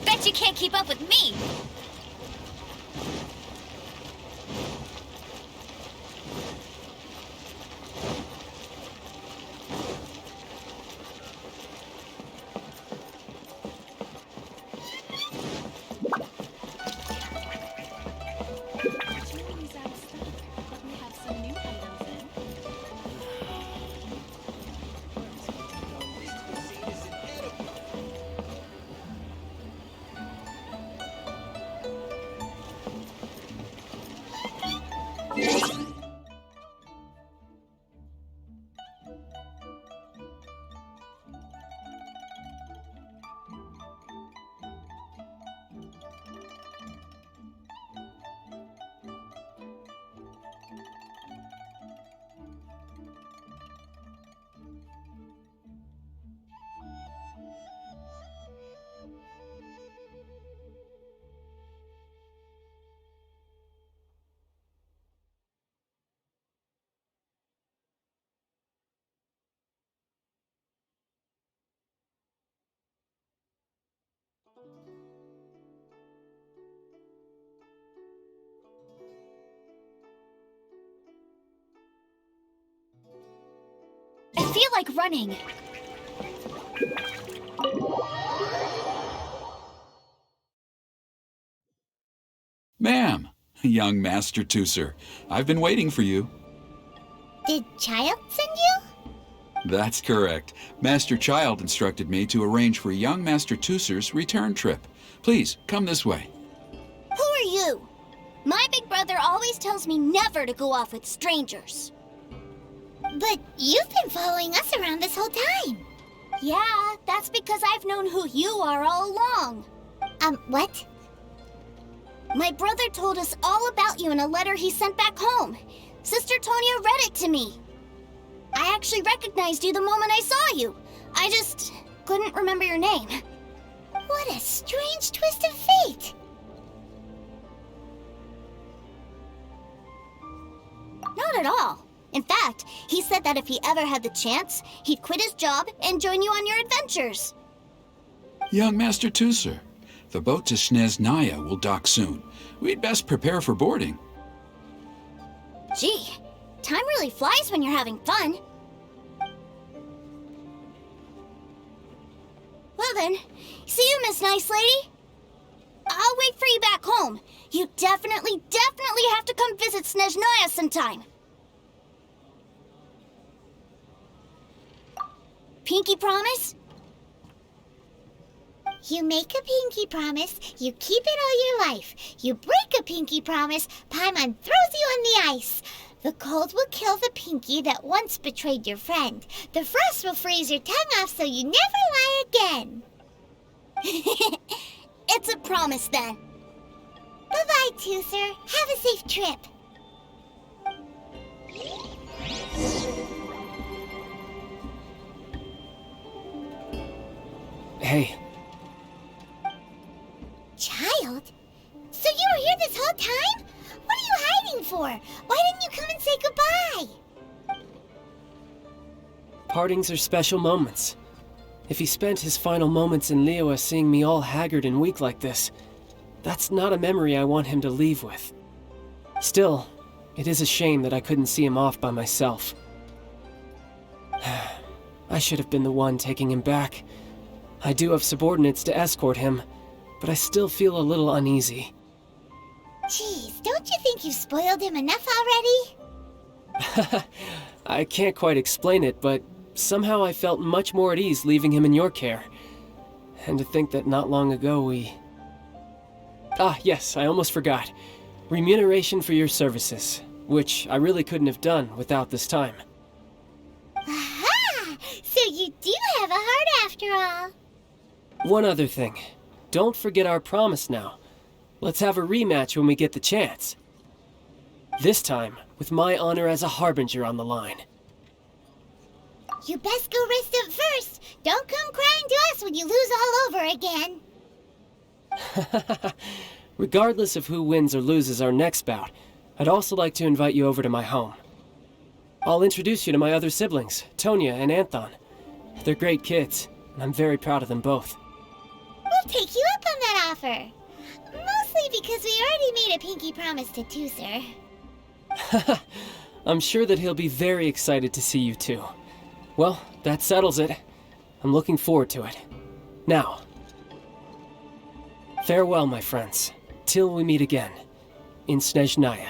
Bet you can't keep up with me! I feel like running. Ma'am, young Master Tooser, I've been waiting for you. Did Child send you? That's correct. Master Child instructed me to arrange for young Master Tooser's return trip. Please, come this way. My big brother always tells me never to go off with strangers. But you've been following us around this whole time. Yeah, that's because I've known who you are all along. What? My brother told us all about you in a letter he sent back home. Sister Tonia read it to me. I actually recognized you the moment I saw you. I just couldn't remember your name. What a strange twist of fate. Not at all. In fact, he said that if he ever had the chance, he'd quit his job and join you on your adventures. Young Master Tusser, the boat to Snezhnaya will dock soon. We'd best prepare for boarding. Gee, time really flies when you're having fun. Well then, see you, Miss Nice Lady. I'll wait for you back home. You definitely have to come visit Snezhnaya sometime. Pinky promise? You make a pinky promise, you keep it all your life. You break a pinky promise, Paimon throws you on the ice. The cold will kill the pinky that once betrayed your friend. The frost will freeze your tongue off so you never lie again. It's a promise then. Bye-bye, Tusser. Have a safe trip. Hey. Child? So you were here this whole time? What are you hiding for? Why didn't you come and say goodbye? Partings are special moments. If he spent his final moments in Liyue seeing me all haggard and weak like this, that's not a memory I want him to leave with. Still, it is a shame that I couldn't see him off by myself. I should have been the one taking him back. I do have subordinates to escort him, but I still feel a little uneasy. Jeez, don't you think you've spoiled him enough already? I can't quite explain it, but somehow I felt much more at ease leaving him in your care. And to think that not long ago we... Ah, yes, I almost forgot. Remuneration for your services, which I really couldn't have done without this time. Aha! So you do have a heart after all. One other thing. Don't forget our promise now. Let's have a rematch when we get the chance. This time, with my honor as a harbinger on the line. You best go rest up first. Don't come crying to us when you lose all over again. Regardless of who wins or loses our next bout, I'd also like to invite you over to my home. I'll introduce you to my other siblings, Tonia and Anthon. They're great kids, and I'm very proud of them both. We'll take you up on that offer. Mostly because we already made a pinky promise to Tusser. I'm sure that he'll be very excited to see you too. Well, that settles it. I'm looking forward to it. Now, farewell, my friends, till we meet again, in Snezhnaya.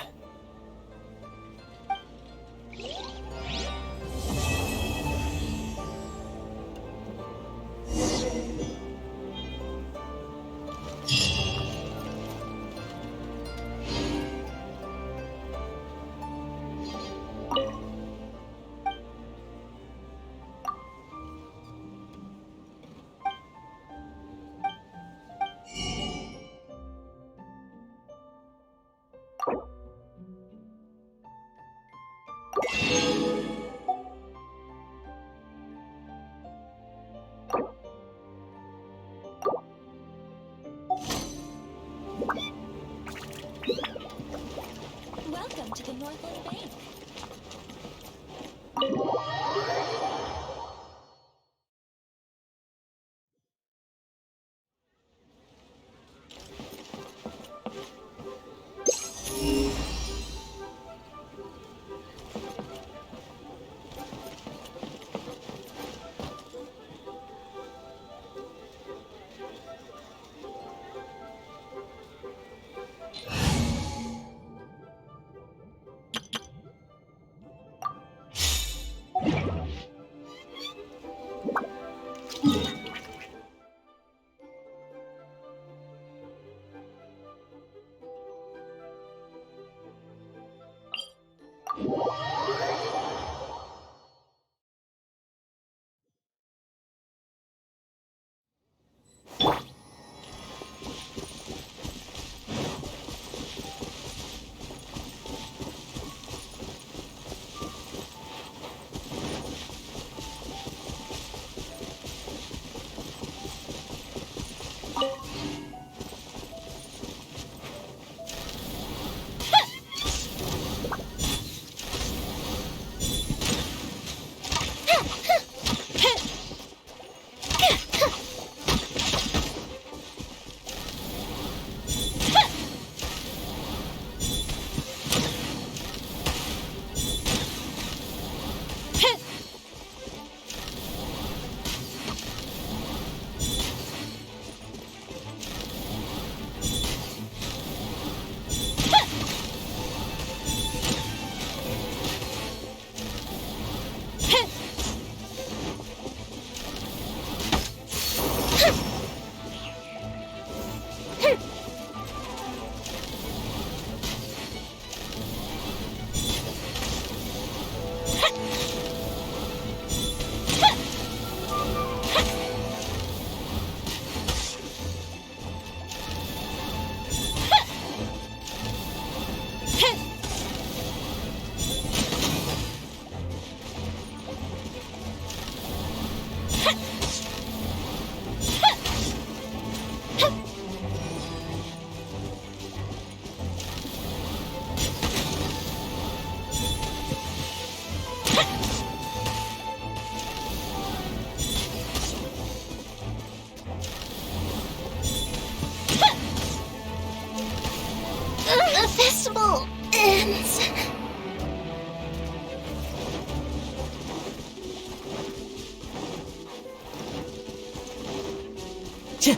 Show.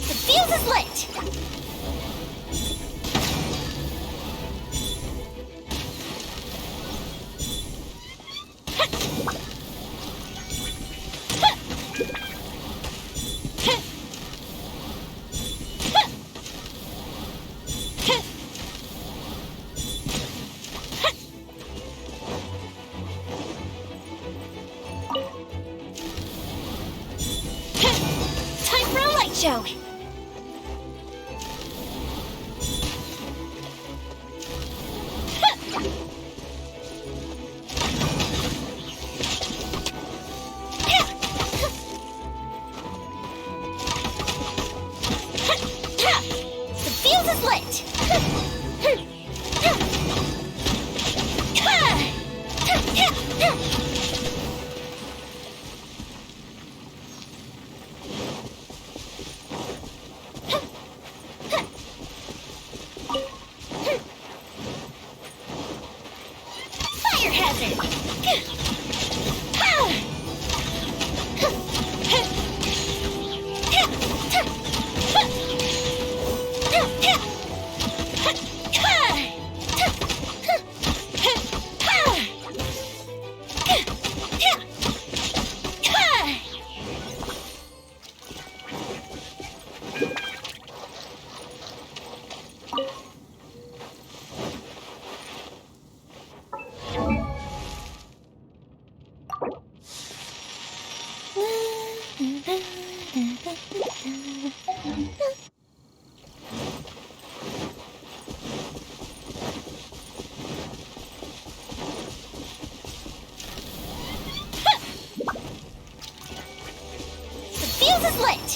The fuse is lit. Fire hazard. Fuse is lit!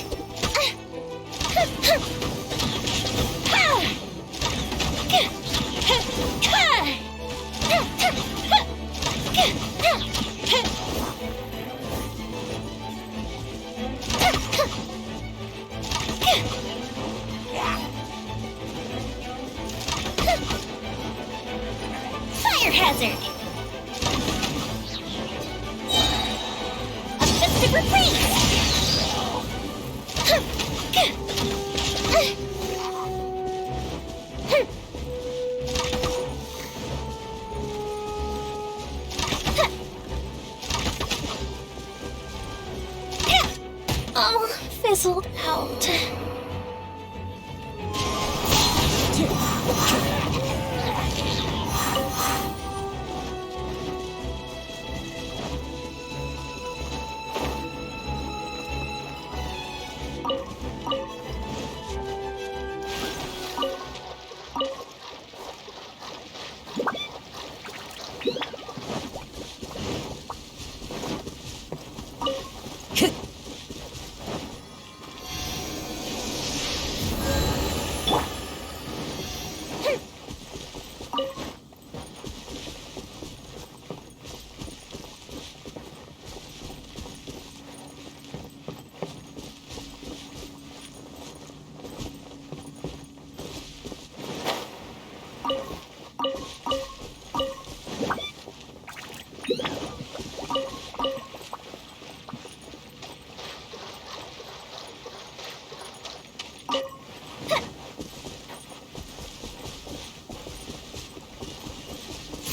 Fire hazard! A festive reprise! Oh, fizzled out.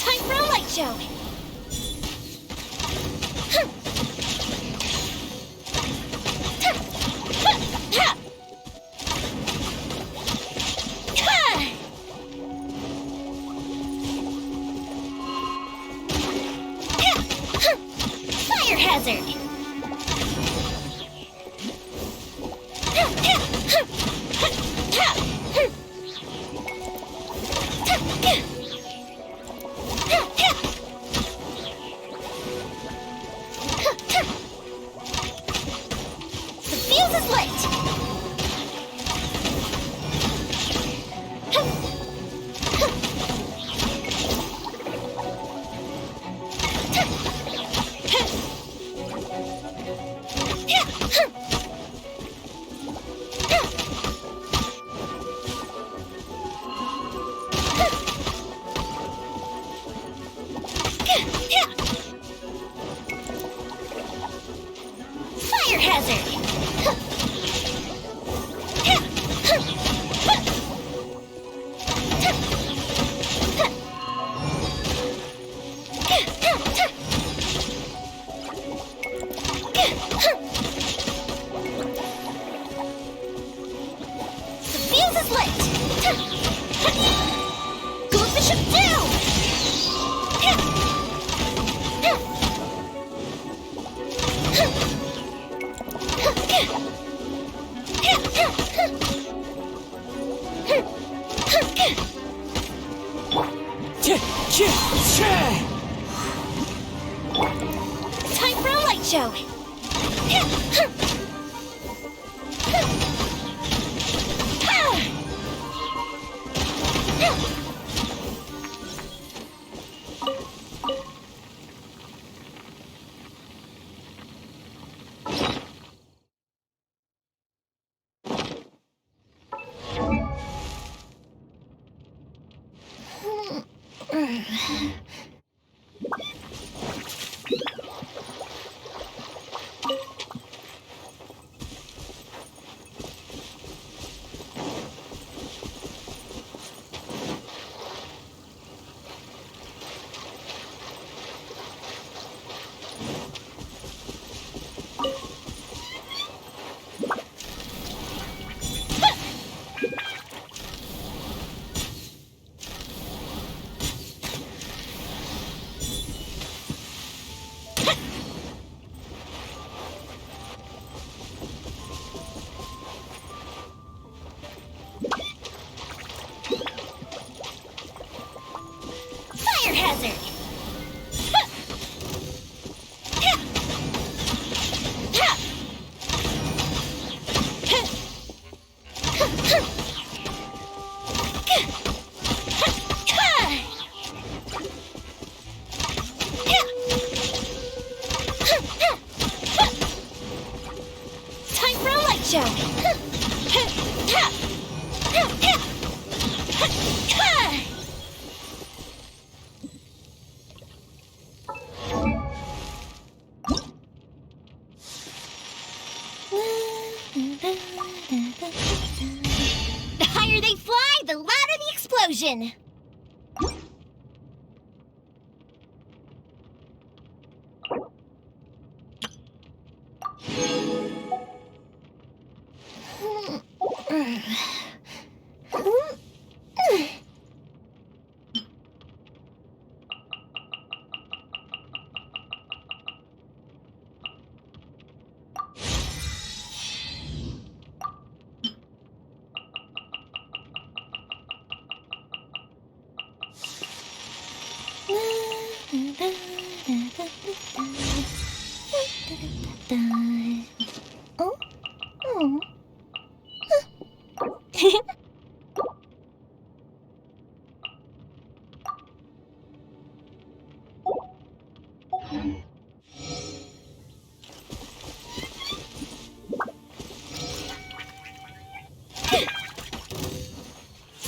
Time for a light show. Fire hazard. is lit! Fire hazard! The fuse is lit! Goldfish of doom! Time for a light show! Fire hazard! Time for a light show! The higher they fly, the louder the explosion!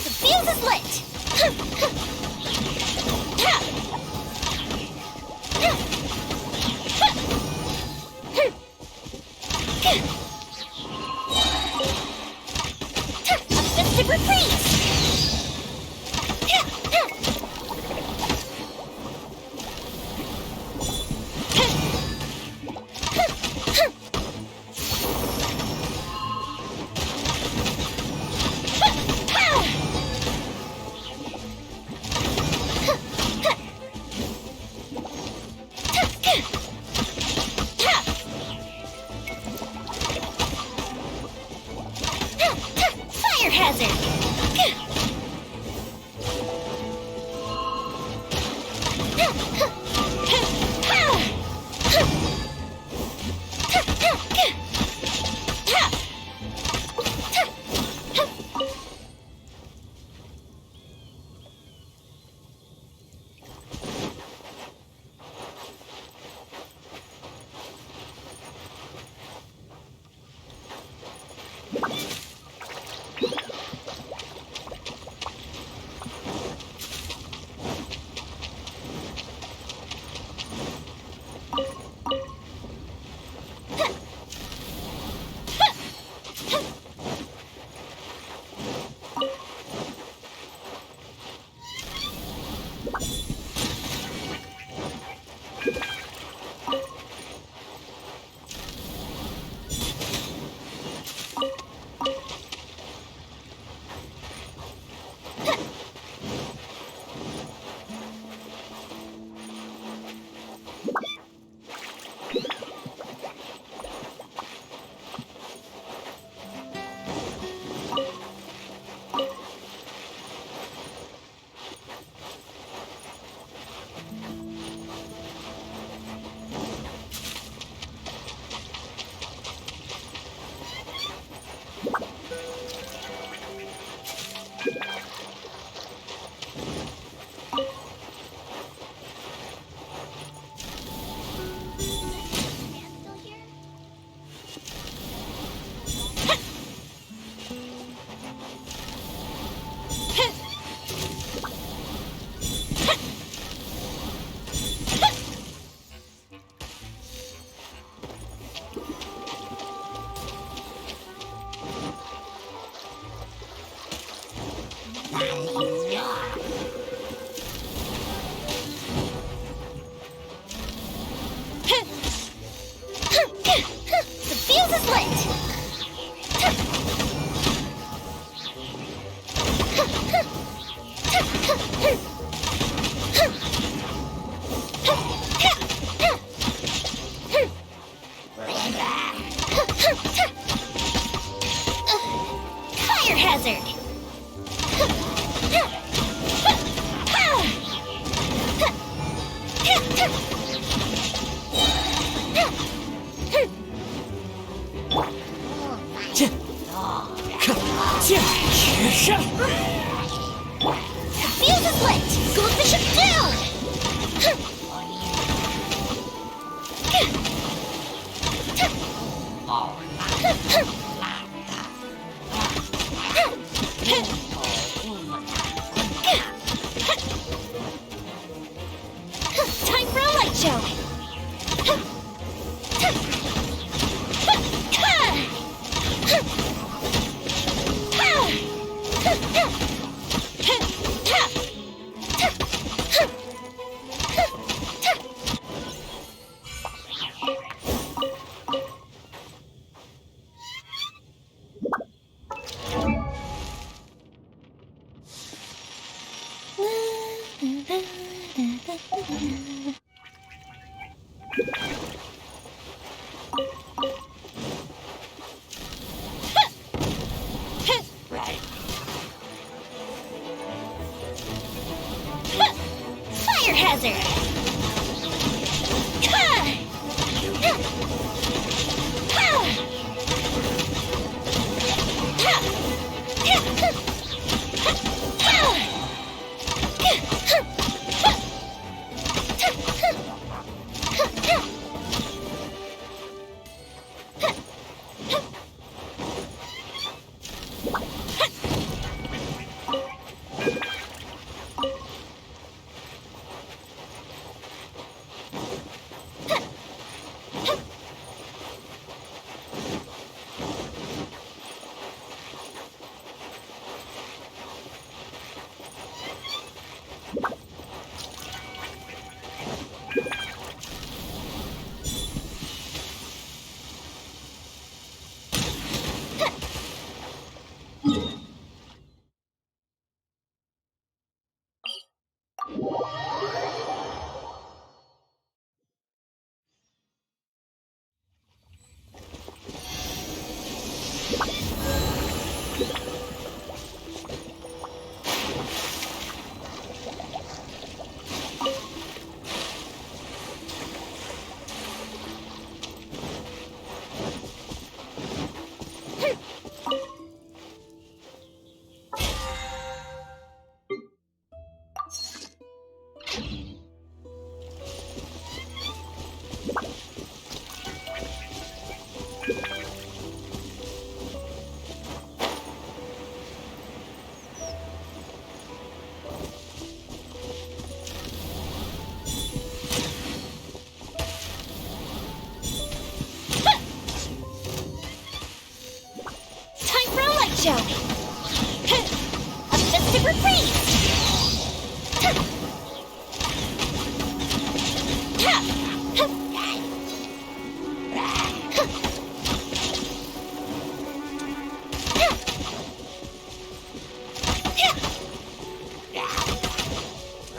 The fuse is lit! A festive reprise! Fire hazard! hazard! The fuse is lit! Goldfish is down! Time for a light show! Fire hazard! Show. A festive reprise.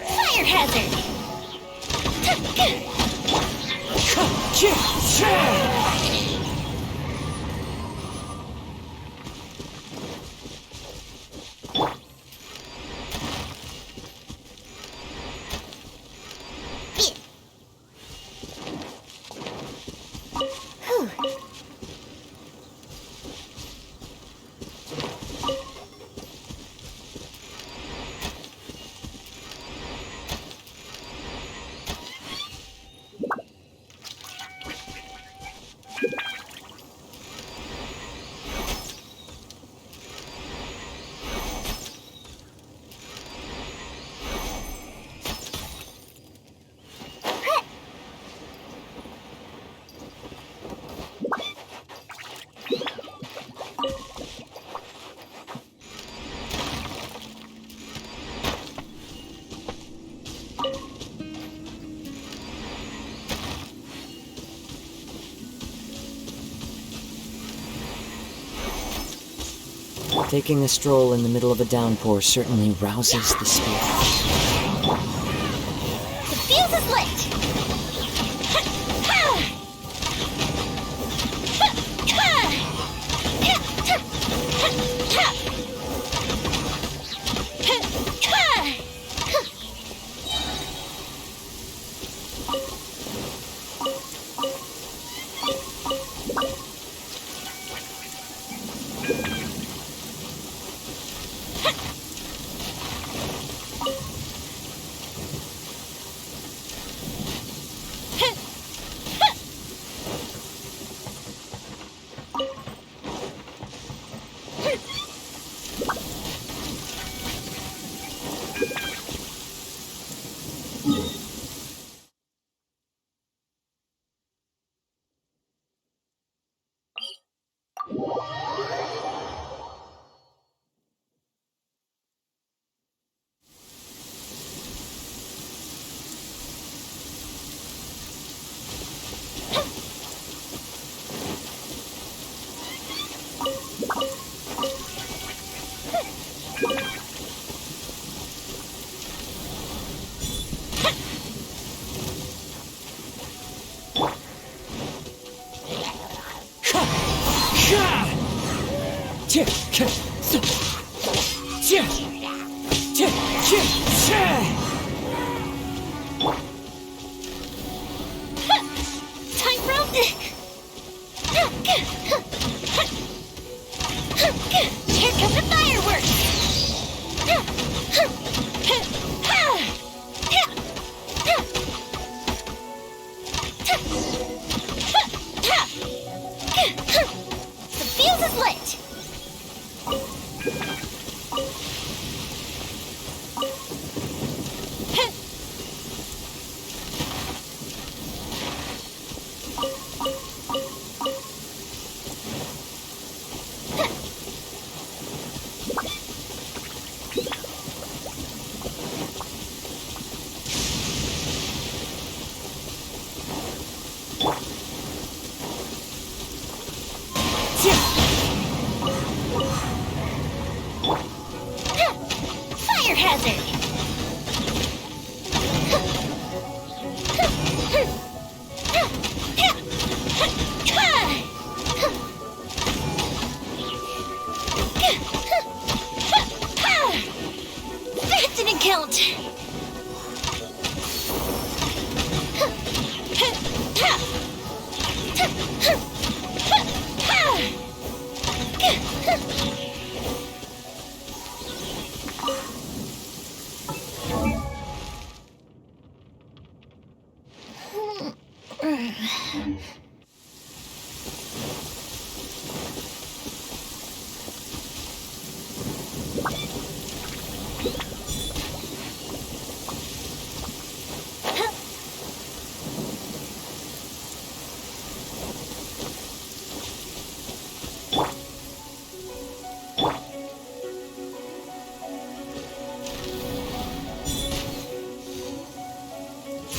Fire hazard. Taking a stroll in the middle of a downpour certainly rouses the spirit. The fuse is lit! Time for here come the fireworks! The fuse is lit! Fire hazard! That didn't count!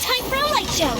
Time for a light show!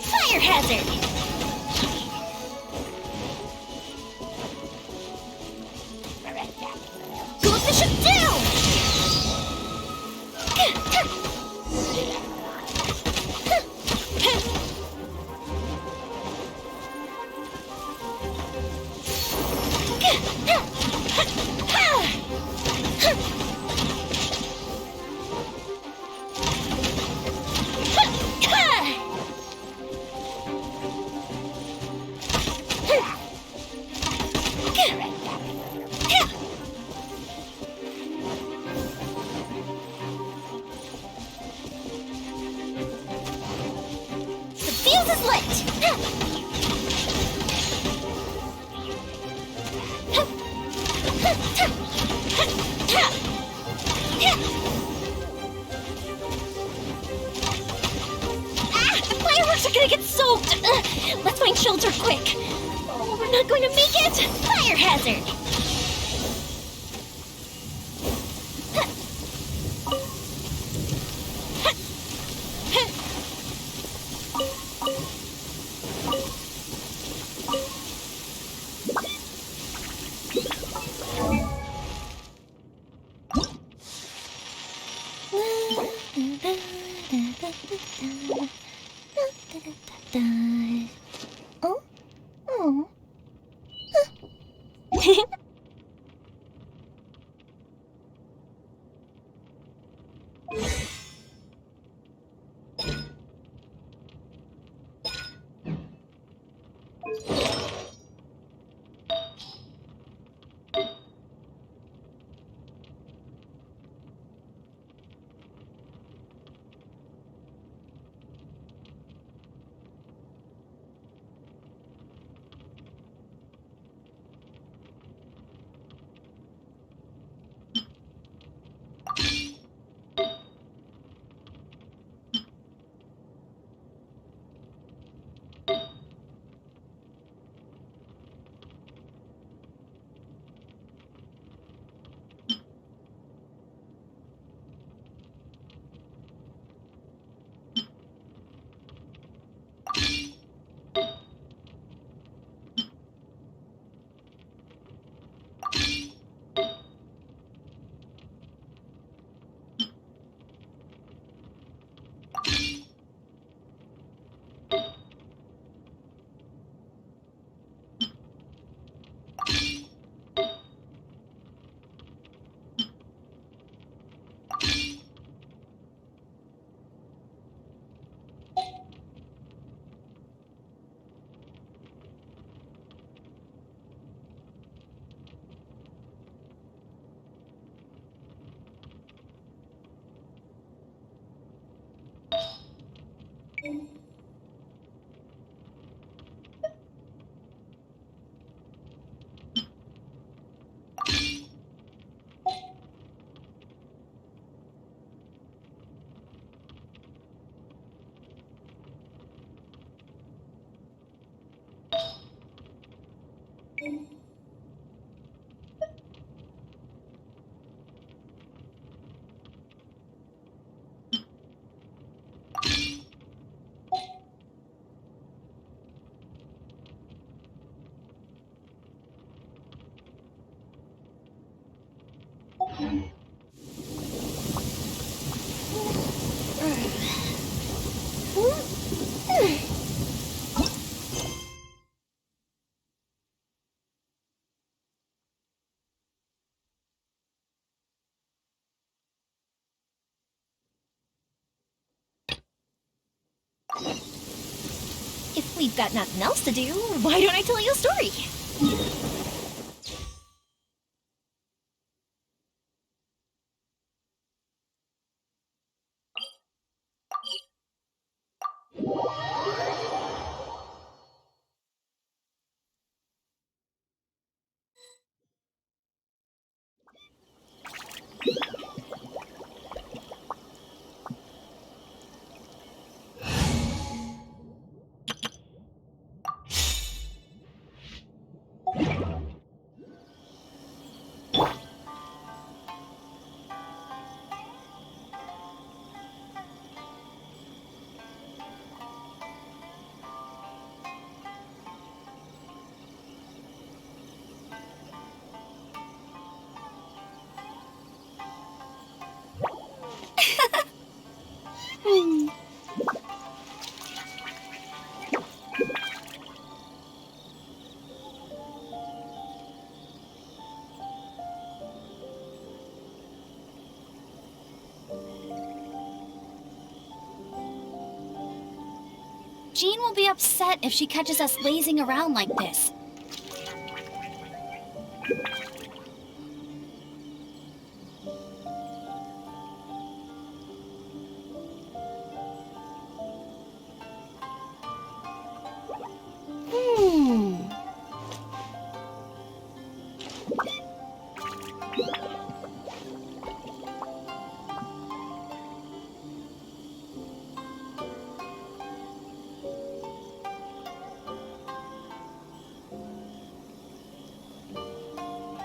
Fire hazard! Goes the ship down! The fuse is lit! The fireworks are gonna get soaked! Let's find shelter quick! Oh, we're not going to make it! Fire hazard! Oh? Oh. If we've got nothing else to do, why don't I tell you a story? Jean will be upset if she catches us lazing around like this.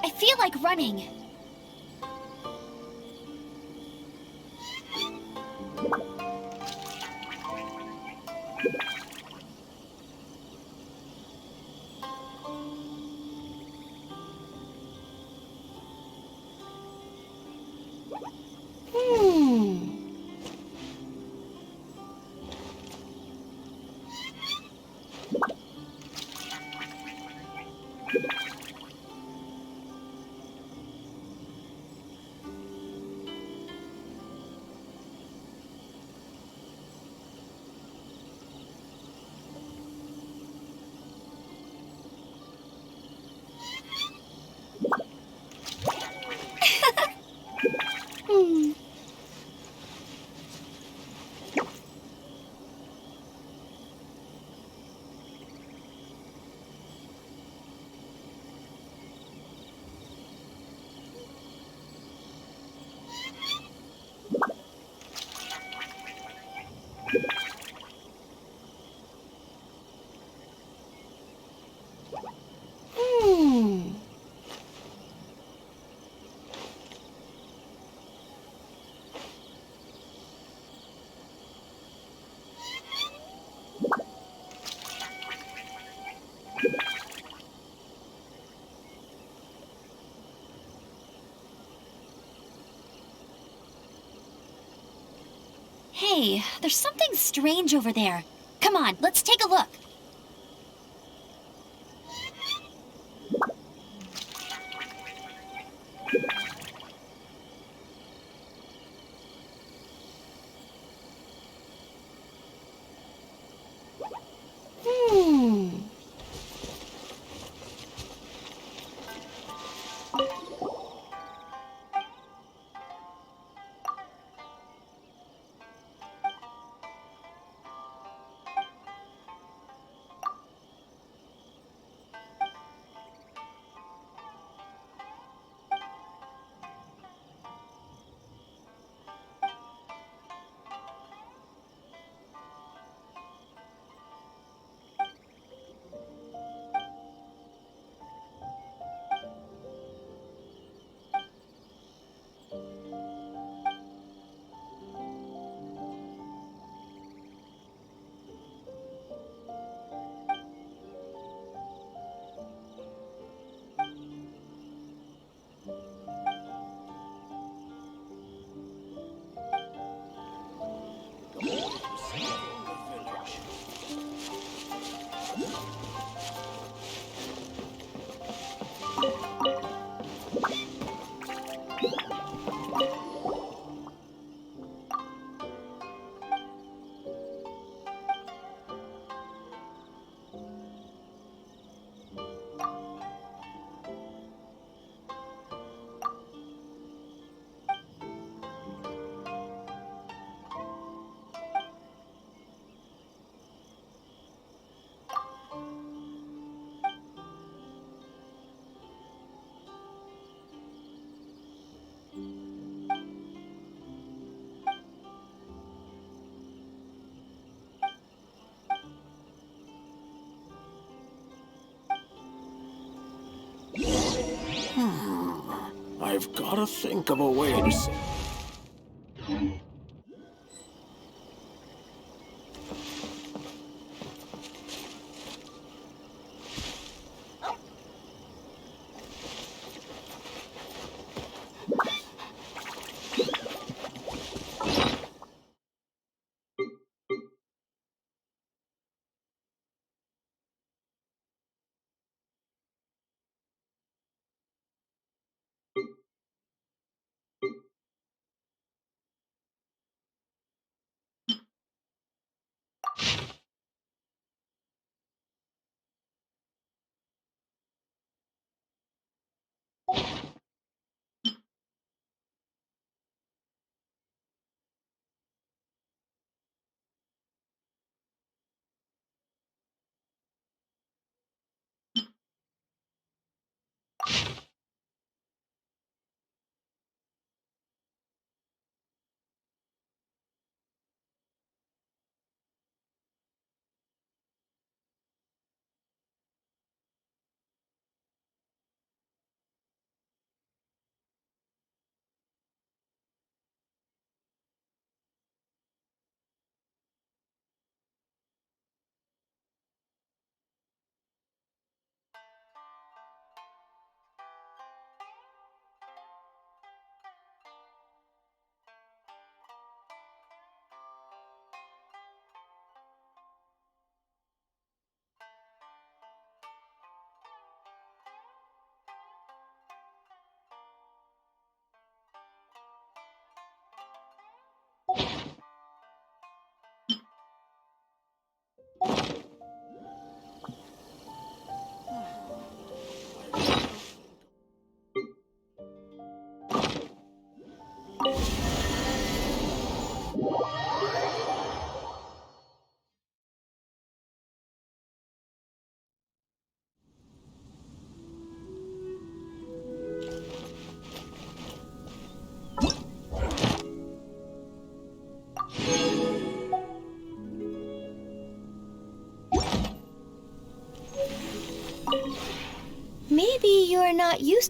I feel like running. Hey, there's something strange over there. Come on, let's take a look. I've gotta think of a way to say... Maybe you're not used...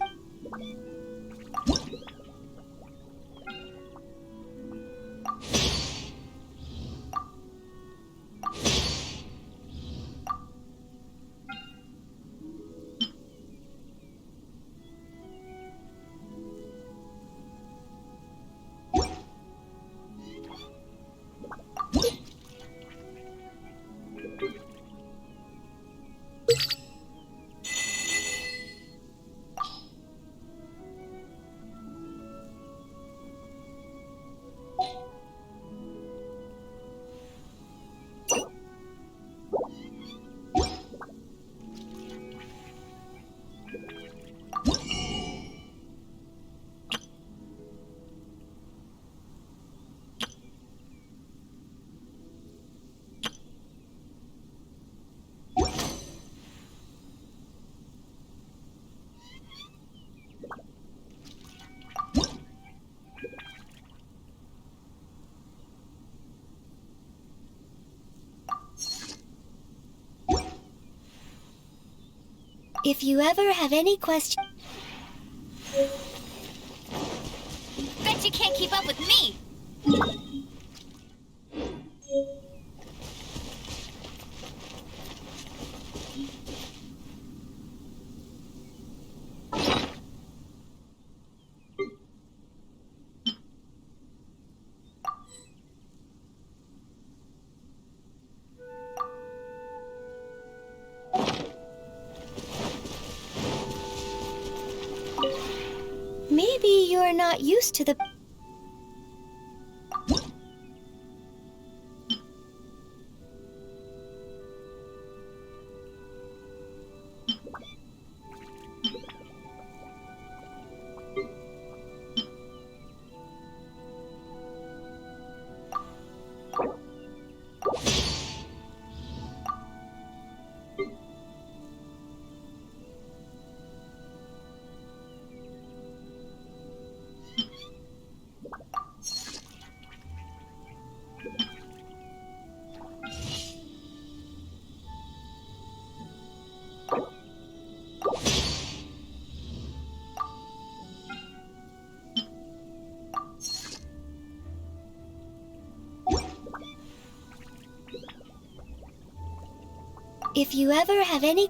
If you ever have any questions... Bet you can't keep up with me! Maybe you're not used to the... If you ever have any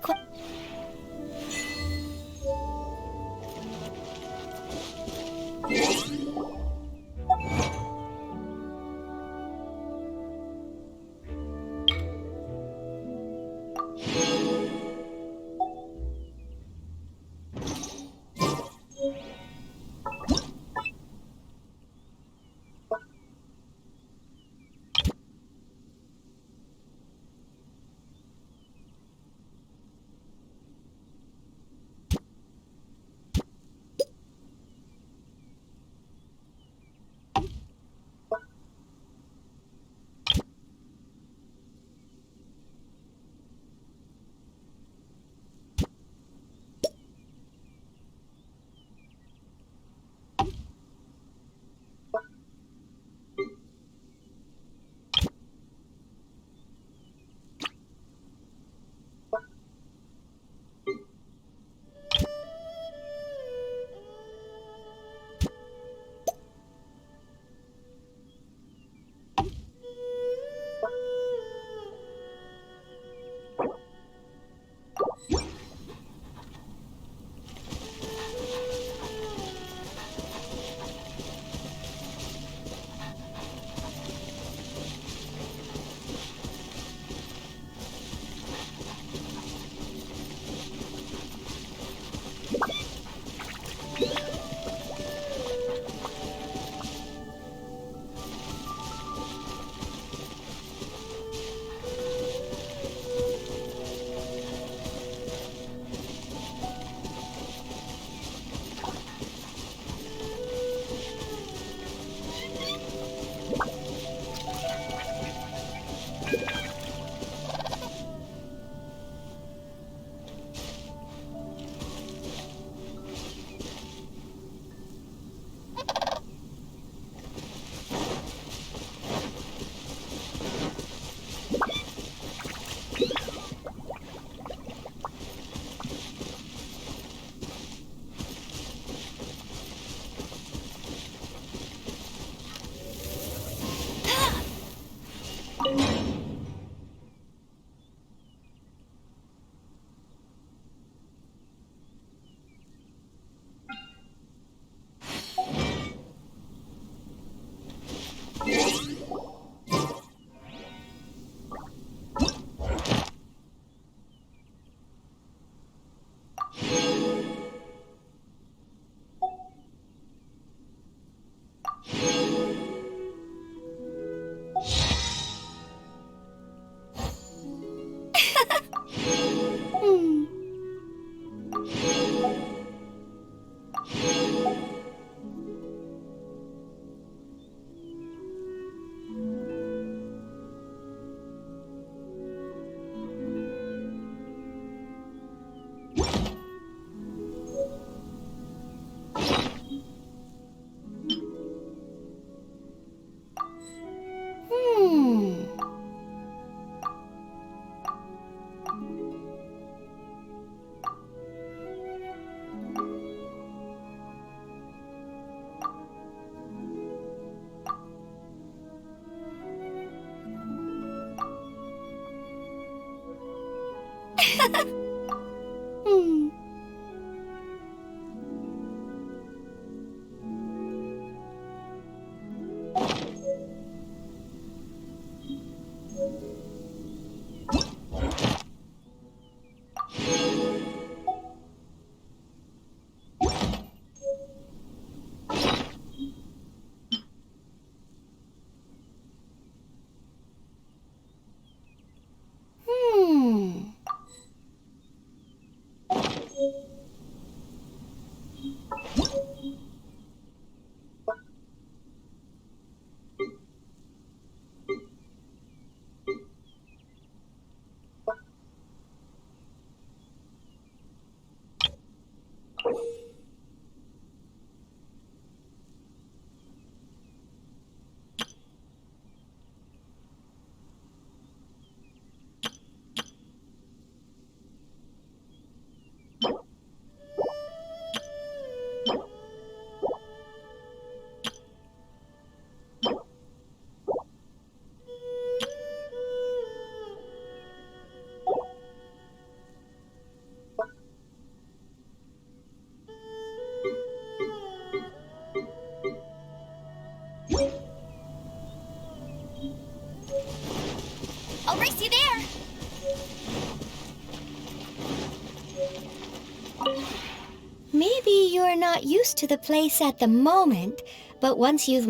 I'll race you there. Maybe you're not used to the place at the moment, but once you've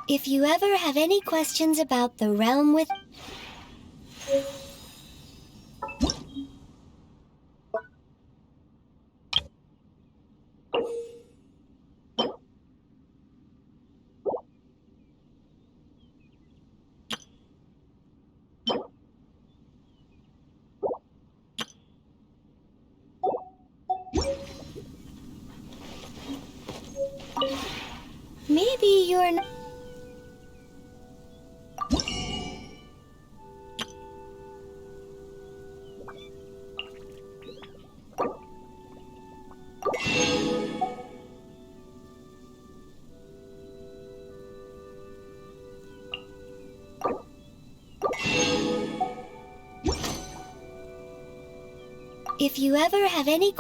If you ever have any questions about the realm with... Maybe you're not... If you ever have any...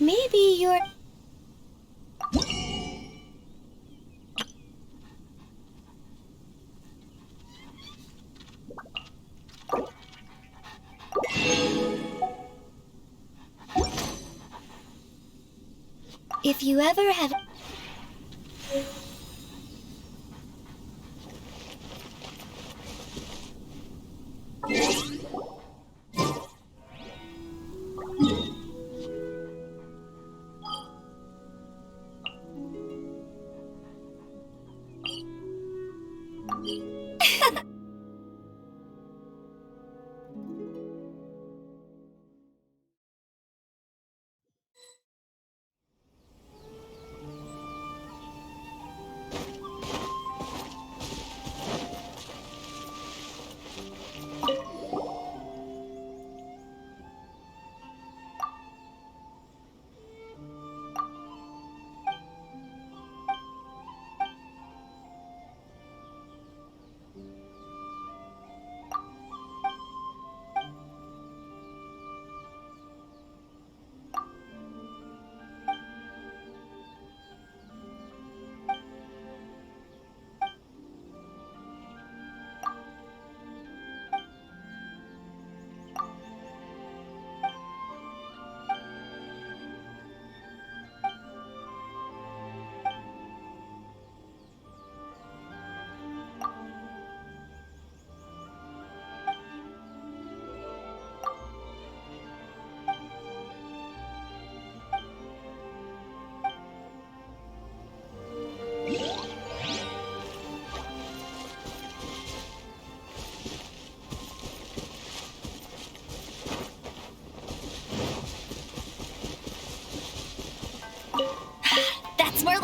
Maybe you're... If you ever have...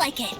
like it.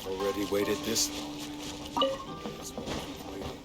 Already waited this long. Yes, we'll keep waiting.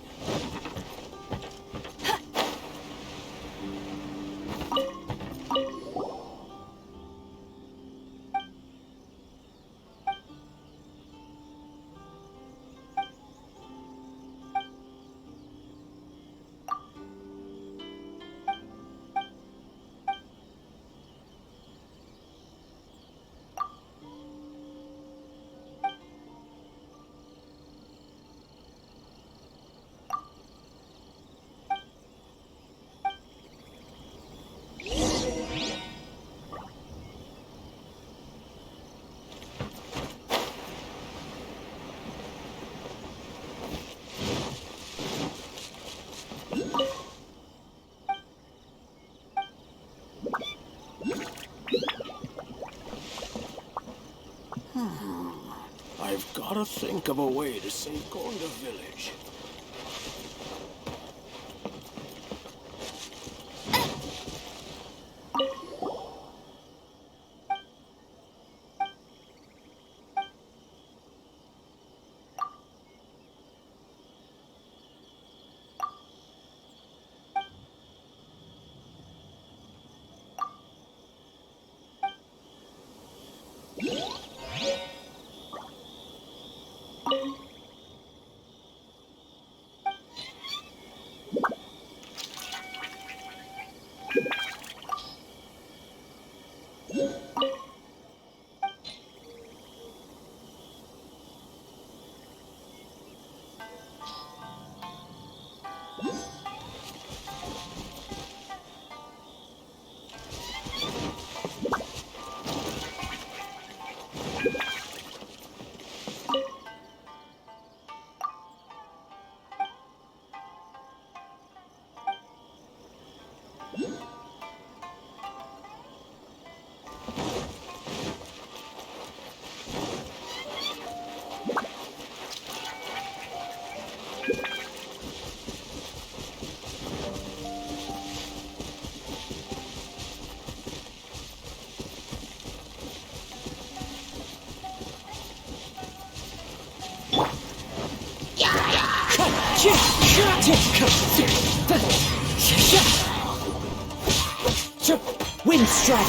I've gotta think of a way to save Gonda Village. Wind strike!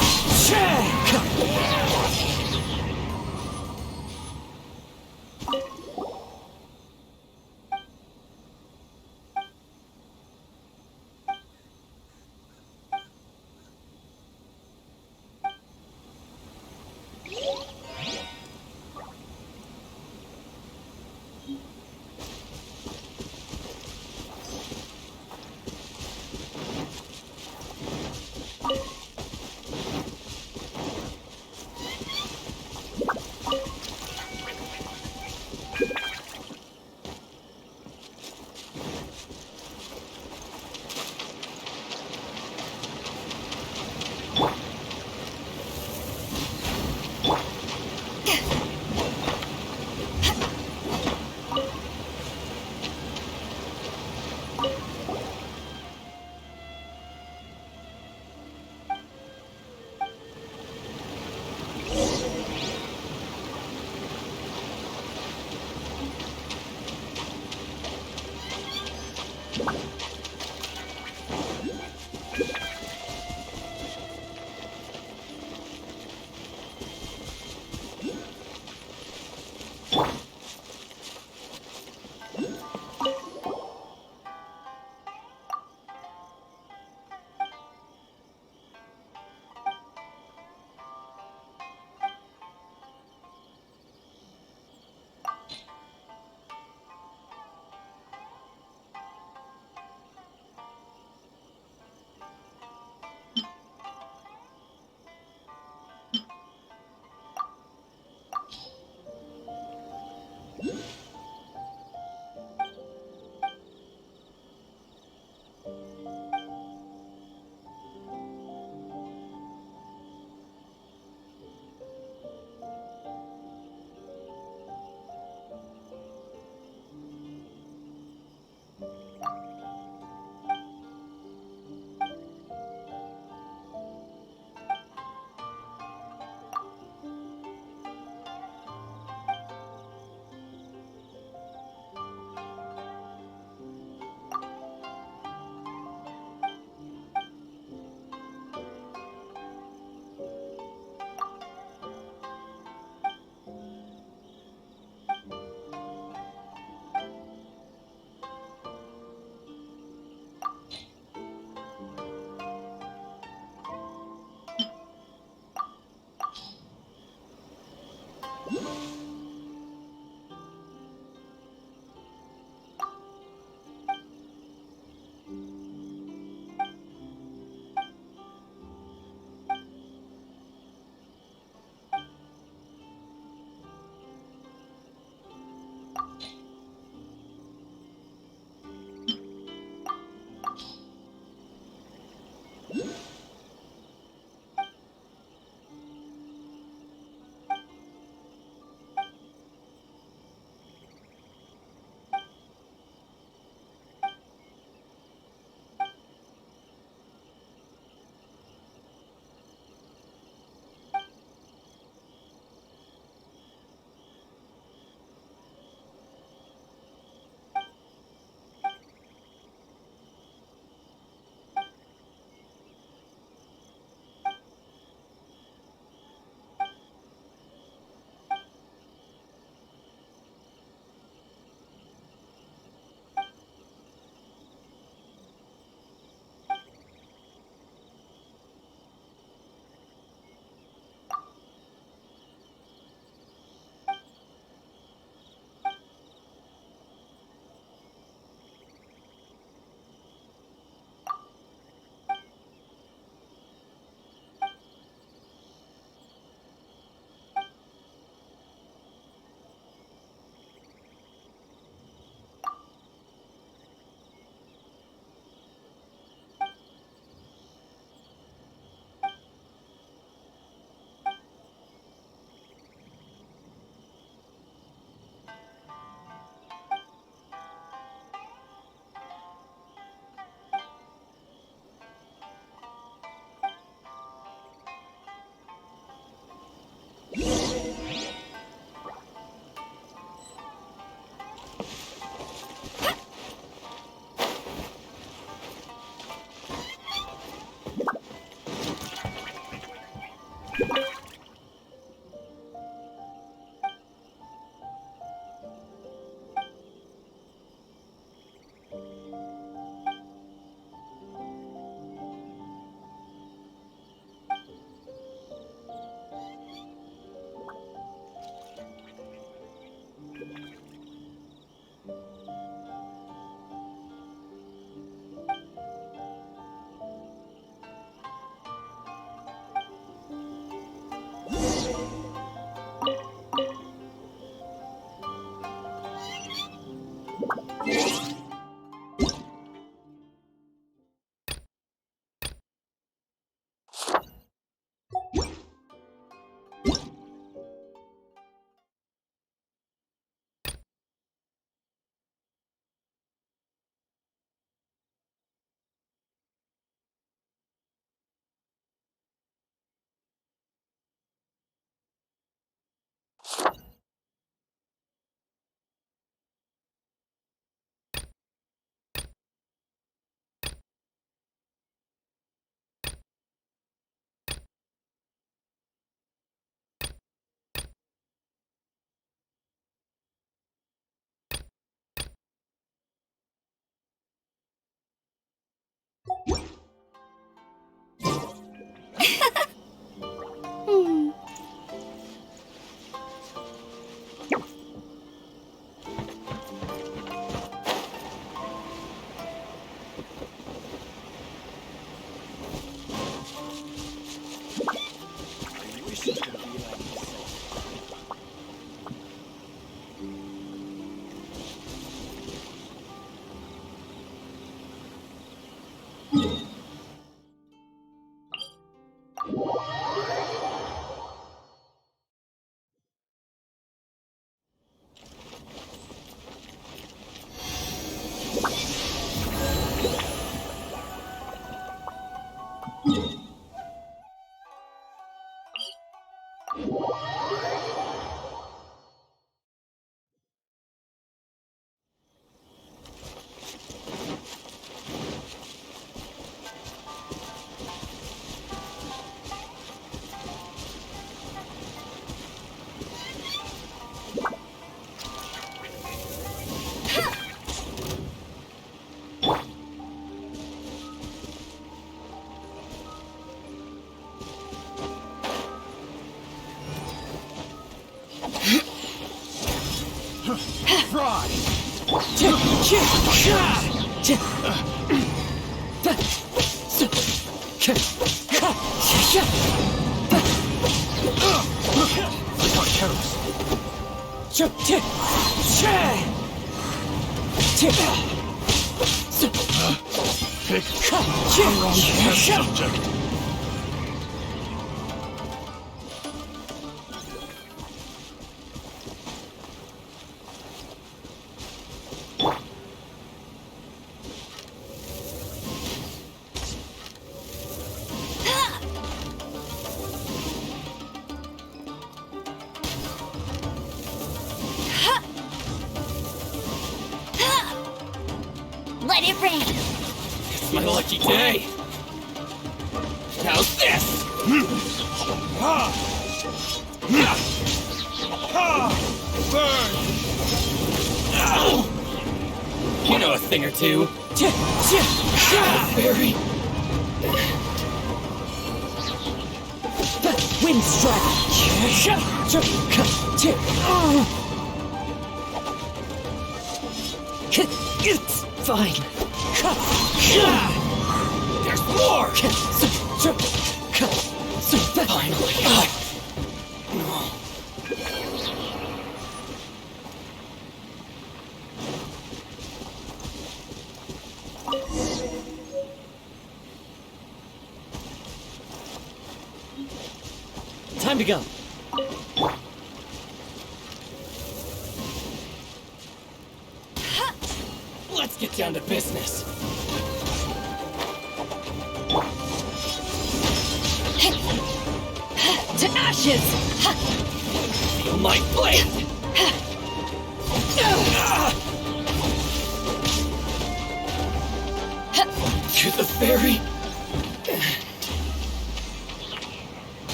Fry! Pick wrong subject. Let it rain. It's my lucky day. How's this? Burn! You know a thing or two. Very. Wind strike. It's fine. There's more. Finally. Time to go. Let's get down to business. To ashes! Feel my blade! To the very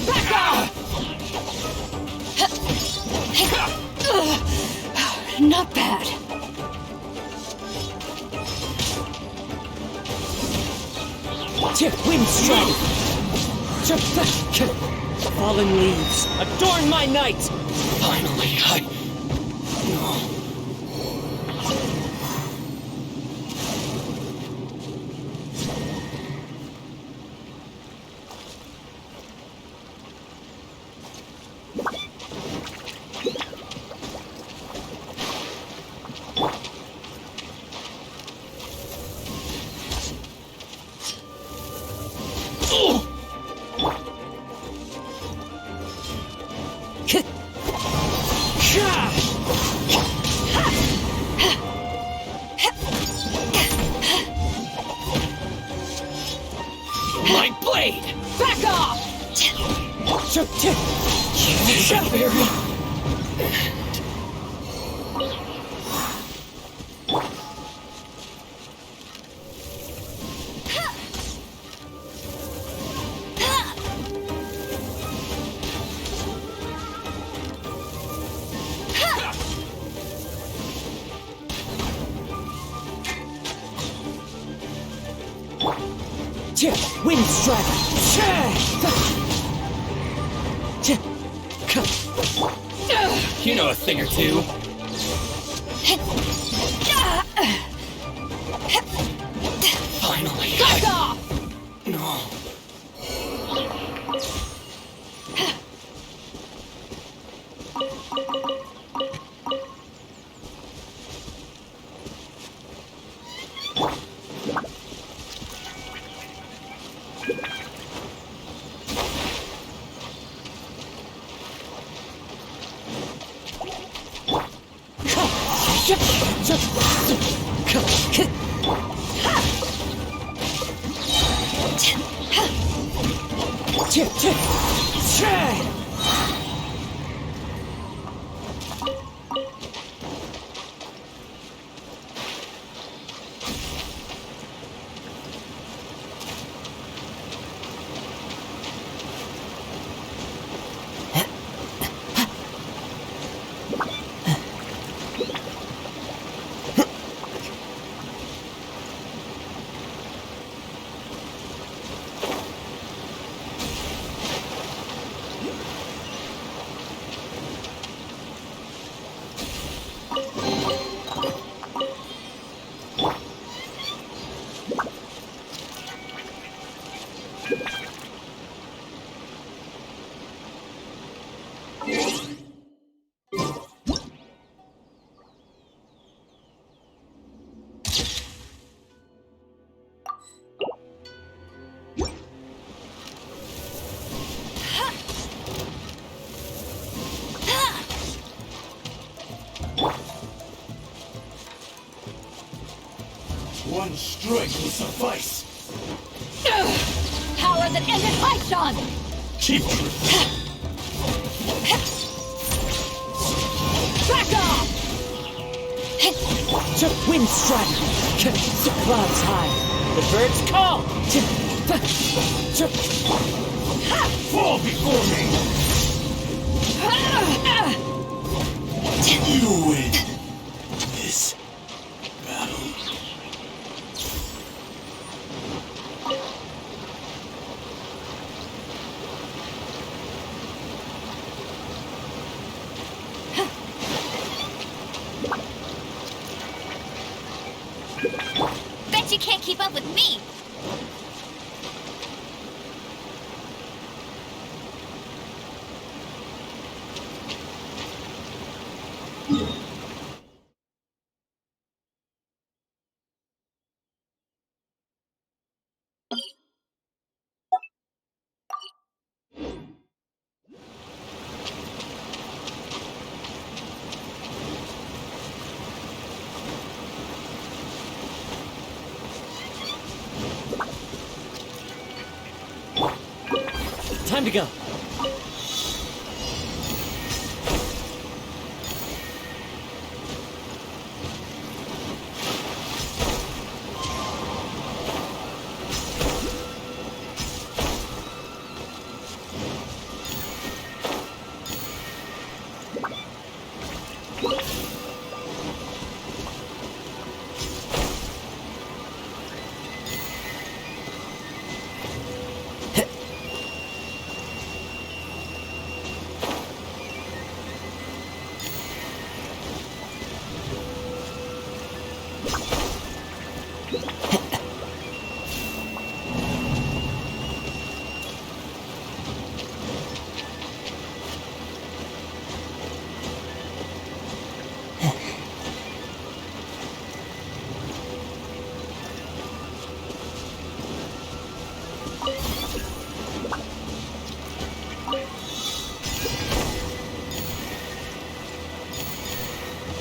back off! Not bad. Wind strike. Fallen leaves, adorn my night. Finally, my blade! Back off! Wind strike. You know a thing or two. Finally, Back off! No. strike will suffice. Power that ended Haishan! Chief. Back off! Wind strike! The clouds high! The birds call! Fall before me! You win this battle. Bet you can't keep up with me. Time to go.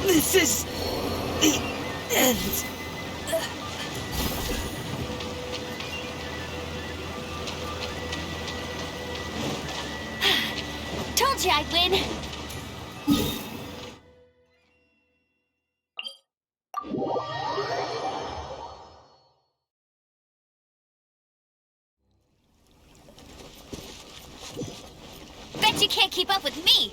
This is the end. Told you I'd win. Bet you can't keep up with me.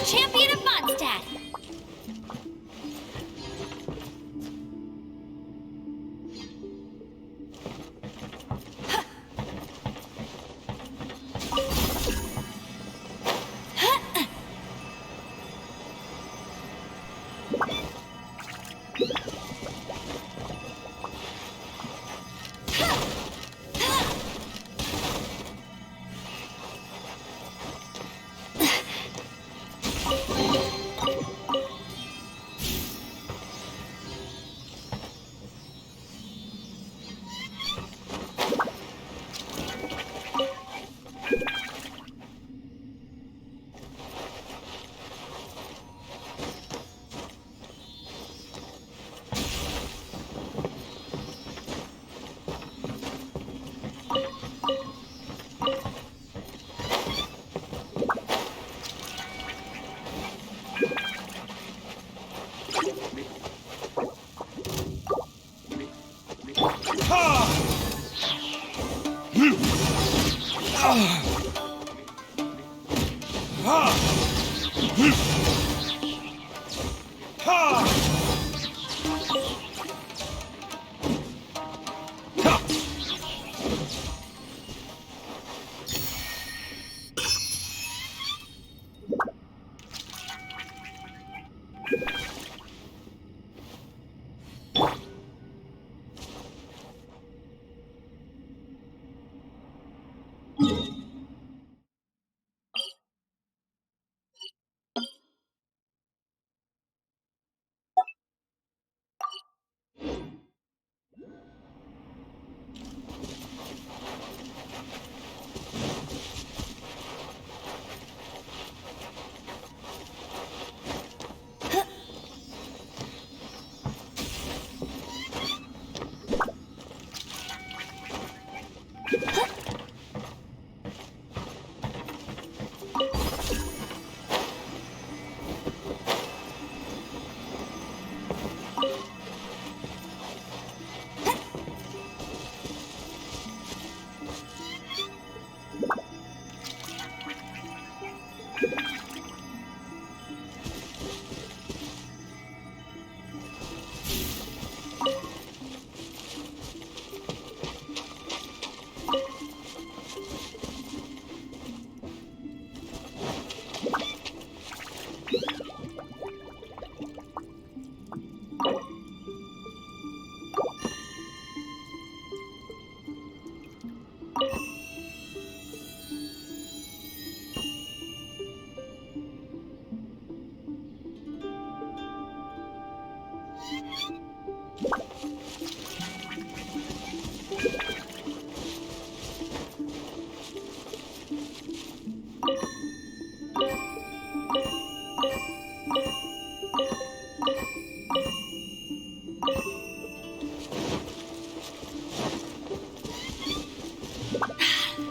champion of Mondstadt.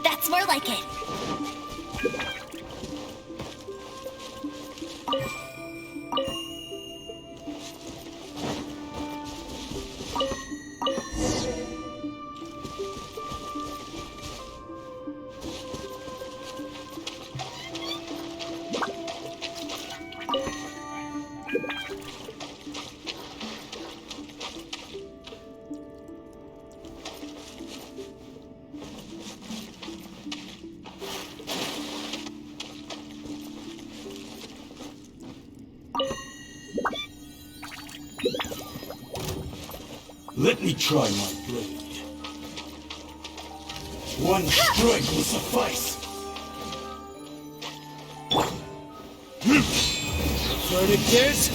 That's more like it. Let me try my blade. One strike will suffice. Tourniquet!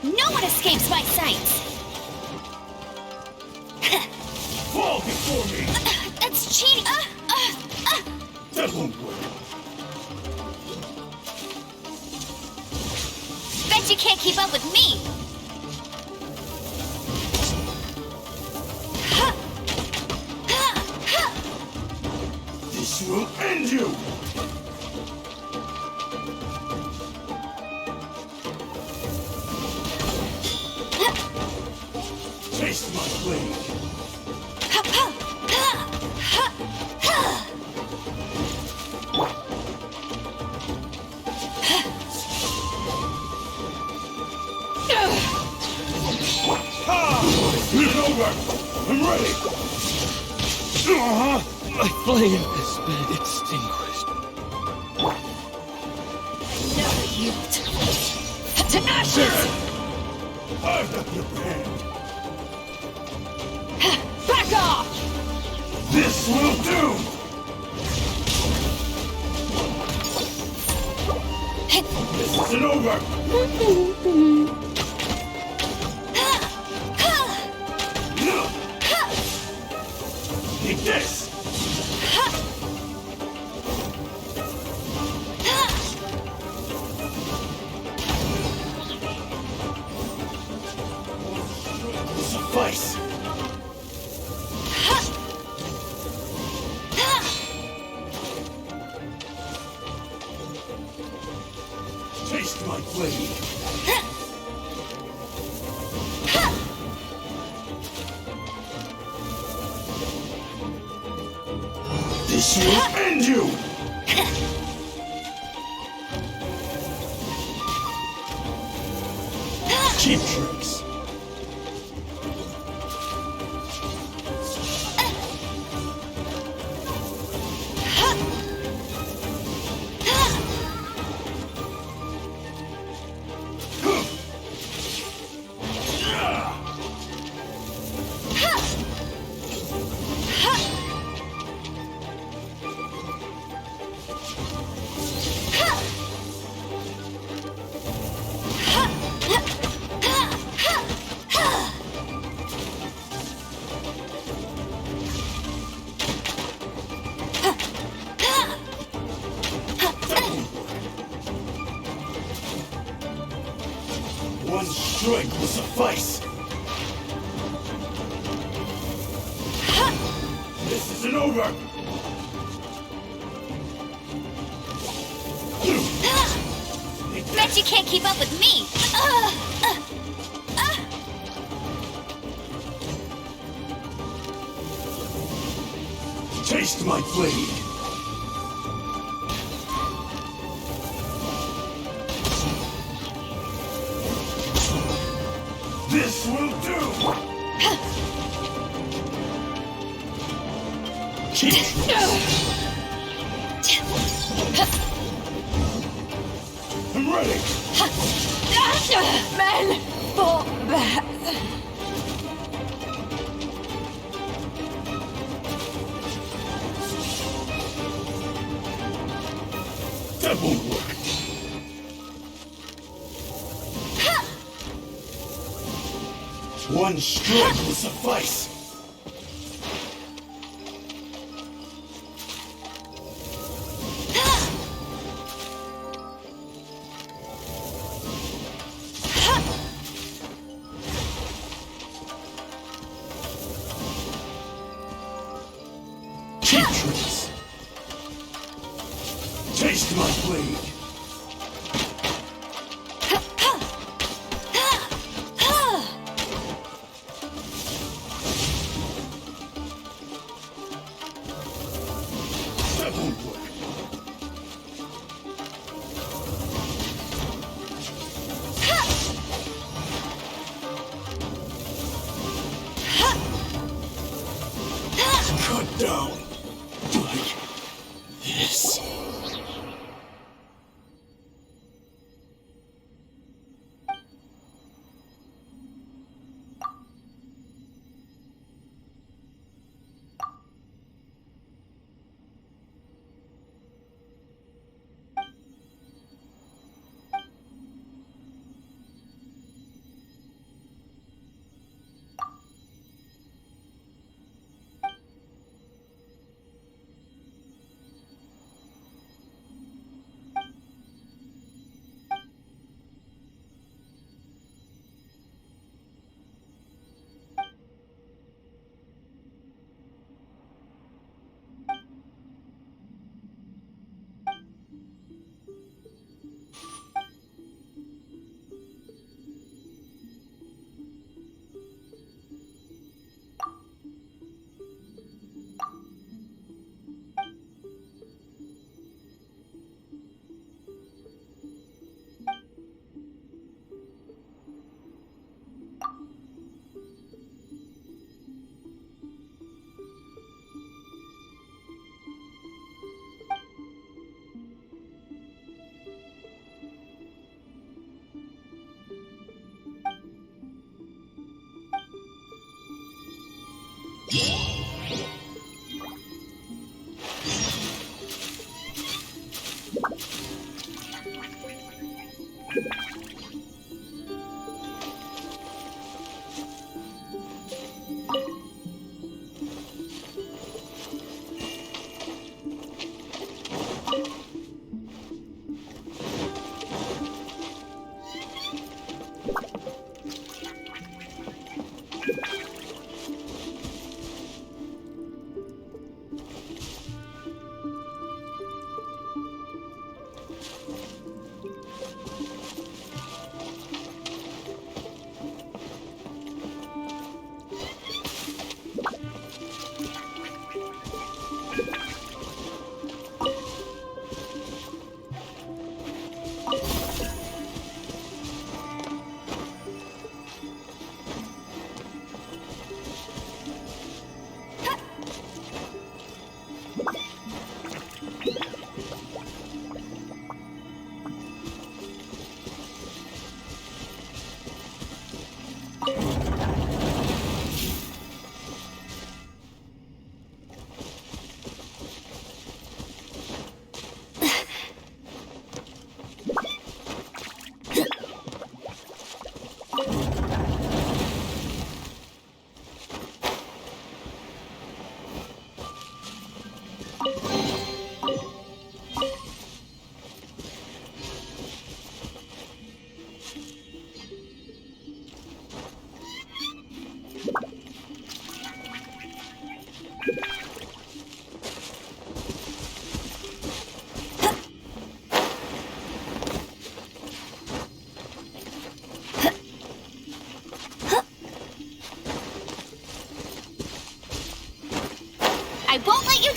No one escapes my sights! Fall before me! That's cheating! That won't work. Bet you can't keep up with me! This This will end you! Taste my blade! It's over! I'm ready! My flame has been extinguished. Never yield. To ashes! I've got your hand! Back off! This will do! This isn't over! Take this! Suffice! Taste my blade! This will end you! Cheap tricks! One strike will suffice! This isn't over! Bet you can't keep up with me! Taste my blade! This will do! I'm ready! Men, fall back. That won't work! One stroke will suffice! Cheap tricks! Taste my blade! That won't work. Cut down. Like this.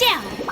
down!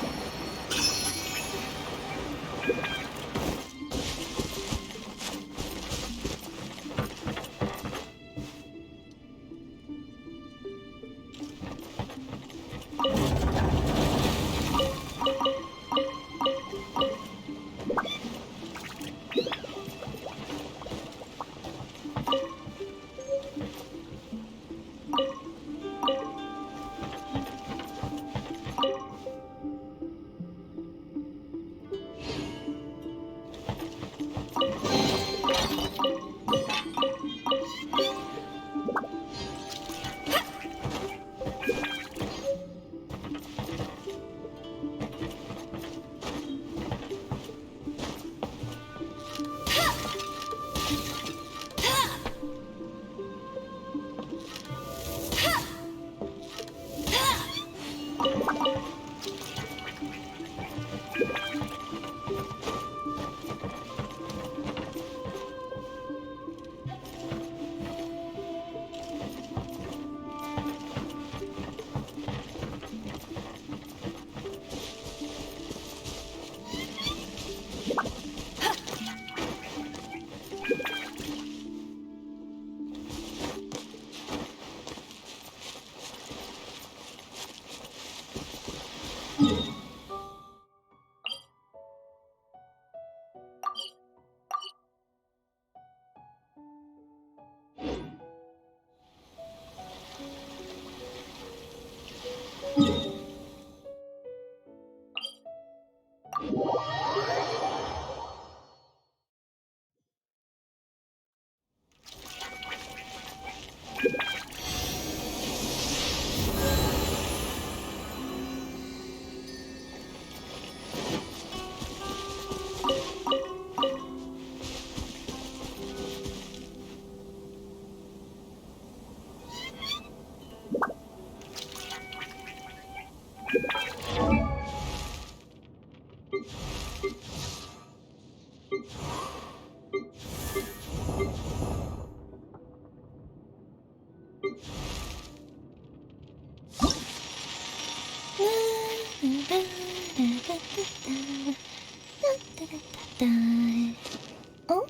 Oh?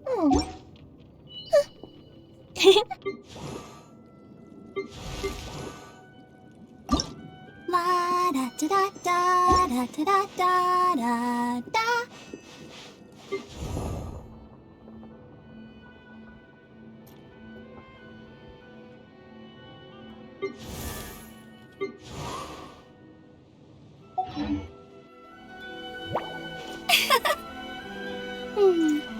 Oh. La da da da da da da da da da. Hmm.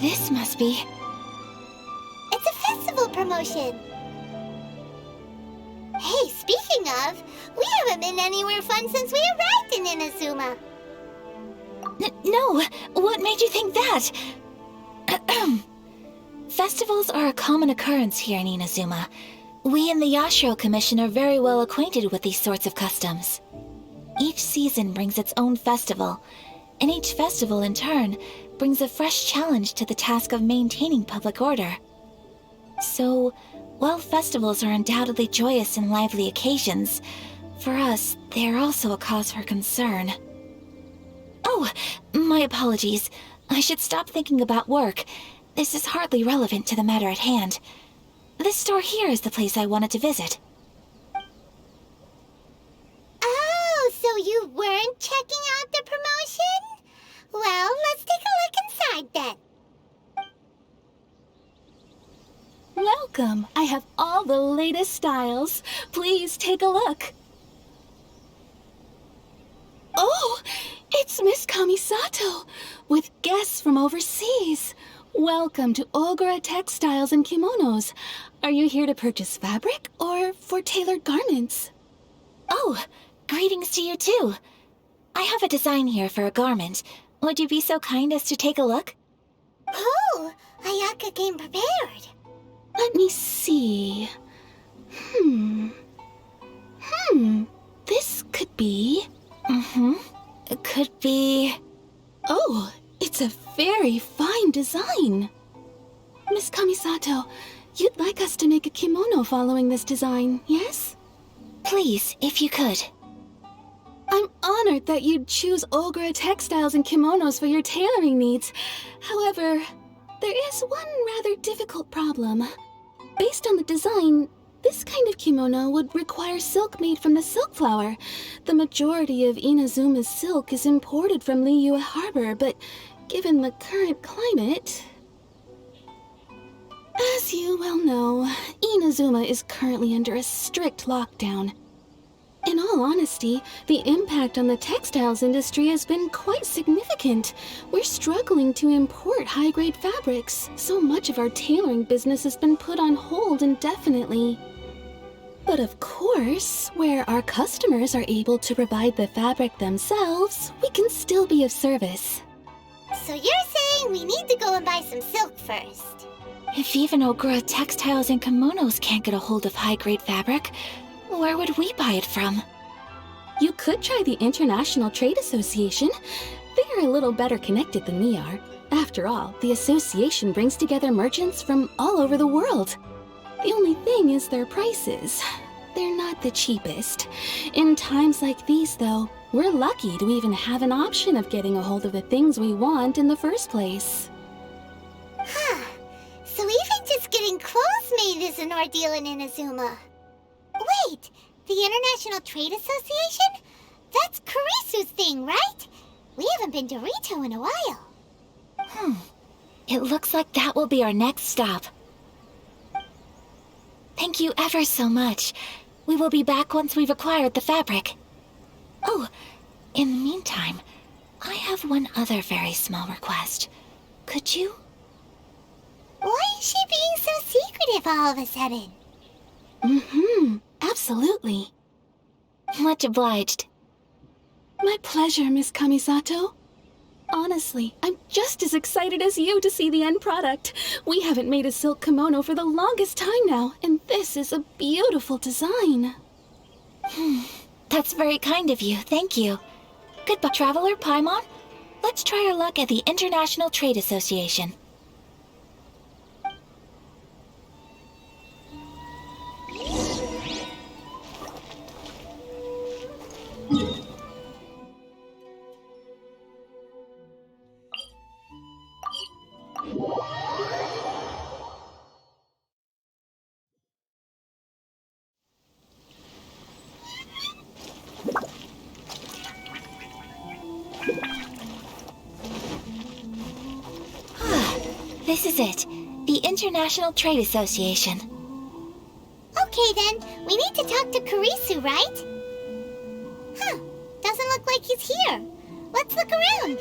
This must be... It's a festival promotion. Hey, speaking of, we haven't been anywhere fun since we arrived in Inazuma. No, what made you think that? Festivals are a common occurrence here in Inazuma. We in the Yashiro Commission are very well acquainted with these sorts of customs. Each season brings its own festival, and each festival in turn brings a fresh challenge to the task of maintaining public order. So, while festivals are undoubtedly joyous and lively occasions, for us, they are also a cause for concern. Oh, my apologies. I should stop thinking about work. This is hardly relevant to the matter at hand. This store here is the place I wanted to visit. Oh, so you weren't checking out the promotion? Well, let's take a look inside then. Welcome. I have all the latest styles. Please take a look. Oh, it's Miss Kamisato, with guests from overseas. Welcome to Ogura Textiles and Kimonos. Are you here to purchase fabric or for tailored garments? Oh, greetings to you too. I have a design here for a garment. Would you be so kind as to take a look? Oh, Ayaka came prepared. Let me see. This could be... It could be... Oh, it's a very fine design. Miss Kamisato, you'd like us to make a kimono following this design, yes? Please, if you could. I'm honored that you'd choose Ogura Textiles and Kimonos for your tailoring needs. However, there is one rather difficult problem. Based on the design, this kind of kimono would require silk made from the silk flower. The majority of Inazuma's silk is imported from Liyue Harbor, but given the current climate... As you well know, Inazuma is currently under a strict lockdown. In all honesty, the impact on the textiles industry has been quite significant. We're struggling to import high-grade fabrics. So much of our tailoring business has been put on hold indefinitely. But of course, where our customers are able to provide the fabric themselves, we can still be of service. So you're saying we need to go and buy some silk first? If even Ogura Textiles and Kimonos can't get a hold of high-grade fabric, where would we buy it from? You could try the International Trade Association. They are a little better connected than we are. After all, the association brings together merchants from all over the world. The only thing is their prices. They're not the cheapest. In times like these, though, we're lucky to even have an option of getting a hold of the things we want in the first place. Huh. So even just getting clothes made is an ordeal in Inazuma. Wait, the International Trade Association? That's Kurisu's thing, right? We haven't been to Rito in a while. It looks like that will be our next stop. Thank you ever so much. We will be back once we've acquired the fabric. Oh, in the meantime, I have one other very small request. Could you? Why is she being so secretive all of a sudden? Absolutely. Much obliged. My pleasure, Miss Kamisato. Honestly, I'm just as excited as you to see the end product. We haven't made a silk kimono for the longest time now, and this is a beautiful design. That's very kind of you, thank you. Goodbye, Traveler Paimon. Let's try our luck at the International Trade Association. This is it. The International Trade Association. Okay then, we need to talk to Kurisu, right? Huh, doesn't look like he's here. Let's look around.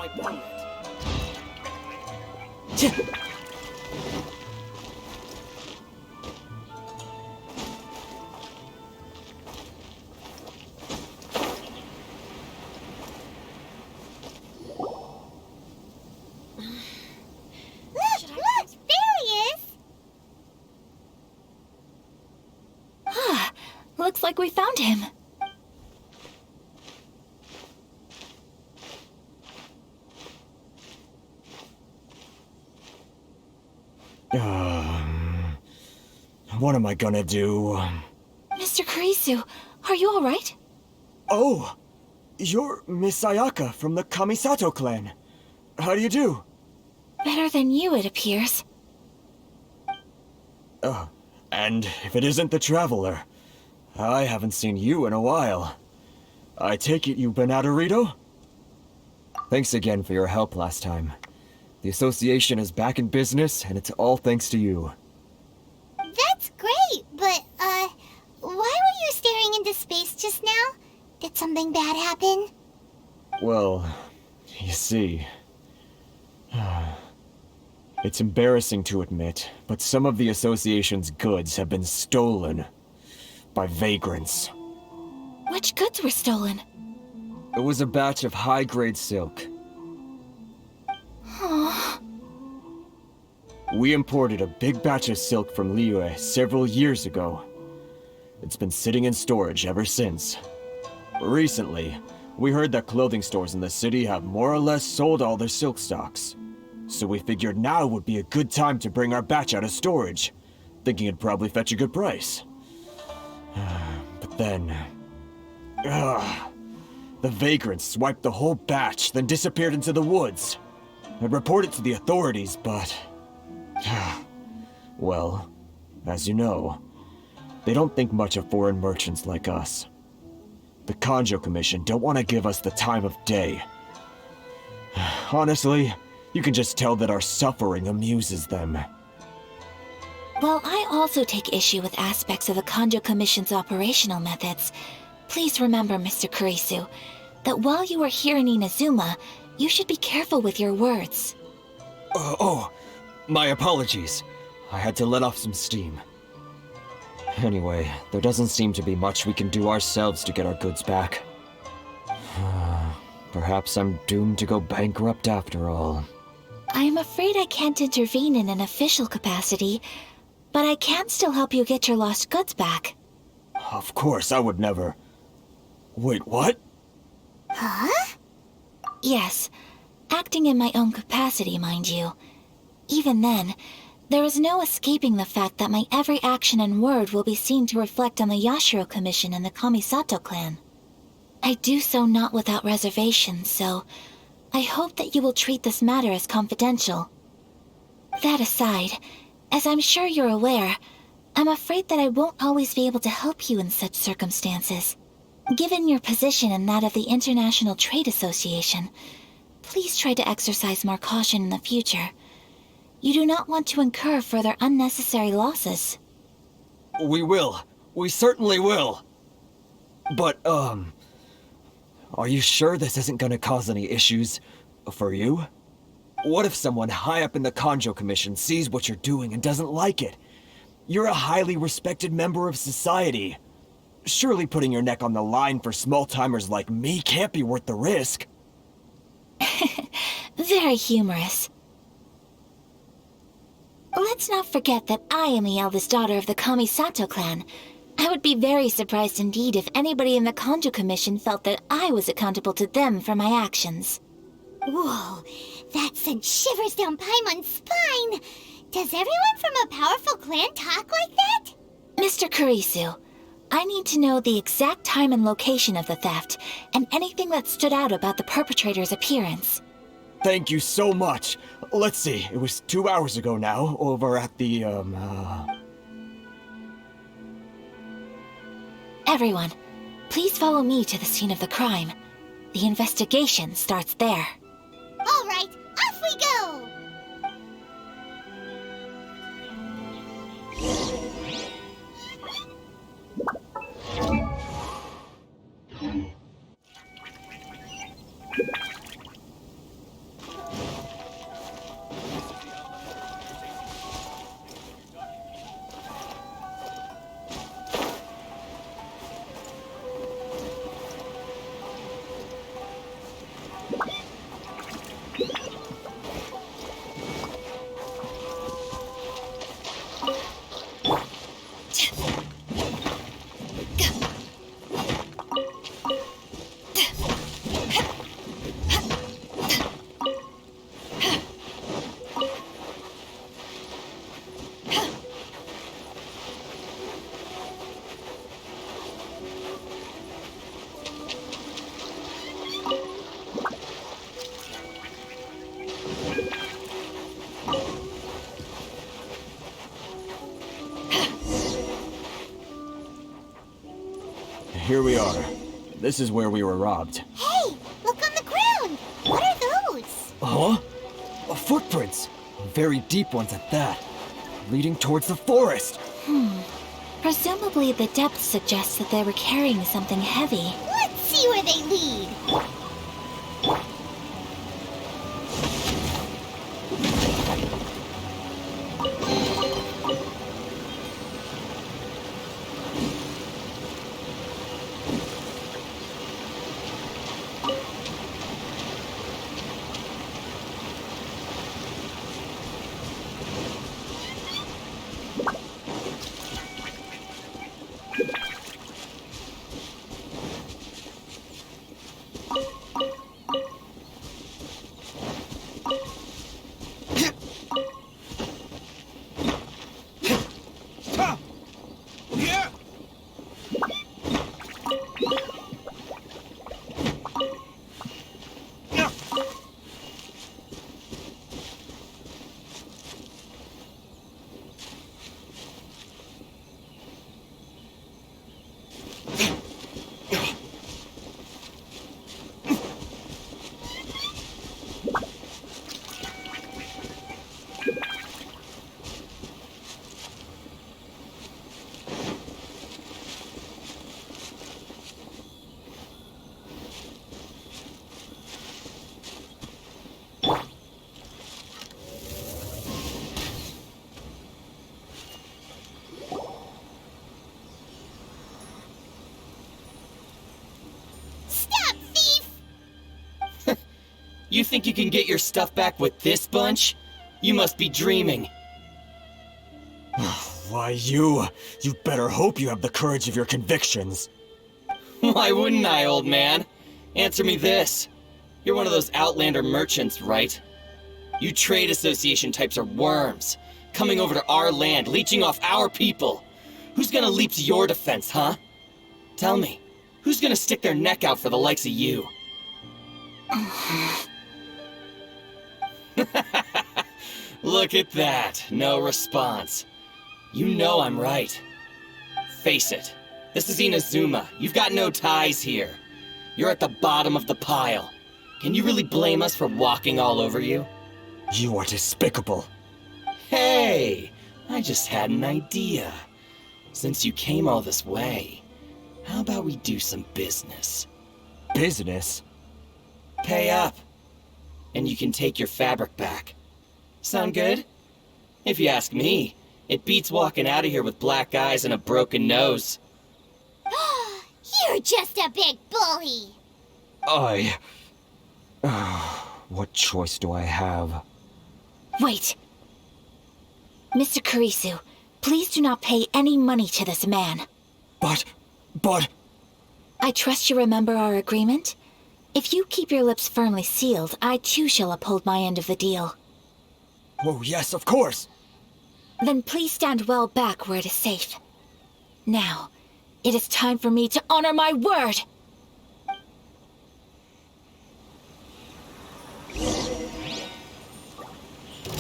my permit. Look! There he is! Ah, looks like we found him. What am I gonna do? Mr. Kurisu, are you alright? Oh! You're Miss Ayaka from the Kamisato clan. How do you do? Better than you, it appears. And if it isn't the Traveler, I haven't seen you in a while. I take it you've been at Arito? Thanks again for your help last time. The association is back in business, and it's all thanks to you. That's great, but, why were you staring into space just now? Did something bad happen? Well, you see... It's embarrassing to admit, but some of the association's goods have been stolen by vagrants. Which goods were stolen? It was a batch of high-grade silk. Aww. We imported a big batch of silk from Liyue several years ago. It's been sitting in storage ever since. Recently, we heard that clothing stores in the city have more or less sold all their silk stocks. So we figured now would be a good time to bring our batch out of storage, thinking it'd probably fetch a good price. But then... the vagrants swiped the whole batch, then disappeared into the woods. I reported to the authorities, but... well, as you know, they don't think much of foreign merchants like us. The Kanjo Commission don't want to give us the time of day. Honestly, you can just tell that our suffering amuses them. While I also take issue with aspects of the Kanjo Commission's operational methods, please remember, Mr. Kurisu, that while you are here in Inazuma, you should be careful with your words. My apologies. I had to let off some steam. Anyway, there doesn't seem to be much we can do ourselves to get our goods back. Perhaps I'm doomed to go bankrupt after all. I am afraid I can't intervene in an official capacity, but I can still help you get your lost goods back. Of course, I would never... Wait, what? Huh? Yes, acting in my own capacity, mind you. Even then, there is no escaping the fact that my every action and word will be seen to reflect on the Yashiro Commission and the Kamisato clan. I do so not without reservations, so I hope that you will treat this matter as confidential. That aside, as I'm sure you're aware, I'm afraid that I won't always be able to help you in such circumstances. Given your position and that of the International Trade Association, please try to exercise more caution in the future. You do not want to incur further unnecessary losses. We will. We certainly will. But, are you sure this isn't gonna cause any issues for you? What if someone high up in the Kanjo Commission sees what you're doing and doesn't like it? You're a highly respected member of society. Surely putting your neck on the line for small-timers like me can't be worth the risk. Very humorous. Let's not forget that I am the eldest daughter of the Kamisato clan. I would be very surprised indeed if anybody in the Kanjo Commission felt that I was accountable to them for my actions. Whoa, that sent shivers down Paimon's spine! Does everyone from a powerful clan talk like that? Mr. Kurisu, I need to know the exact time and location of the theft, and anything that stood out about the perpetrator's appearance. Thank you so much. Let's see, it was 2 hours ago now, over at the, Everyone, please follow me to the scene of the crime. The investigation starts there. All right, off we go! here we are. This is where we were robbed. Hey, look on the ground! What are those? Huh? Footprints! Very deep ones at that. Leading towards the forest. Presumably the depth suggests that they were carrying something heavy. Let's see where they lead. You think you can get your stuff back with this bunch? You must be dreaming. Why, you better hope you have the courage of your convictions. Why wouldn't I, old man? Answer me this. You're one of those Outlander merchants, right? You trade association types are worms, coming over to our land, leeching off our people. Who's gonna leap to your defense, huh? Tell me, who's gonna stick their neck out for the likes of you? Look at that, no response. You know I'm right. Face it, this is Inazuma. You've got no ties here. You're at the bottom of the pile. Can you really blame us for walking all over you? You are despicable. Hey, I just had an idea. Since you came all this way, how about we do some business? Business? Pay up, and you can take your fabric back. Sound good? If you ask me, it beats walking out of here with black eyes and a broken nose. You're just a big bully! What choice do I have? Wait! Mr. Kurisu, please do not pay any money to this man. But... I trust you remember our agreement? If you keep your lips firmly sealed, I too shall uphold my end of the deal. Oh, yes, of course! Then please stand well back where it is safe. Now, it is time for me to honor my word!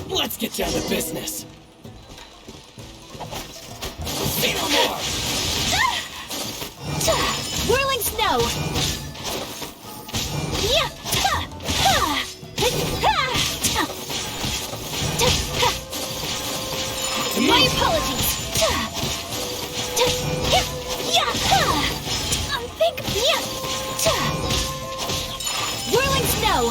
Let's get down to business. Say no more! Whirling snow! My apologies! Whirling snow!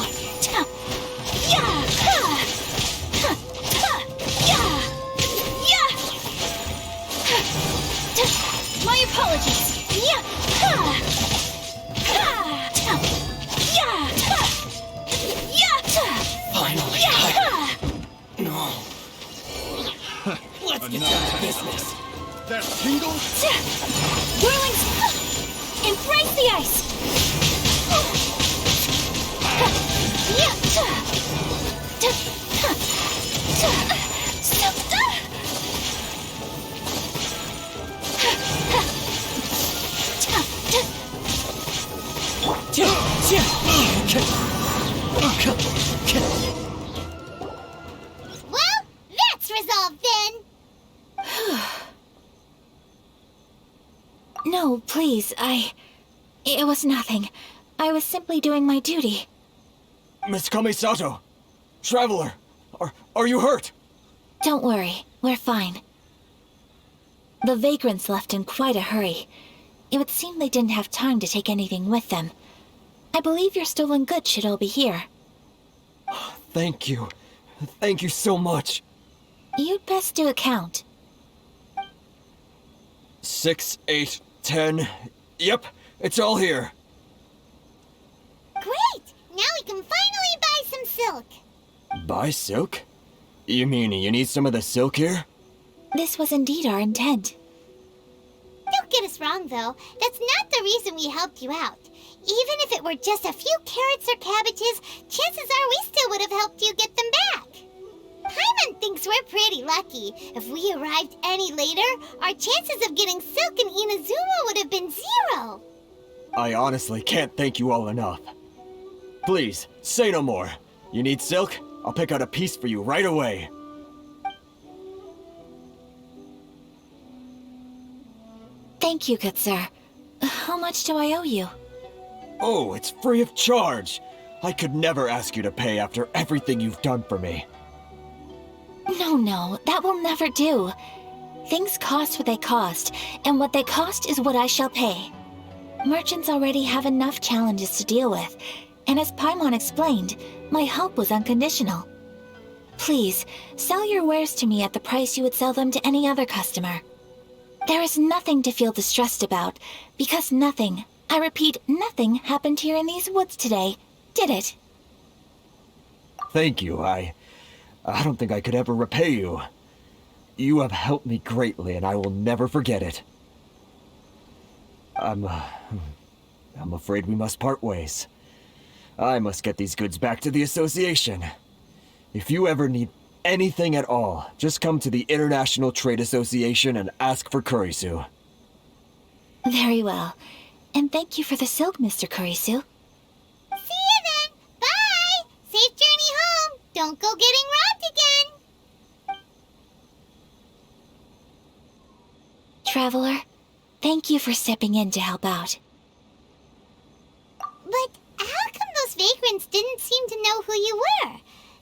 My apologies! Finally! No. Let's get down to business. That tingle? Whirling... Embrace the ice! Well, that's resolved then! No, please, It was nothing. I was simply doing my duty. Miss Kamisato! Traveler! Are you hurt? Don't worry, we're fine. The vagrants left in quite a hurry. It would seem they didn't have time to take anything with them. I believe your stolen goods should all be here. Thank you. Thank you so much. You'd best do a count. 6, 8, 10. Yep, it's all here. Great! Now we can finally buy some silk. Buy silk? You mean you need some of the silk here? This was indeed our intent. Don't get us wrong, though. That's not the reason we helped you out. Even if it were just a few carrots or cabbages, chances are we still would have helped you get them back. Paimon thinks we're pretty lucky. If we arrived any later, our chances of getting silk in Inazuma would have been 0. I honestly can't thank you all enough. Please, say no more. You need silk? I'll pick out a piece for you right away. Thank you, good sir. How much do I owe you? Oh, it's free of charge. I could never ask you to pay after everything you've done for me. No, that will never do. Things cost what they cost, and what they cost is what I shall pay. Merchants already have enough challenges to deal with, and as Paimon explained, my help was unconditional. Please, sell your wares to me at the price you would sell them to any other customer. There is nothing to feel distressed about, because nothing, I repeat, nothing happened here in these woods today, did it? Thank you. I don't think I could ever repay you. You have helped me greatly, and I will never forget it. I'm afraid we must part ways. I must get these goods back to the association. If you ever need anything at all, just come to the International Trade Association and ask for Kurisu. Very well. And thank you for the silk, Mr. Kurisu. See you then! Bye! Safe journey home! Don't go getting robbed again! Traveler, thank you for stepping in to help out. But how come those vagrants didn't seem to know who you were?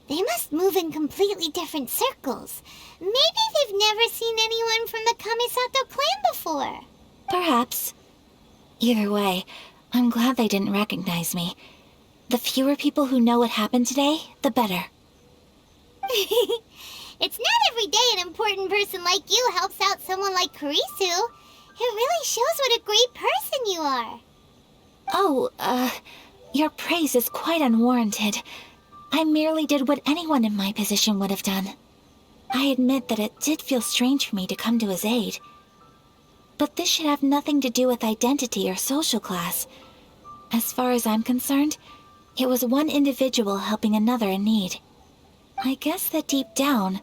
They must move in completely different circles. Maybe they've never seen anyone from the Kamisato clan before. Perhaps. Either way, I'm glad they didn't recognize me. The fewer people who know what happened today, the better. It's not every day an important person like you helps out someone like Kurisu. It really shows what a great person you are. Oh, your praise is quite unwarranted. I merely did what anyone in my position would have done. I admit that it did feel strange for me to come to his aid. But this should have nothing to do with identity or social class. As far as I'm concerned, it was one individual helping another in need. I guess that deep down,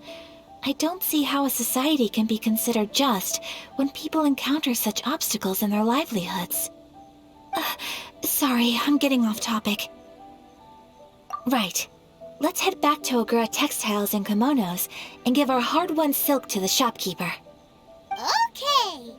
I don't see how a society can be considered just when people encounter such obstacles in their livelihoods. Sorry, I'm getting off topic. Right. Let's head back to Ogura Textiles and Kimonos and give our hard-won silk to the shopkeeper. Okay!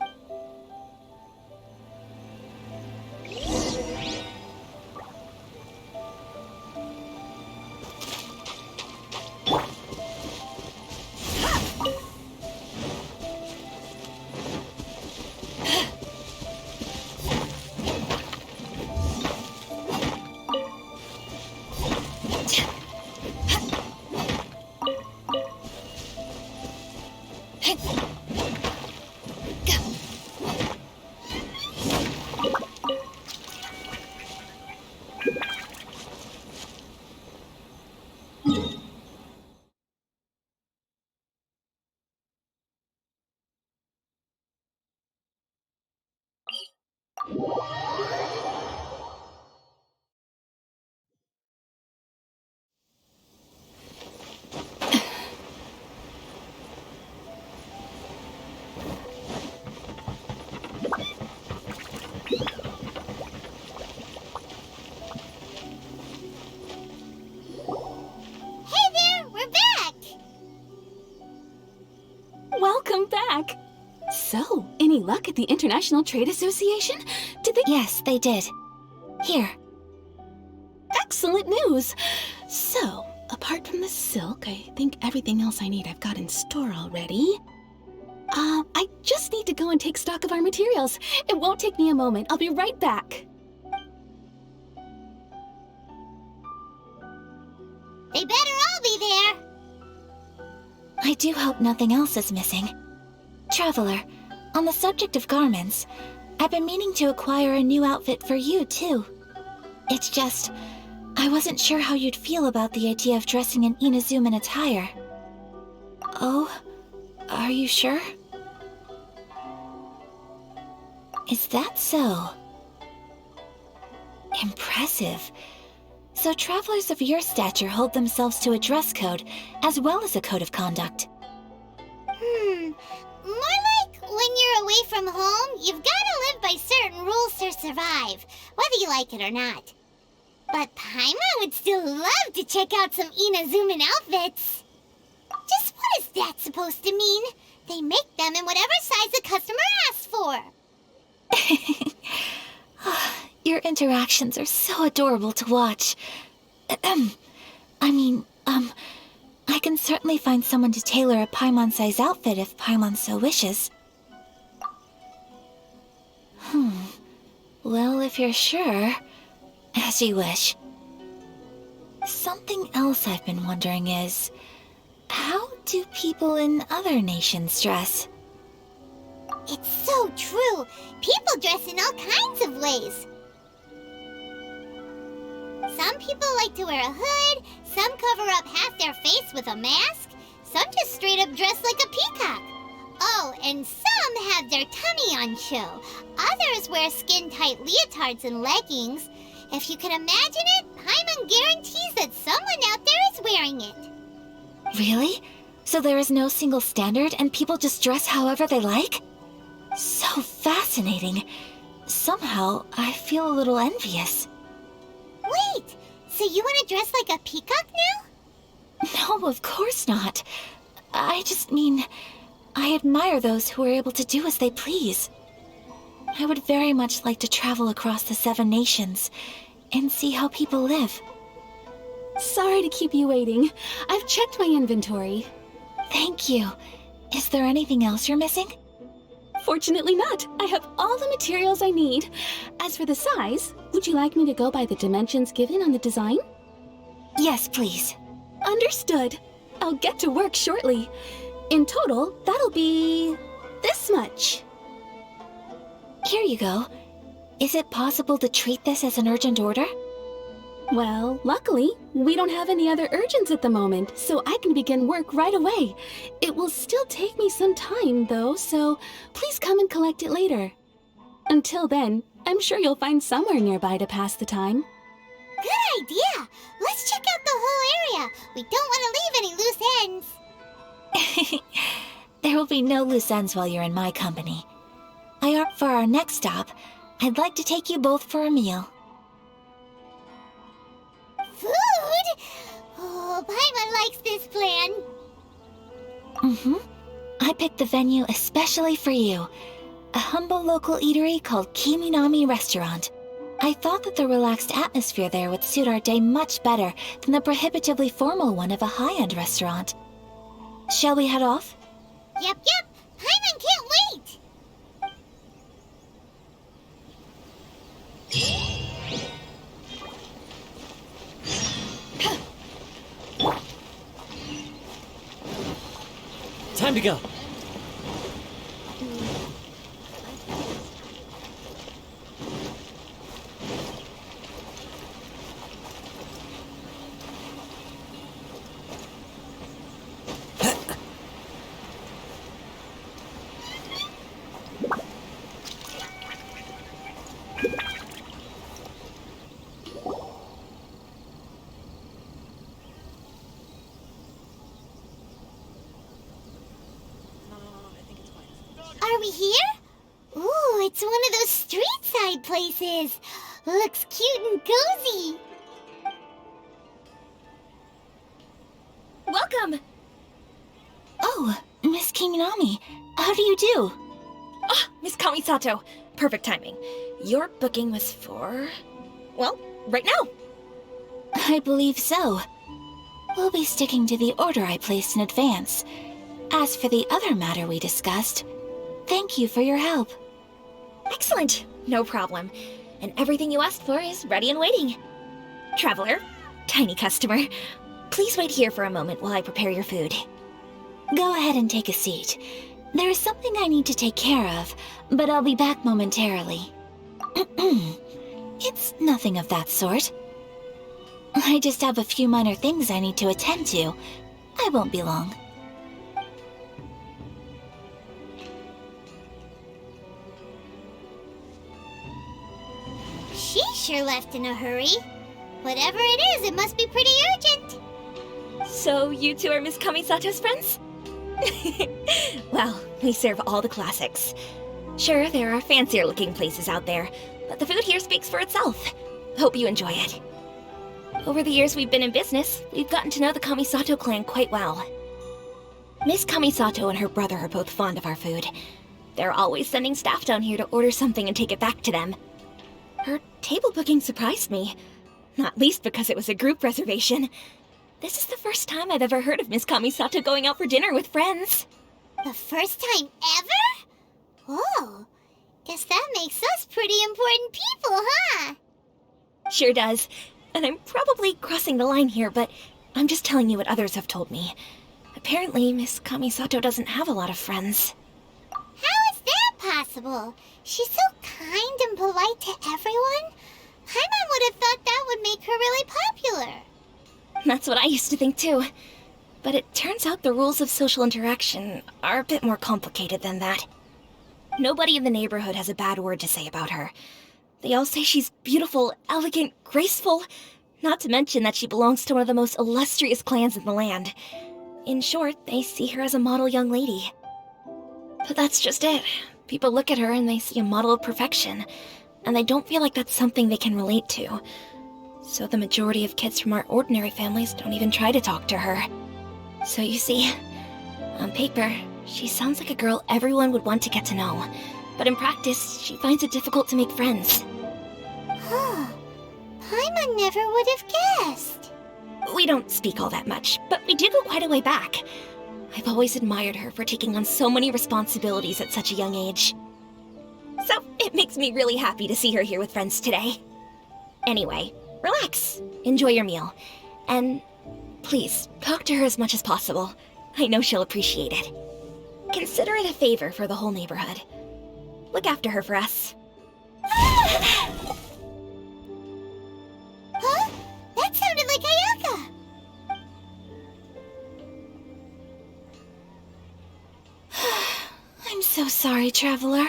Welcome back! So, any luck at the International Trade Association? Did they? Yes, they did. Here. Excellent news! So, apart from the silk, I think everything else I need I've got in store already. I just need to go and take stock of our materials. It won't take me a moment. I'll be right back. They better all be there. I do hope nothing else is missing. Traveler, on the subject of garments, I've been meaning to acquire a new outfit for you, too. It's just, I wasn't sure how you'd feel about the idea of dressing in Inazuman attire. Oh, are you sure? Is that so? Impressive. So travelers of your stature hold themselves to a dress code, as well as a code of conduct. More like when you're away from home, you've gotta live by certain rules to survive, whether you like it or not. But Paimon would still love to check out some Inazuman outfits. Just what is that supposed to mean? They make them in whatever size the customer asks for. Your interactions are so adorable to watch. I can certainly find someone to tailor a Paimon-size outfit if Paimon so wishes. Well, if you're sure, as you wish. Something else I've been wondering is, how do people in other nations dress? It's so true. People dress in all kinds of ways. Some people like to wear a hood, some cover up half their face with a mask, some just straight up dress like a peacock. Oh, and some have their tummy on show. Others wear skin-tight leotards and leggings. If you can imagine it, Paimon guarantees that someone out there is wearing it. Really? So there is no single standard and people just dress however they like? So fascinating. Somehow, I feel a little envious. Wait, so you want to dress like a peacock now? No, of course not. I just mean, I admire those who are able to do as they please. I would very much like to travel across the 7 nations and see how people live. Sorry to keep you waiting. I've checked my inventory. Thank you. Is there anything else you're missing? Fortunately not. I have all the materials I need. As for the size, would you like me to go by the dimensions given on the design? Yes, please. Understood. I'll get to work shortly. In total, that'll be this much. Here you go. Is it possible to treat this as an urgent order? Well, luckily, we don't have any other urgents at the moment, so I can begin work right away. It will still take me some time, though, so please come and collect it later. Until then, I'm sure you'll find somewhere nearby to pass the time. Good idea! Let's check out the whole area. We don't want to leave any loose ends. There will be no loose ends while you're in my company. For our next stop, I'd like to take you both for a meal. Food? Oh, Paimon likes this plan. I picked the venue especially for you. A humble local eatery called Kiminami Restaurant. I thought that the relaxed atmosphere there would suit our day much better than the prohibitively formal one of a high-end restaurant. Shall we head off? Yep. Paimon can't wait! Time to go. Are we here? Ooh, it's one of those street-side places. Looks cute and cozy. Welcome! Oh, Miss Kiminami, how do you do? Ah, Miss Kamisato. perfect timing. Your booking was for... well, right now. I believe so. We'll be sticking to the order I placed in advance. As for the other matter we discussed, thank you for your help. Excellent. No problem. And everything you asked for is ready and waiting. Traveler, tiny customer, please wait here for a moment while I prepare your food. Go ahead and take a seat. There is something I need to take care of, but I'll be back momentarily. It's nothing of that sort. I just have a few minor things I need to attend to. I won't be long. She sure left in a hurry. Whatever it is, it must be pretty urgent. So you two are Miss Kamisato's friends? Well, we serve all the classics. Sure, there are fancier looking places out there, but the food here speaks for itself. Hope you enjoy it. Over the years we've been in business, we've gotten to know the Kamisato clan quite well. Miss Kamisato and her brother are both fond of our food. They're always sending staff down here to order something and take it back to them. Her table booking surprised me, not least because it was a group reservation. This is the first time I've ever heard of Miss Kamisato going out for dinner with friends. The first time ever? Whoa, guess that makes us pretty important people, huh? Sure does. And I'm probably crossing the line here, but I'm just telling you what others have told me. Apparently, Miss Kamisato doesn't have a lot of friends. How is that possible? She's so kind and polite to everyone. Paimon would have thought that would make her really popular. That's what I used to think too. But it turns out the rules of social interaction are a bit more complicated than that. Nobody in the neighborhood has a bad word to say about her. They all say she's beautiful, elegant, graceful, not to mention that she belongs to one of the most illustrious clans in the land. In short, they see her as a model young lady. But that's just it. People look at her and they see a model of perfection, and they don't feel like that's something they can relate to. So the majority of kids from our ordinary families don't even try to talk to her. So you see, on paper, she sounds like a girl everyone would want to get to know. But in practice, she finds it difficult to make friends. Huh. Paimon never would have guessed. We don't speak all that much, but we do go quite a way back. I've always admired her for taking on so many responsibilities at such a young age. So it makes me really happy to see her here with friends today. Anyway, relax, enjoy your meal, and please, talk to her as much as possible. I know she'll appreciate it. Consider it a favor for the whole neighborhood. Look after her for us. Huh? That sounded like Ayaka! I'm so sorry, traveler.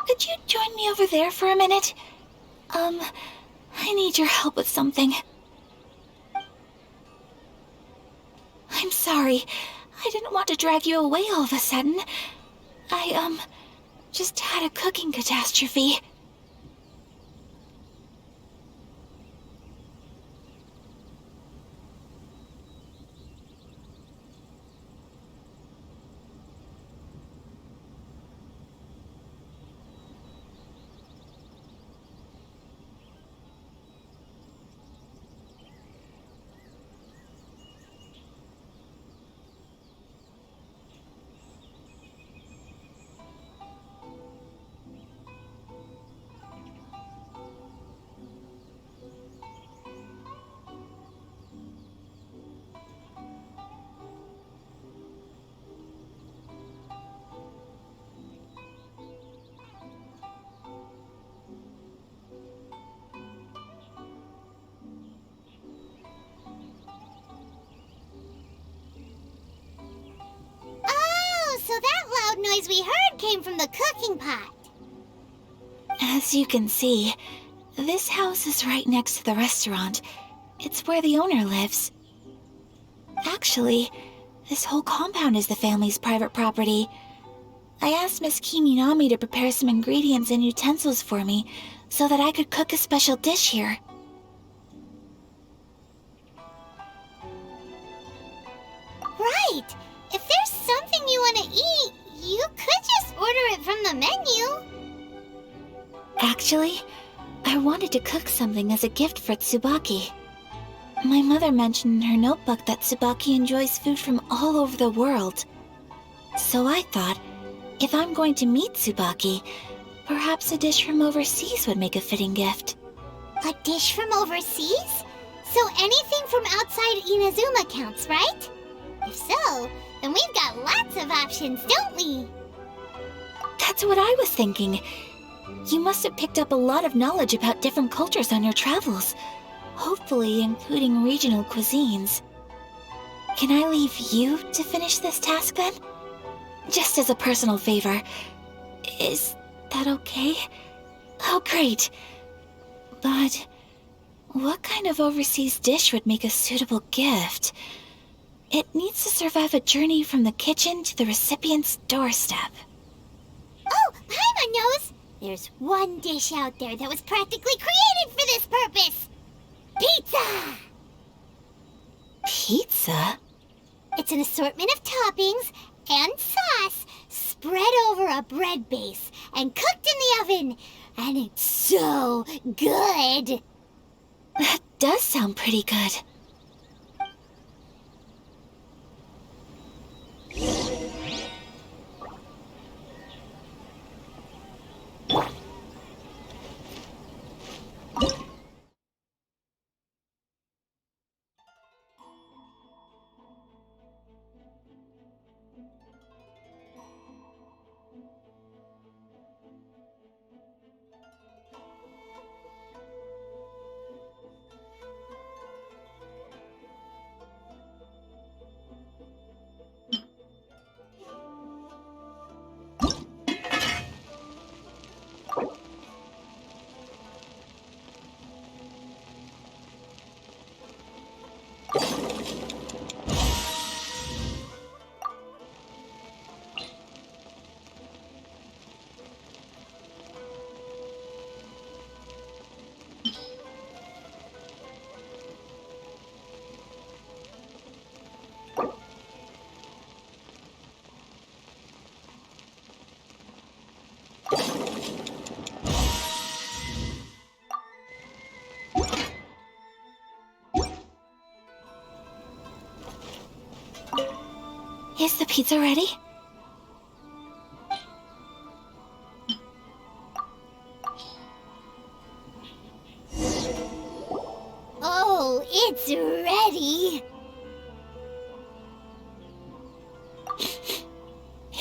Could you join me over there for a minute? I need your help with something. I'm sorry. I didn't want to drag you away all of a sudden. I, just had a cooking catastrophe. So that loud noise we heard came from the cooking pot. As you can see, this house is right next to the restaurant. It's where the owner lives. Actually, this whole compound is the family's private property. I asked Miss Kiminami to prepare some ingredients and utensils for me so that I could cook a special dish here. Right! If there's something you want to eat, you could just order it from the menu. Actually, I wanted to cook something as a gift for Tsubaki. My mother mentioned in her notebook that Tsubaki enjoys food from all over the world. So I thought, if I'm going to meet Tsubaki, perhaps a dish from overseas would make a fitting gift. A dish from overseas? So anything from outside Inazuma counts, right? If so, then we've got lots of options, don't we? That's what I was thinking. You must have picked up a lot of knowledge about different cultures on your travels, hopefully including regional cuisines. Can I leave you to finish this task then? Just as a personal favor. Is that okay? Oh, great. But what kind of overseas dish would make a suitable gift? It needs to survive a journey from the kitchen to the recipient's doorstep. Oh, Paimon knows! There's one dish out there that was practically created for this purpose! Pizza! Pizza? It's an assortment of toppings and sauce spread over a bread base and cooked in the oven. And it's so good! That does sound pretty good. Is the pizza ready? Oh, it's ready!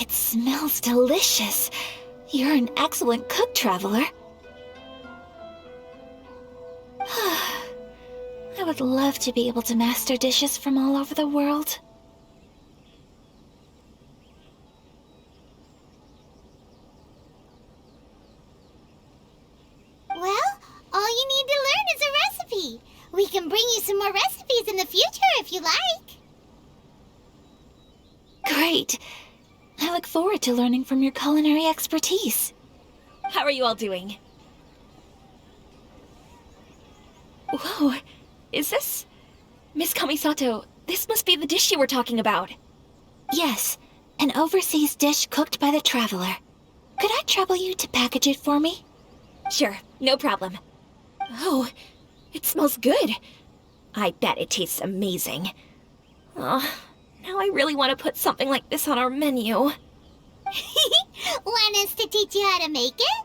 It smells delicious. You're an excellent cook, traveler. I would love to be able to master dishes from all over the world. Well, all you need to learn is a recipe. We can bring you some more recipes in the future if you like. Great. I look forward to learning from your culinary expertise. How are you all doing? Whoa, is this... Miss Kamisato, this must be the dish you were talking about. Yes, an overseas dish cooked by the traveler. Could I trouble you to package it for me? Sure, no problem. Oh, it smells good. I bet it tastes amazing. Oh, now I really want to put something like this on our menu. Want us to teach you how to make it?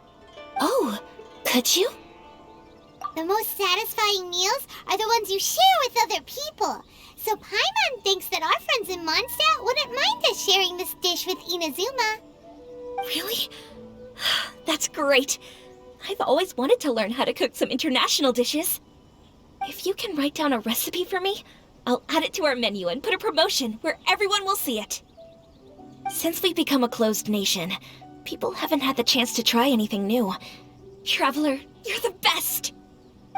Oh, could you? The most satisfying meals are the ones you share with other people. So Paimon thinks that our friends in Mondstadt wouldn't mind us sharing this dish with Inazuma. Really? That's great. I've always wanted to learn how to cook some international dishes. If you can write down a recipe for me, I'll add it to our menu and put a promotion where everyone will see it. Since we've become a closed nation, people haven't had the chance to try anything new. Traveler, you're the best!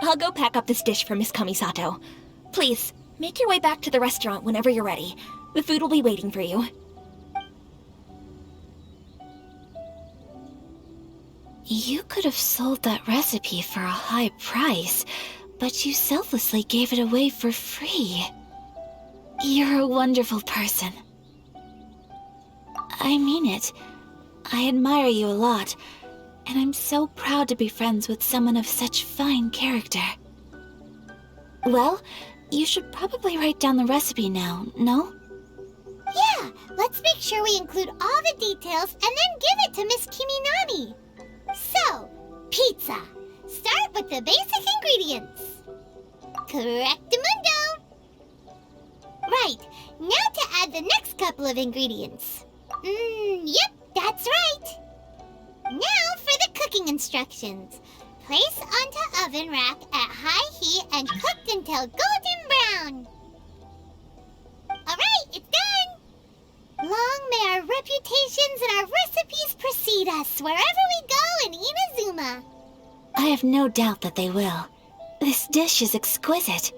I'll go pack up this dish for Miss Kamisato. Please, make your way back to the restaurant whenever you're ready. The food will be waiting for you. You could have sold that recipe for a high price, but you selflessly gave it away for free. You're a wonderful person. I mean it. I admire you a lot. And I'm so proud to be friends with someone of such fine character. Well, you should probably write down the recipe now, no? Yeah, let's make sure we include all the details and then give it to Miss Kiminami. So, pizza. Start with the basic ingredients. Correctamundo. Right, now to add the next couple of ingredients. Yep, that's right. Now for the cooking instructions. Place onto oven rack at high heat and cooked until golden brown. Alright, it's done! Long may our reputations and our recipes precede us wherever we go in Inazuma. I have no doubt that they will. This dish is exquisite.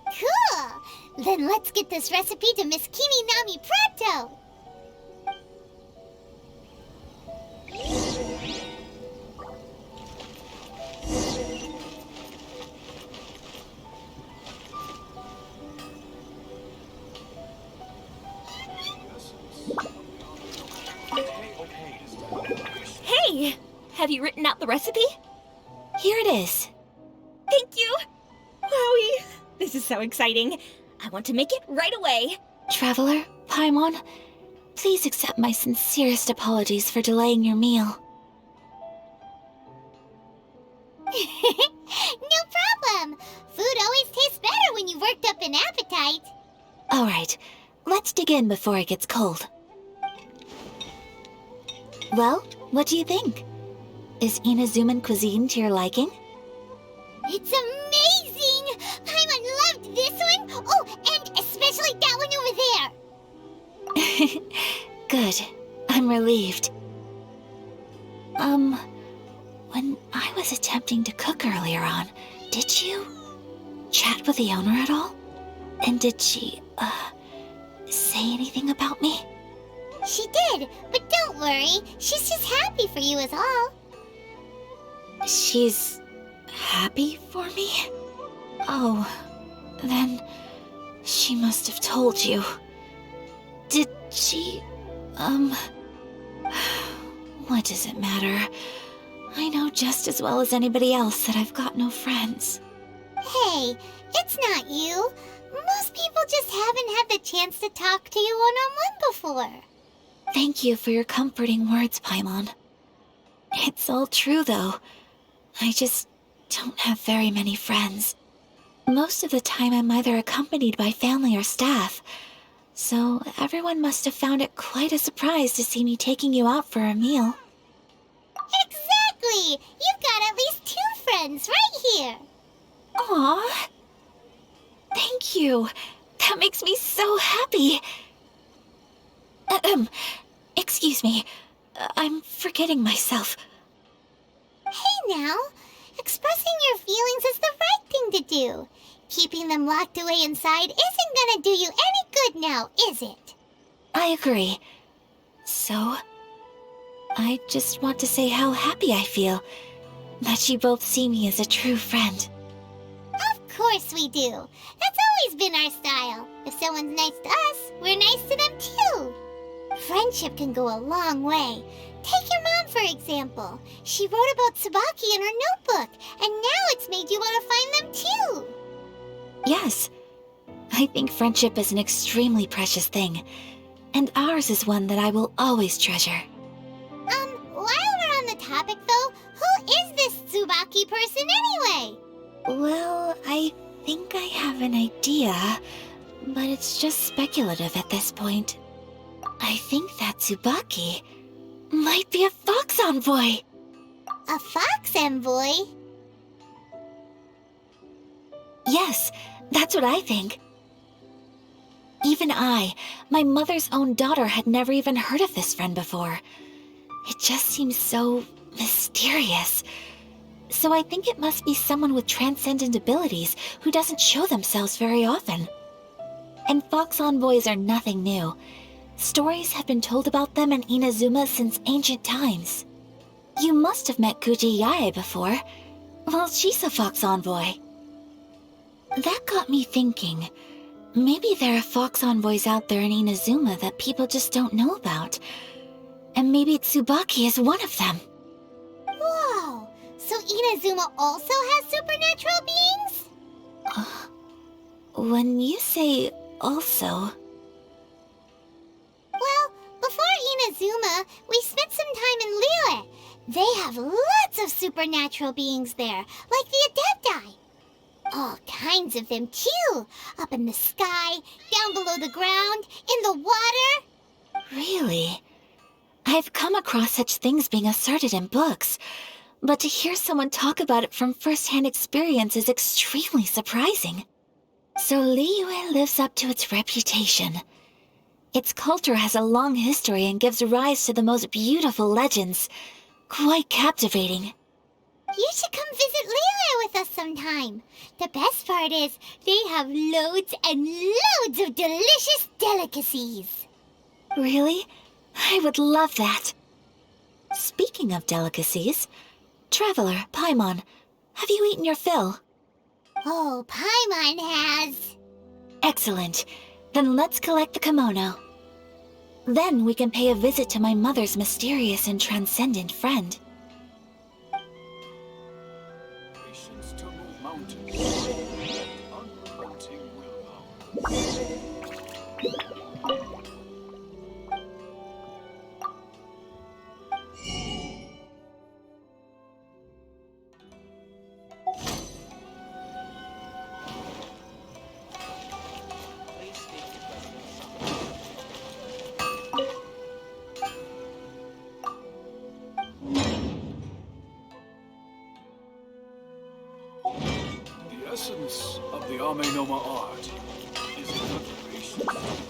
Cool! Then let's get this recipe to Miss Kiminami pronto! Hey! Have you written out the recipe? Here it is. Thank you! Wowie! This is so exciting. I want to make it right away. Traveler, Paimon, please accept my sincerest apologies for delaying your meal. No problem! Food always tastes better when you've worked up an appetite. All right, let's dig in before it gets cold. Well, what do you think? Is Inazuman cuisine to your liking? It's amazing! Paimon loved this one! Oh, and especially that one over there! Good. I'm relieved. When I was attempting to cook earlier on, did you chat with the owner at all? And did she, say anything about me? She did, but don't worry. She's just happy for you is all. She's happy for me? Oh, then she must have told you. Did she, what does it matter? I know just as well as anybody else that I've got no friends. Hey, it's not you. Most people just haven't had the chance to talk to you one-on-one before. Thank you for your comforting words, Paimon. It's all true, though. I just don't have very many friends. Most of the time I'm either accompanied by family or staff, so everyone must have found it quite a surprise to see me taking you out for a meal. Exactly! You've got at least 2 friends right here. Aww. Thank you. That makes me so happy. Excuse me. I'm forgetting myself. Hey now, expressing your feelings is the right thing to do. Keeping them locked away inside isn't gonna do you any good now, is it? I agree. So, I just want to say how happy I feel that you both see me as a true friend. Of course we do. That's always been our style. If someone's nice to us, we're nice to them too. Friendship can go a long way. Take your mom, for example. She wrote about Tsubaki in her notebook, and now it's made you want to find them too. Yes. I think friendship is an extremely precious thing, and ours is one that I will always treasure. While we're on the topic though, who is this Tsubaki person anyway? Well, I think I have an idea, but it's just speculative at this point. I think that Tsubaki might be a fox envoy. A fox envoy? Yes, that's what I think. Even I, my mother's own daughter, had never even heard of this friend before. It just seems so mysterious. So I think it must be someone with transcendent abilities who doesn't show themselves very often. And fox envoys are nothing new. Stories have been told about them in Inazuma since ancient times. You must have met Kuji Yae before. Well, she's a fox envoy. That got me thinking. Maybe there are fox envoys out there in Inazuma that people just don't know about. And maybe Tsubaki is one of them. So Inazuma also has supernatural beings? When you say also... Well, before Inazuma, we spent some time in Liyue. They have lots of supernatural beings there, like the Adepti. All kinds of them, too. Up in the sky, down below the ground, in the water. Really? I've come across such things being asserted in books, but to hear someone talk about it from first-hand experience is extremely surprising. So Liyue lives up to its reputation. Its culture has a long history and gives rise to the most beautiful legends. Quite captivating. You should come visit Liyue with us sometime. The best part is, they have loads and loads of delicious delicacies. Really? I would love that. Speaking of delicacies, Traveler, Paimon, have you eaten your fill? Oh, Paimon has. Excellent. Then let's collect the kimono. Then we can pay a visit to my mother's mysterious and transcendent friend. Patience to move mountains. Unrelenting willpower. The essence of the Amenoma art is in the patience.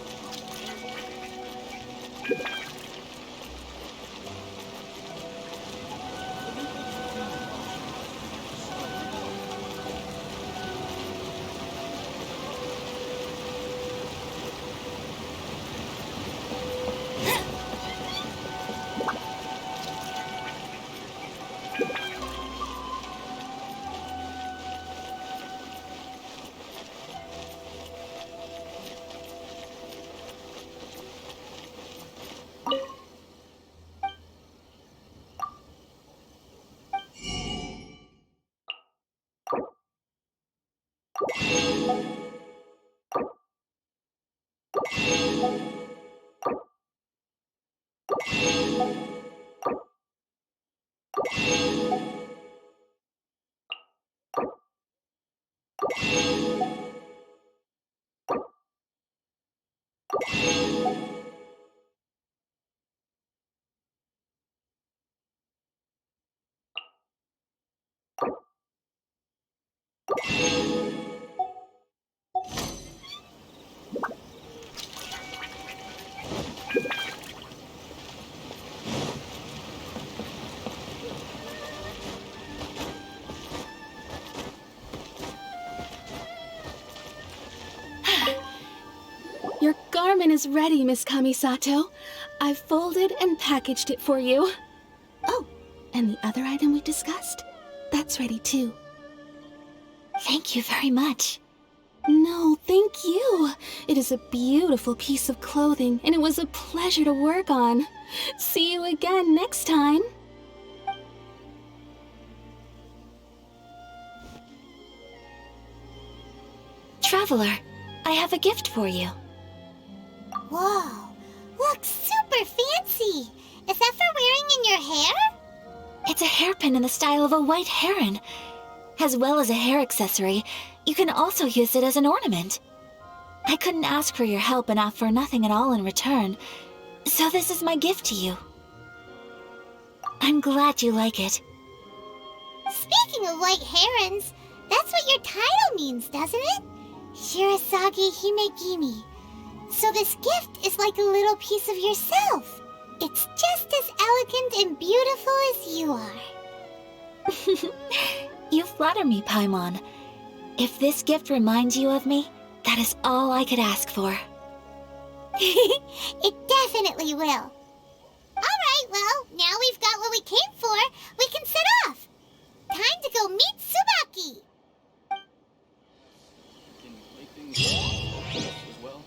Your garment is ready, Miss Kamisato. I've folded and packaged it for you. Oh, and the other item we discussed? That's ready too. Thank you very much. No, thank you. It is a beautiful piece of clothing, and it was a pleasure to work on. See you again next time. Traveler, I have a gift for you. Whoa, looks super fancy. Is that for wearing in your hair? It's a hairpin in the style of a white heron. As well as a hair accessory, you can also use it as an ornament. I couldn't ask for your help and offer nothing at all in return, so this is my gift to you. I'm glad you like it. Speaking of white herons, that's what your title means, doesn't it? Shirasagi Himegimi. So this gift is like a little piece of yourself. It's just as elegant and beautiful as you are. You flatter me, Paimon. If this gift reminds you of me, that is all I could ask for. It definitely will. Alright, well, now we've got what we came for, we can set off. Time to go meet Tsubaki. Can you make things as well?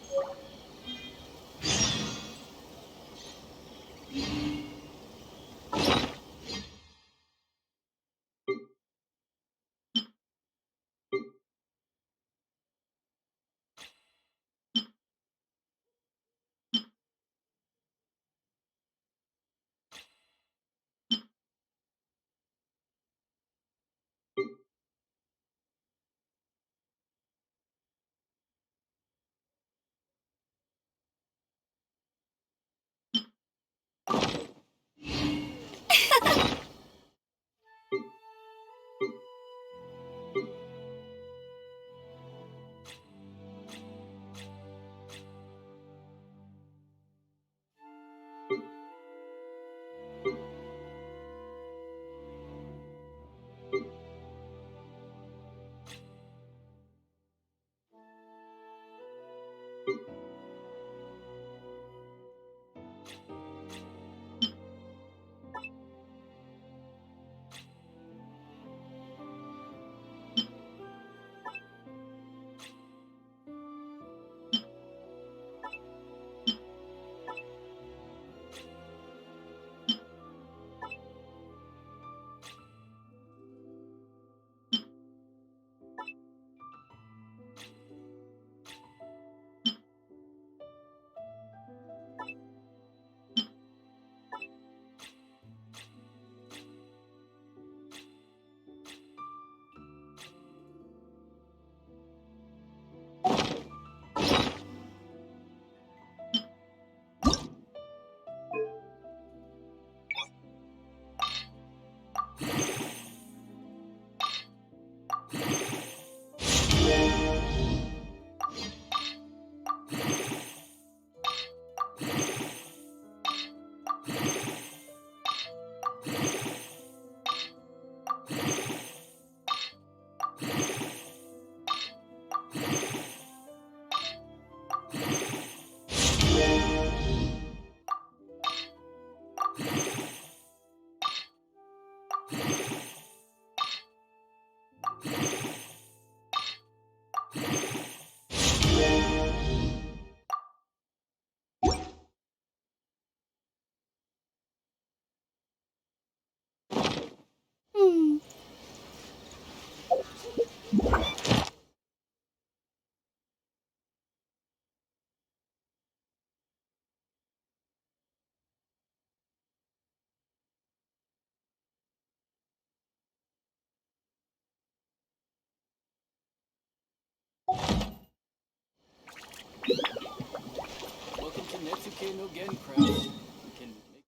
Welcome to Netsuke no Gen Crafts. You can make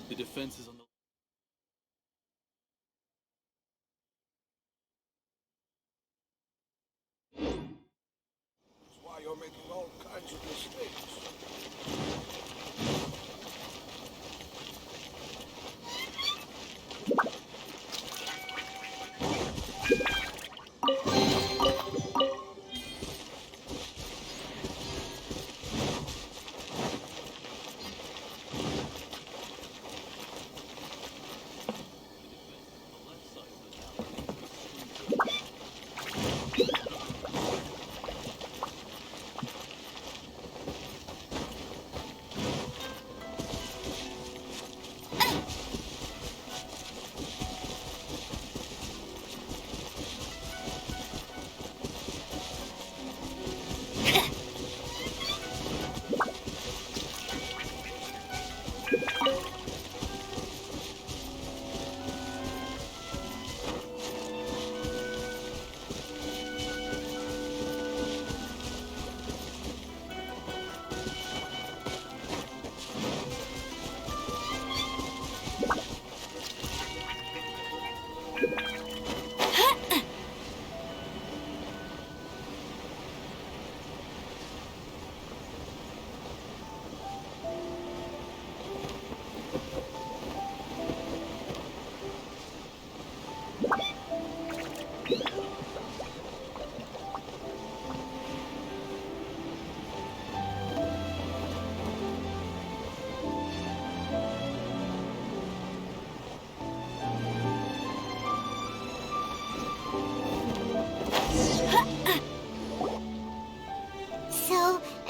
the defense is on the That's why you're making all kinds of mistakes.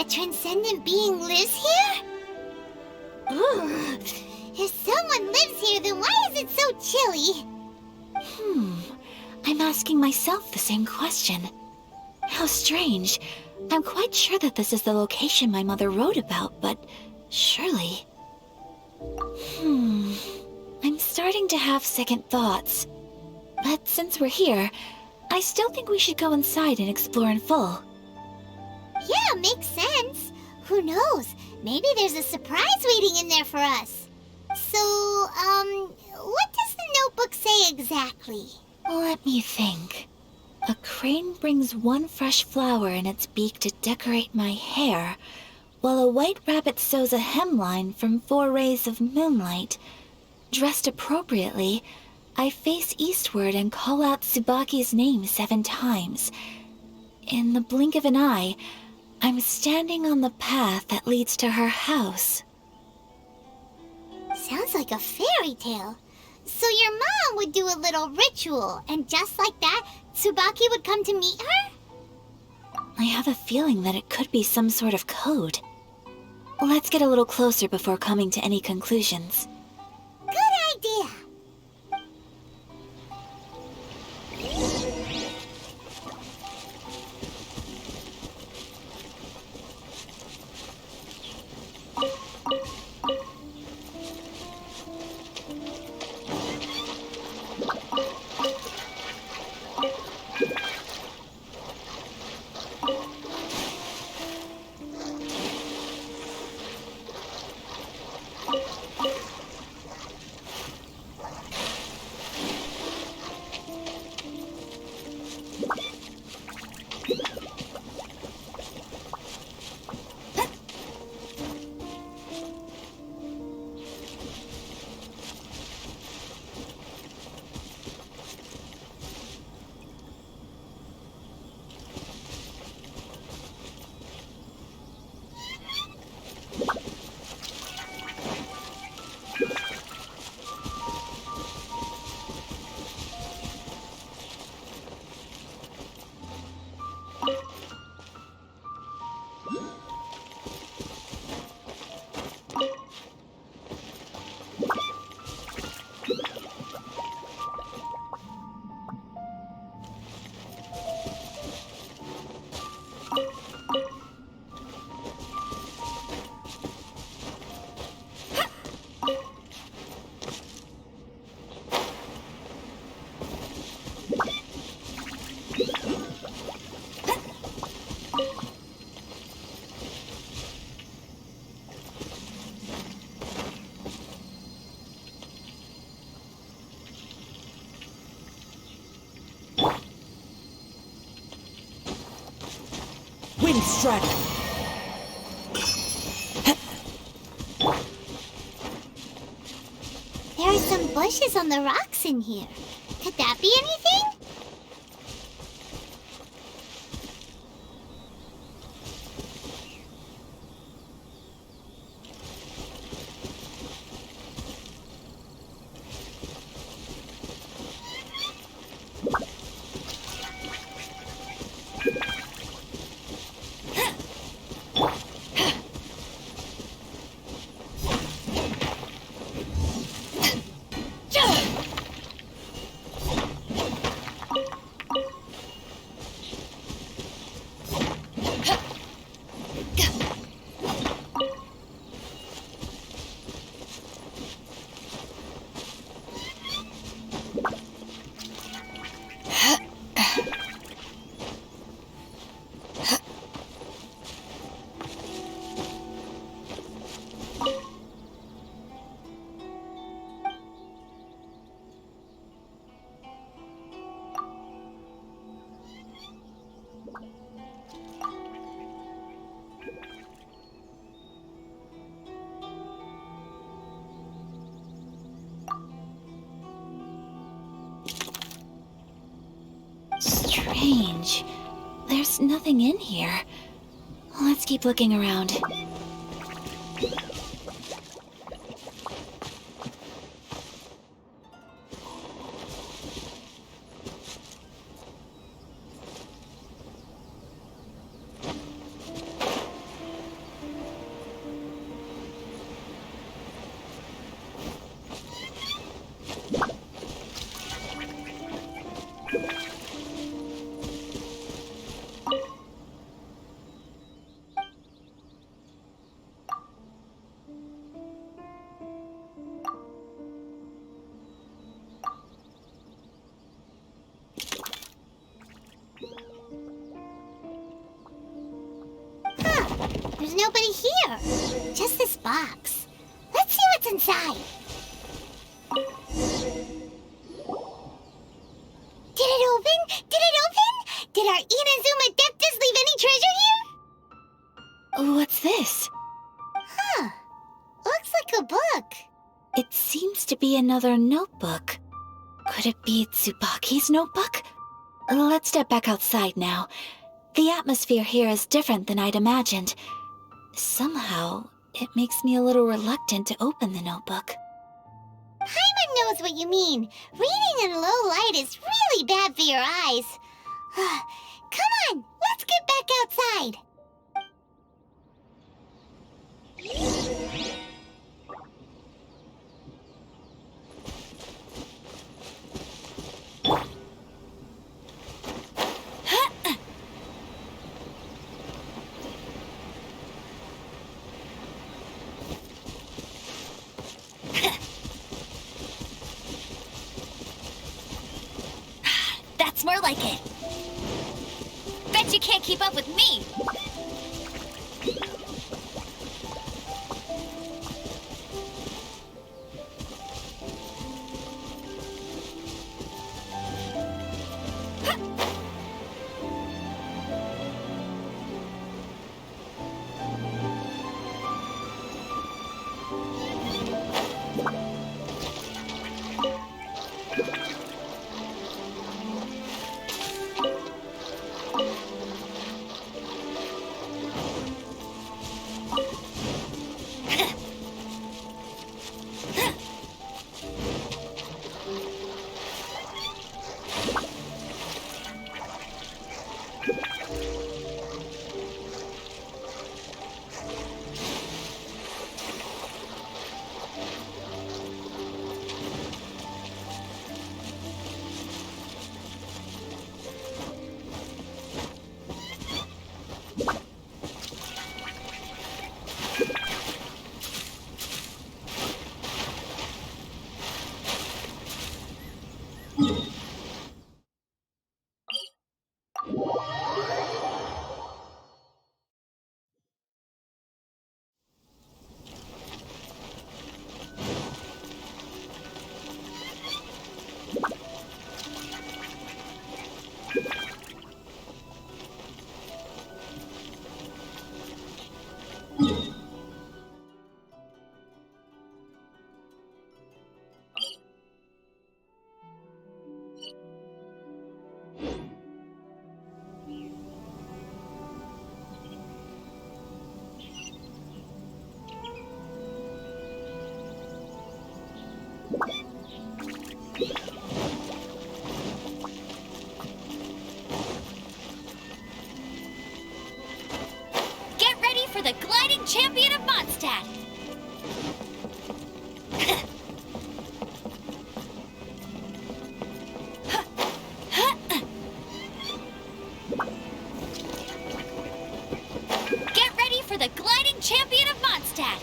A transcendent being lives here? Ooh. If someone lives here, then why is it so chilly? I'm asking myself the same question. How strange. I'm quite sure that this is the location my mother wrote about, but surely... I'm starting to have second thoughts. But since we're here, I still think we should go inside and explore in full. Yeah, makes sense. Who knows? Maybe there's a surprise waiting in there for us. So, what does the notebook say exactly? Let me think. A crane brings one fresh flower in its beak to decorate my hair, while a white rabbit sews a hemline from 4 rays of moonlight. Dressed appropriately, I face eastward and call out Tsubaki's name 7 times. In the blink of an eye, I'm standing on the path that leads to her house. Sounds like a fairy tale. So your mom would do a little ritual, and just like that, Tsubaki would come to meet her? I have a feeling that it could be some sort of code. Let's get a little closer before coming to any conclusions. Good idea. Wind strike! There are some bushes on the rocks in here. Could that be anything? Strange. There's nothing in here. Let's keep looking around. There's nobody here. Just this box. Let's see what's inside. Did it open? Did it open? Did our Inazuma Adeptus leave any treasure here? What's this? Huh. Looks like a book. It seems to be another notebook. Could it be Tsubaki's notebook? Let's step back outside now. The atmosphere here is different than I'd imagined. Somehow, it makes me a little reluctant to open the notebook. Paimon knows what you mean. Reading in low light is really bad for your eyes. Come on, let's get back outside. That's more like it. Bet you can't keep up with me. Get ready for the gliding champion of Mondstadt. Get ready for the gliding champion of Mondstadt.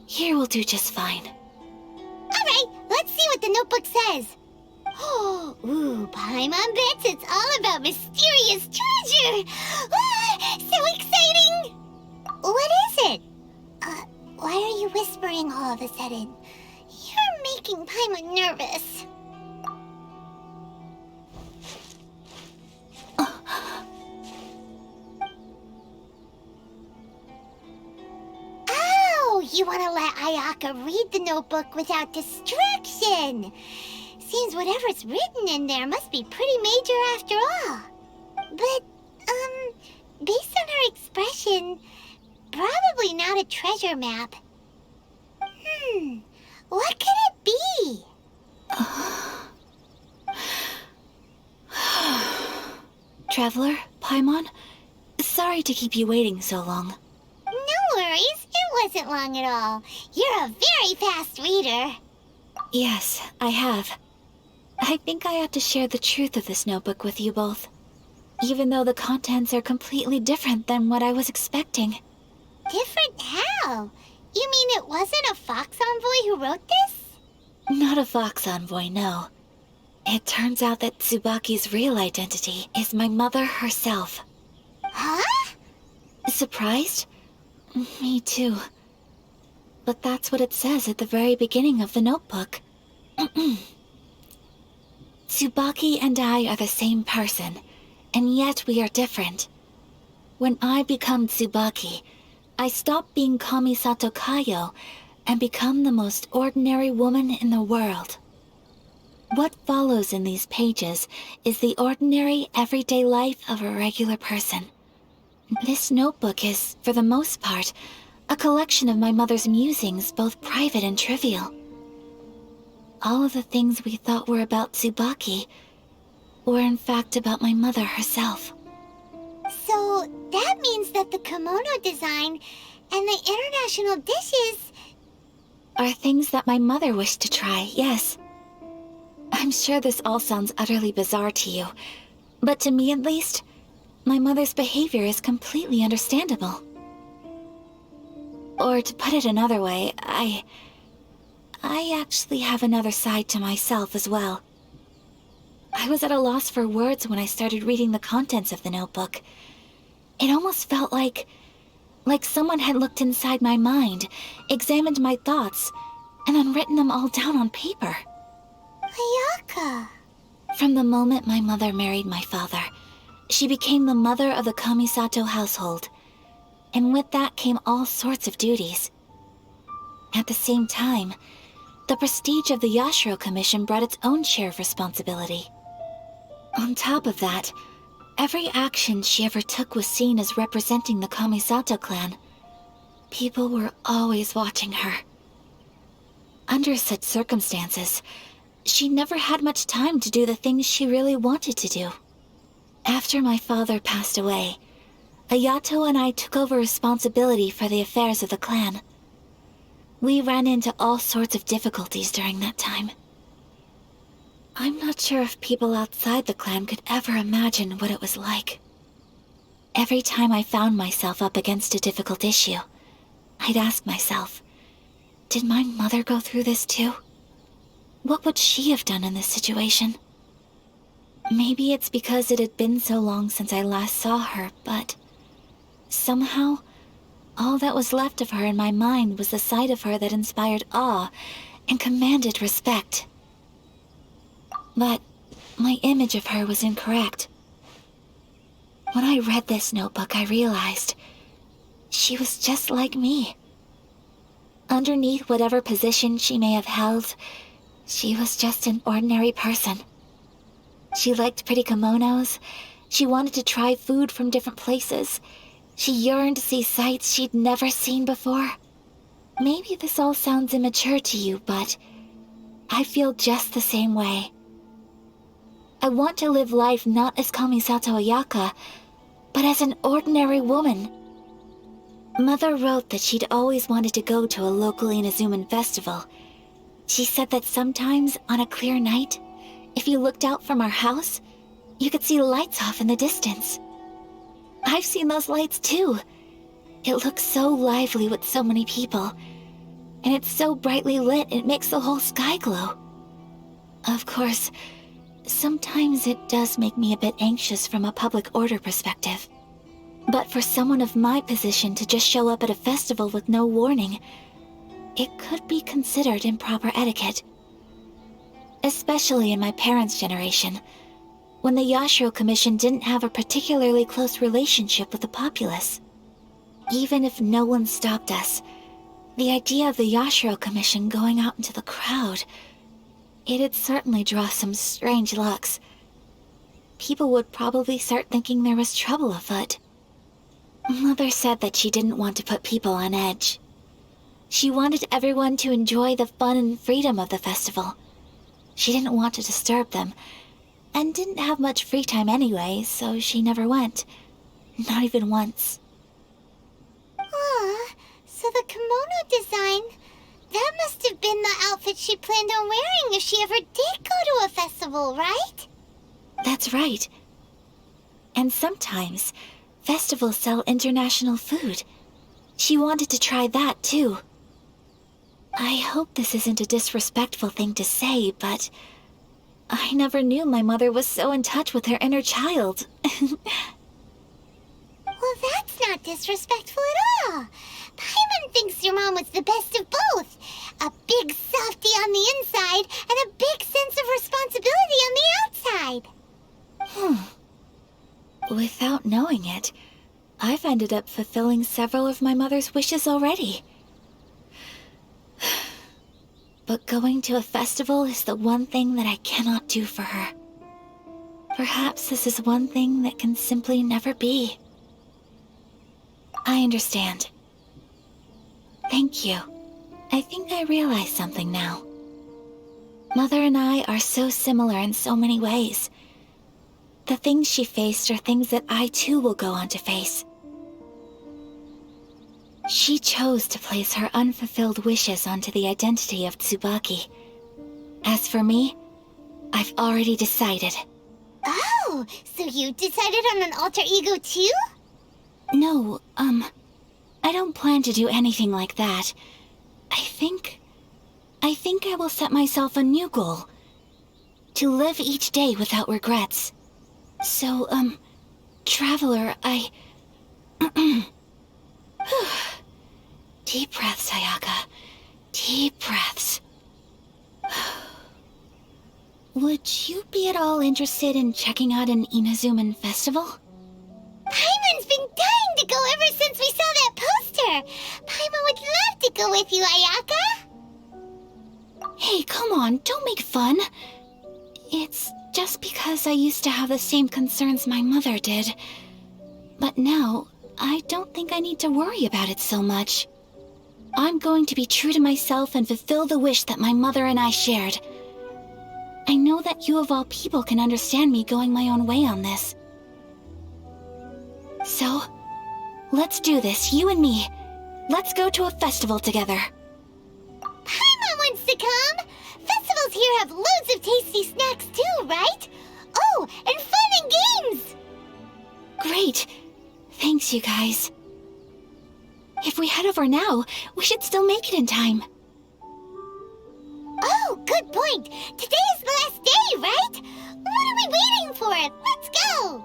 Here will do just fine. All right, let's see what the notebook says. Ooh, Paimon bets it's all about mysterious treasure. So exciting! What is it? Why are you whispering all of a sudden? You're making Paimon nervous. You want to let Ayaka read the notebook without distraction. Seems whatever's written in there must be pretty major after all. But, based on her expression, probably not a treasure map. What could it be? Traveler, Paimon. Sorry to keep you waiting so long. No worries. It wasn't long at all. You're a very fast reader. Yes, I have. I think I ought to share the truth of this notebook with you both, even though the contents are completely different than what I was expecting. Different how? You mean it wasn't a Fox Envoy who wrote this? Not a Fox Envoy, no. It turns out that Tsubaki's real identity is my mother herself. Huh? Surprised? Me too. But that's what it says at the very beginning of the notebook. Tsubaki and I are the same person, and yet we are different. When I become Tsubaki, I stop being Kamisato Kayo and become the most ordinary woman in the world. What follows in these pages is the ordinary, everyday life of a regular person. This notebook is, for the most part, a collection of my mother's musings, both private and trivial. All of the things we thought were about Tsubaki were in fact about my mother herself. So that means that the kimono design and the international dishes are things that my mother wished to try, yes. I'm sure this all sounds utterly bizarre to you, but to me at least, my mother's behavior is completely understandable. Or to put it another way, I actually have another side to myself as well. I was at a loss for words when I started reading the contents of the notebook. It almost felt like someone had looked inside my mind, examined my thoughts, and then written them all down on paper. Ayaka. From the moment my mother married my father, she became the mother of the Kamisato household, and with that came all sorts of duties. At the same time, the prestige of the Yashiro Commission brought its own share of responsibility. On top of that, every action she ever took was seen as representing the Kamisato clan. People were always watching her. Under such circumstances, she never had much time to do the things she really wanted to do. After my father passed away, Ayato and I took over responsibility for the affairs of the clan. We ran into all sorts of difficulties during that time. I'm not sure if people outside the clan could ever imagine what it was like. Every time I found myself up against a difficult issue, I'd ask myself, did my mother go through this too? What would she have done in this situation? Maybe it's because it had been so long since I last saw her, but somehow, all that was left of her in my mind was the side of her that inspired awe and commanded respect. But my image of her was incorrect. When I read this notebook, I realized she was just like me. Underneath whatever position she may have held, she was just an ordinary person. She liked pretty kimonos. She wanted to try food from different places. She yearned to see sights she'd never seen before. Maybe this all sounds immature to you, but I feel just the same way. I want to live life not as Kamisato Ayaka, but as an ordinary woman. Mother wrote that she'd always wanted to go to a local Inazuman festival. She said that sometimes, on a clear night, if you looked out from our house, you could see lights off in the distance. I've seen those lights too. It looks so lively with so many people, and it's so brightly lit it makes the whole sky glow. Of course, sometimes it does make me a bit anxious from a public order perspective. But for someone of my position to just show up at a festival with no warning, it could be considered improper etiquette. Especially in my parents' generation, when the Yashiro Commission didn't have a particularly close relationship with the populace. Even if no one stopped us, the idea of the Yashiro Commission going out into the crowd, it'd certainly draw some strange looks. People would probably start thinking there was trouble afoot. Mother said that she didn't want to put people on edge. She wanted everyone to enjoy the fun and freedom of the festival. She didn't want to disturb them, and didn't have much free time anyway, so she never went. Not even once. Aw, so the kimono design, that must have been the outfit she planned on wearing if she ever did go to a festival, right? That's right. And sometimes, festivals sell international food. She wanted to try that, too. I hope this isn't a disrespectful thing to say, but I never knew my mother was so in touch with her inner child. Well, that's not disrespectful at all. Paimon thinks your mom was the best of both. A big softy on the inside and a big sense of responsibility on the outside. Without knowing it, I've ended up fulfilling several of my mother's wishes already. But going to a festival is the one thing that I cannot do for her. Perhaps this is one thing that can simply never be. I understand. Thank you. I think I realize something now. Mother and I are so similar in so many ways. The things she faced are things that I too will go on to face. She chose to place her unfulfilled wishes onto the identity of Tsubaki. As for me, I've already decided. Oh, so you decided on an alter ego too? No, I don't plan to do anything like that. I think I will set myself a new goal. To live each day without regrets. So, Traveler, Deep breaths, Ayaka. Deep breaths. Would you be at all interested in checking out an Inazuman festival? Paimon's been dying to go ever since we saw that poster. Paimon would love to go with you, Ayaka. Hey, come on, don't make fun. It's just because I used to have the same concerns my mother did. But now, I don't think I need to worry about it so much. I'm going to be true to myself and fulfill the wish that my mother and I shared. I know that you of all people can understand me going my own way on this. So, let's do this, you and me. Let's go to a festival together. Paimon wants to come. Festivals here have loads of tasty snacks too, right? Oh, and fun and games. Great. Thanks, you guys. If we head over now, we should still make it in time. Oh, good point. Today is the last day, right? What are we waiting for? Let's go.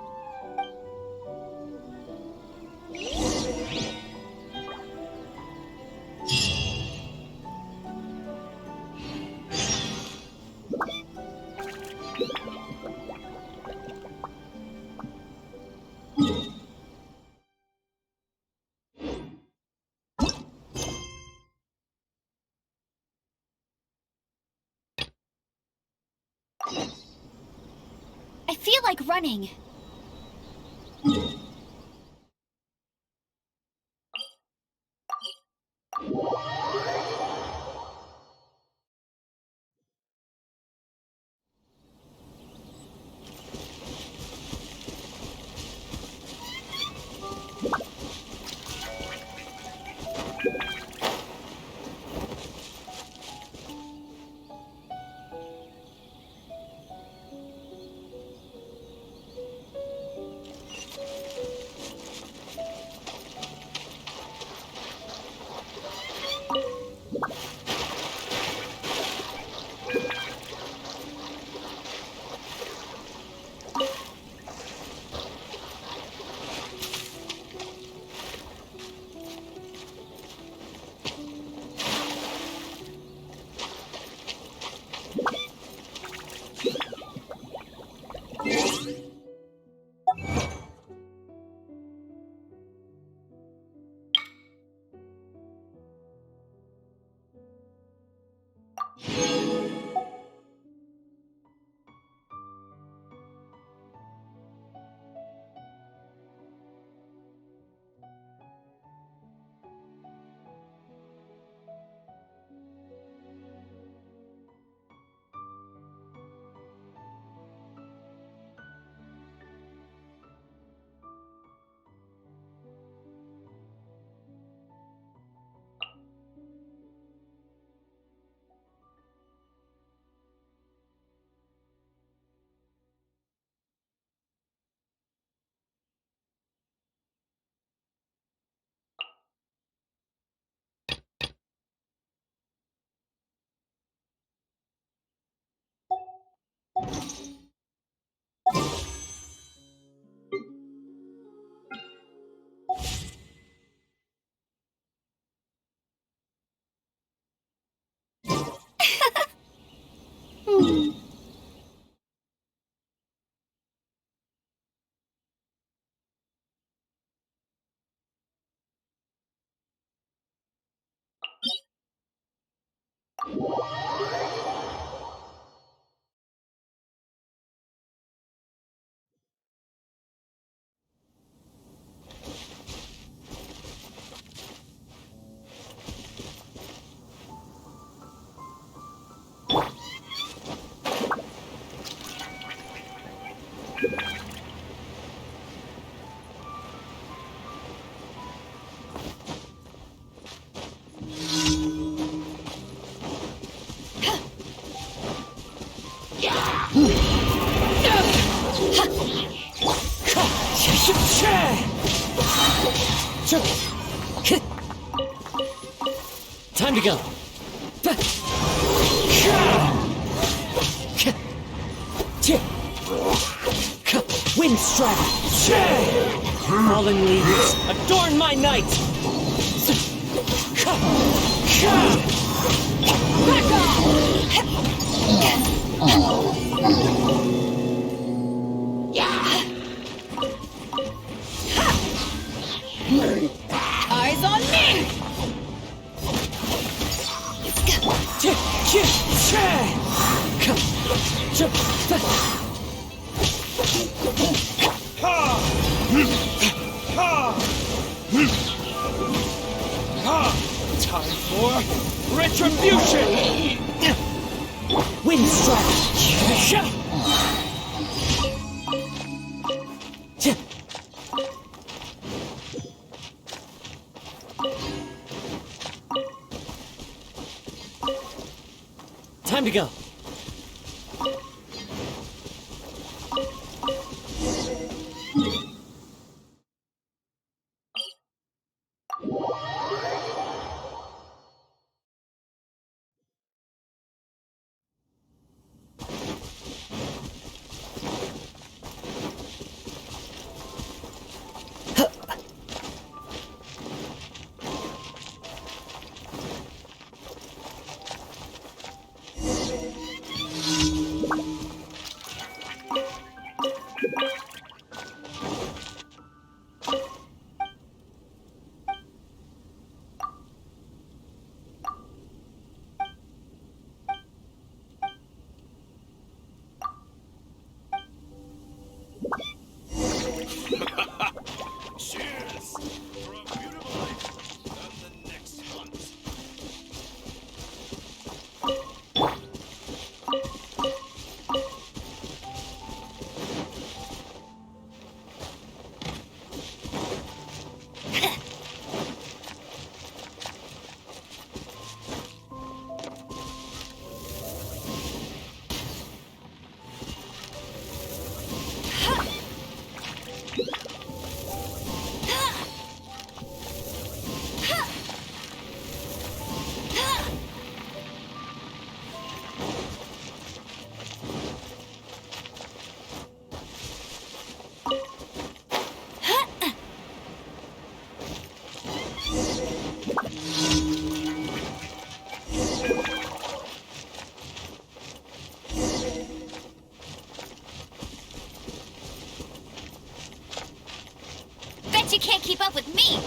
I feel like running. Time to go. Wind strike. Fallen leaves, adorn my night. Back Eyes on me! Time for retribution! Wind strike! Time to go. Cheers for a beautiful life and the next hunt. Bet you can't keep up with me!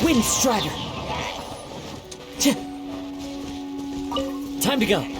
Wind Strider! Time to go!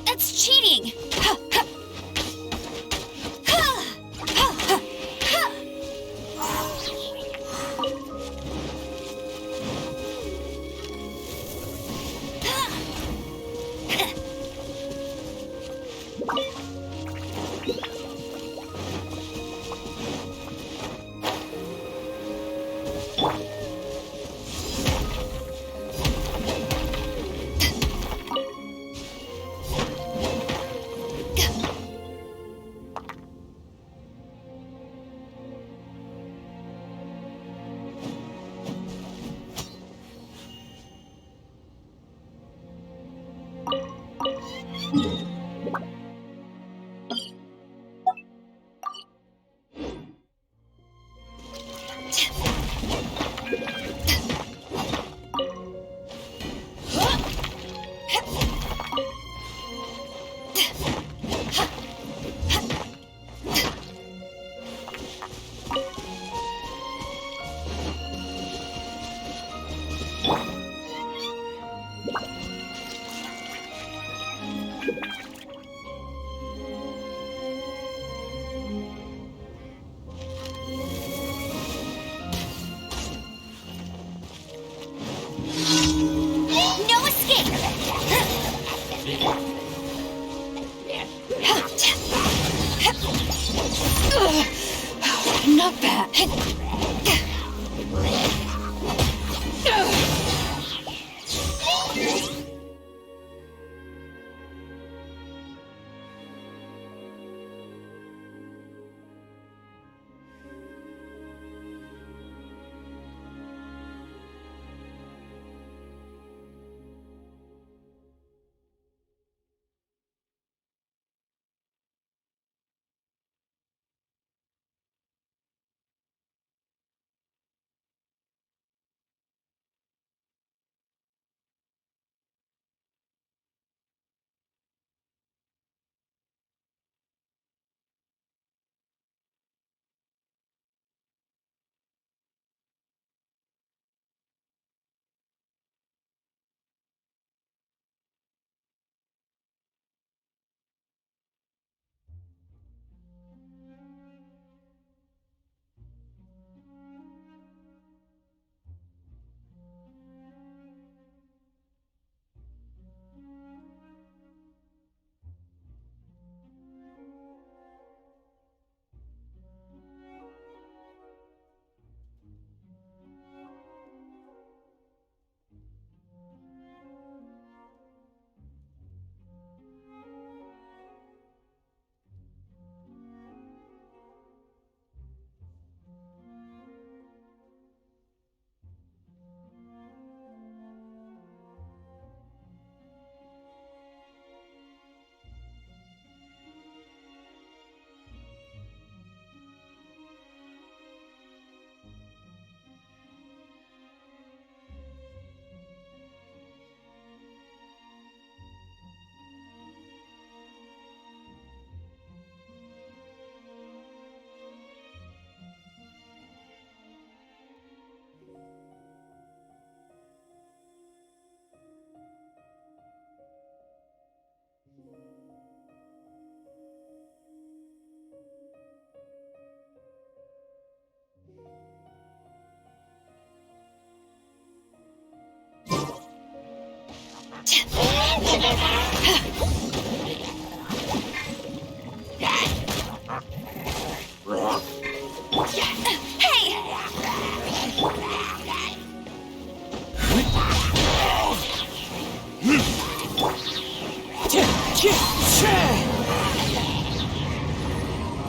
That's cheating! No escape! Not bad.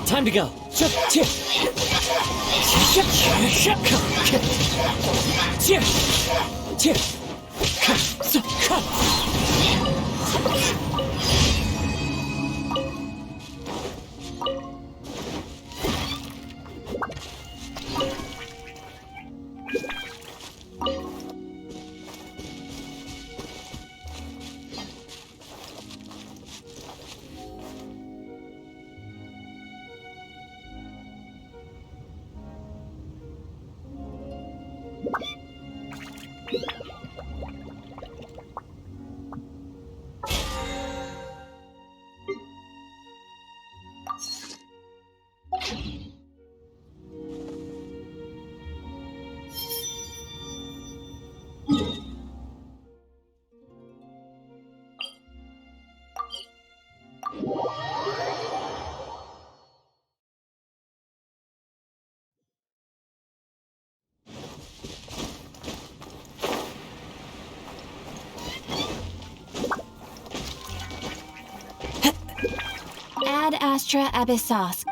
Time to go. Ad Astra Abyssos.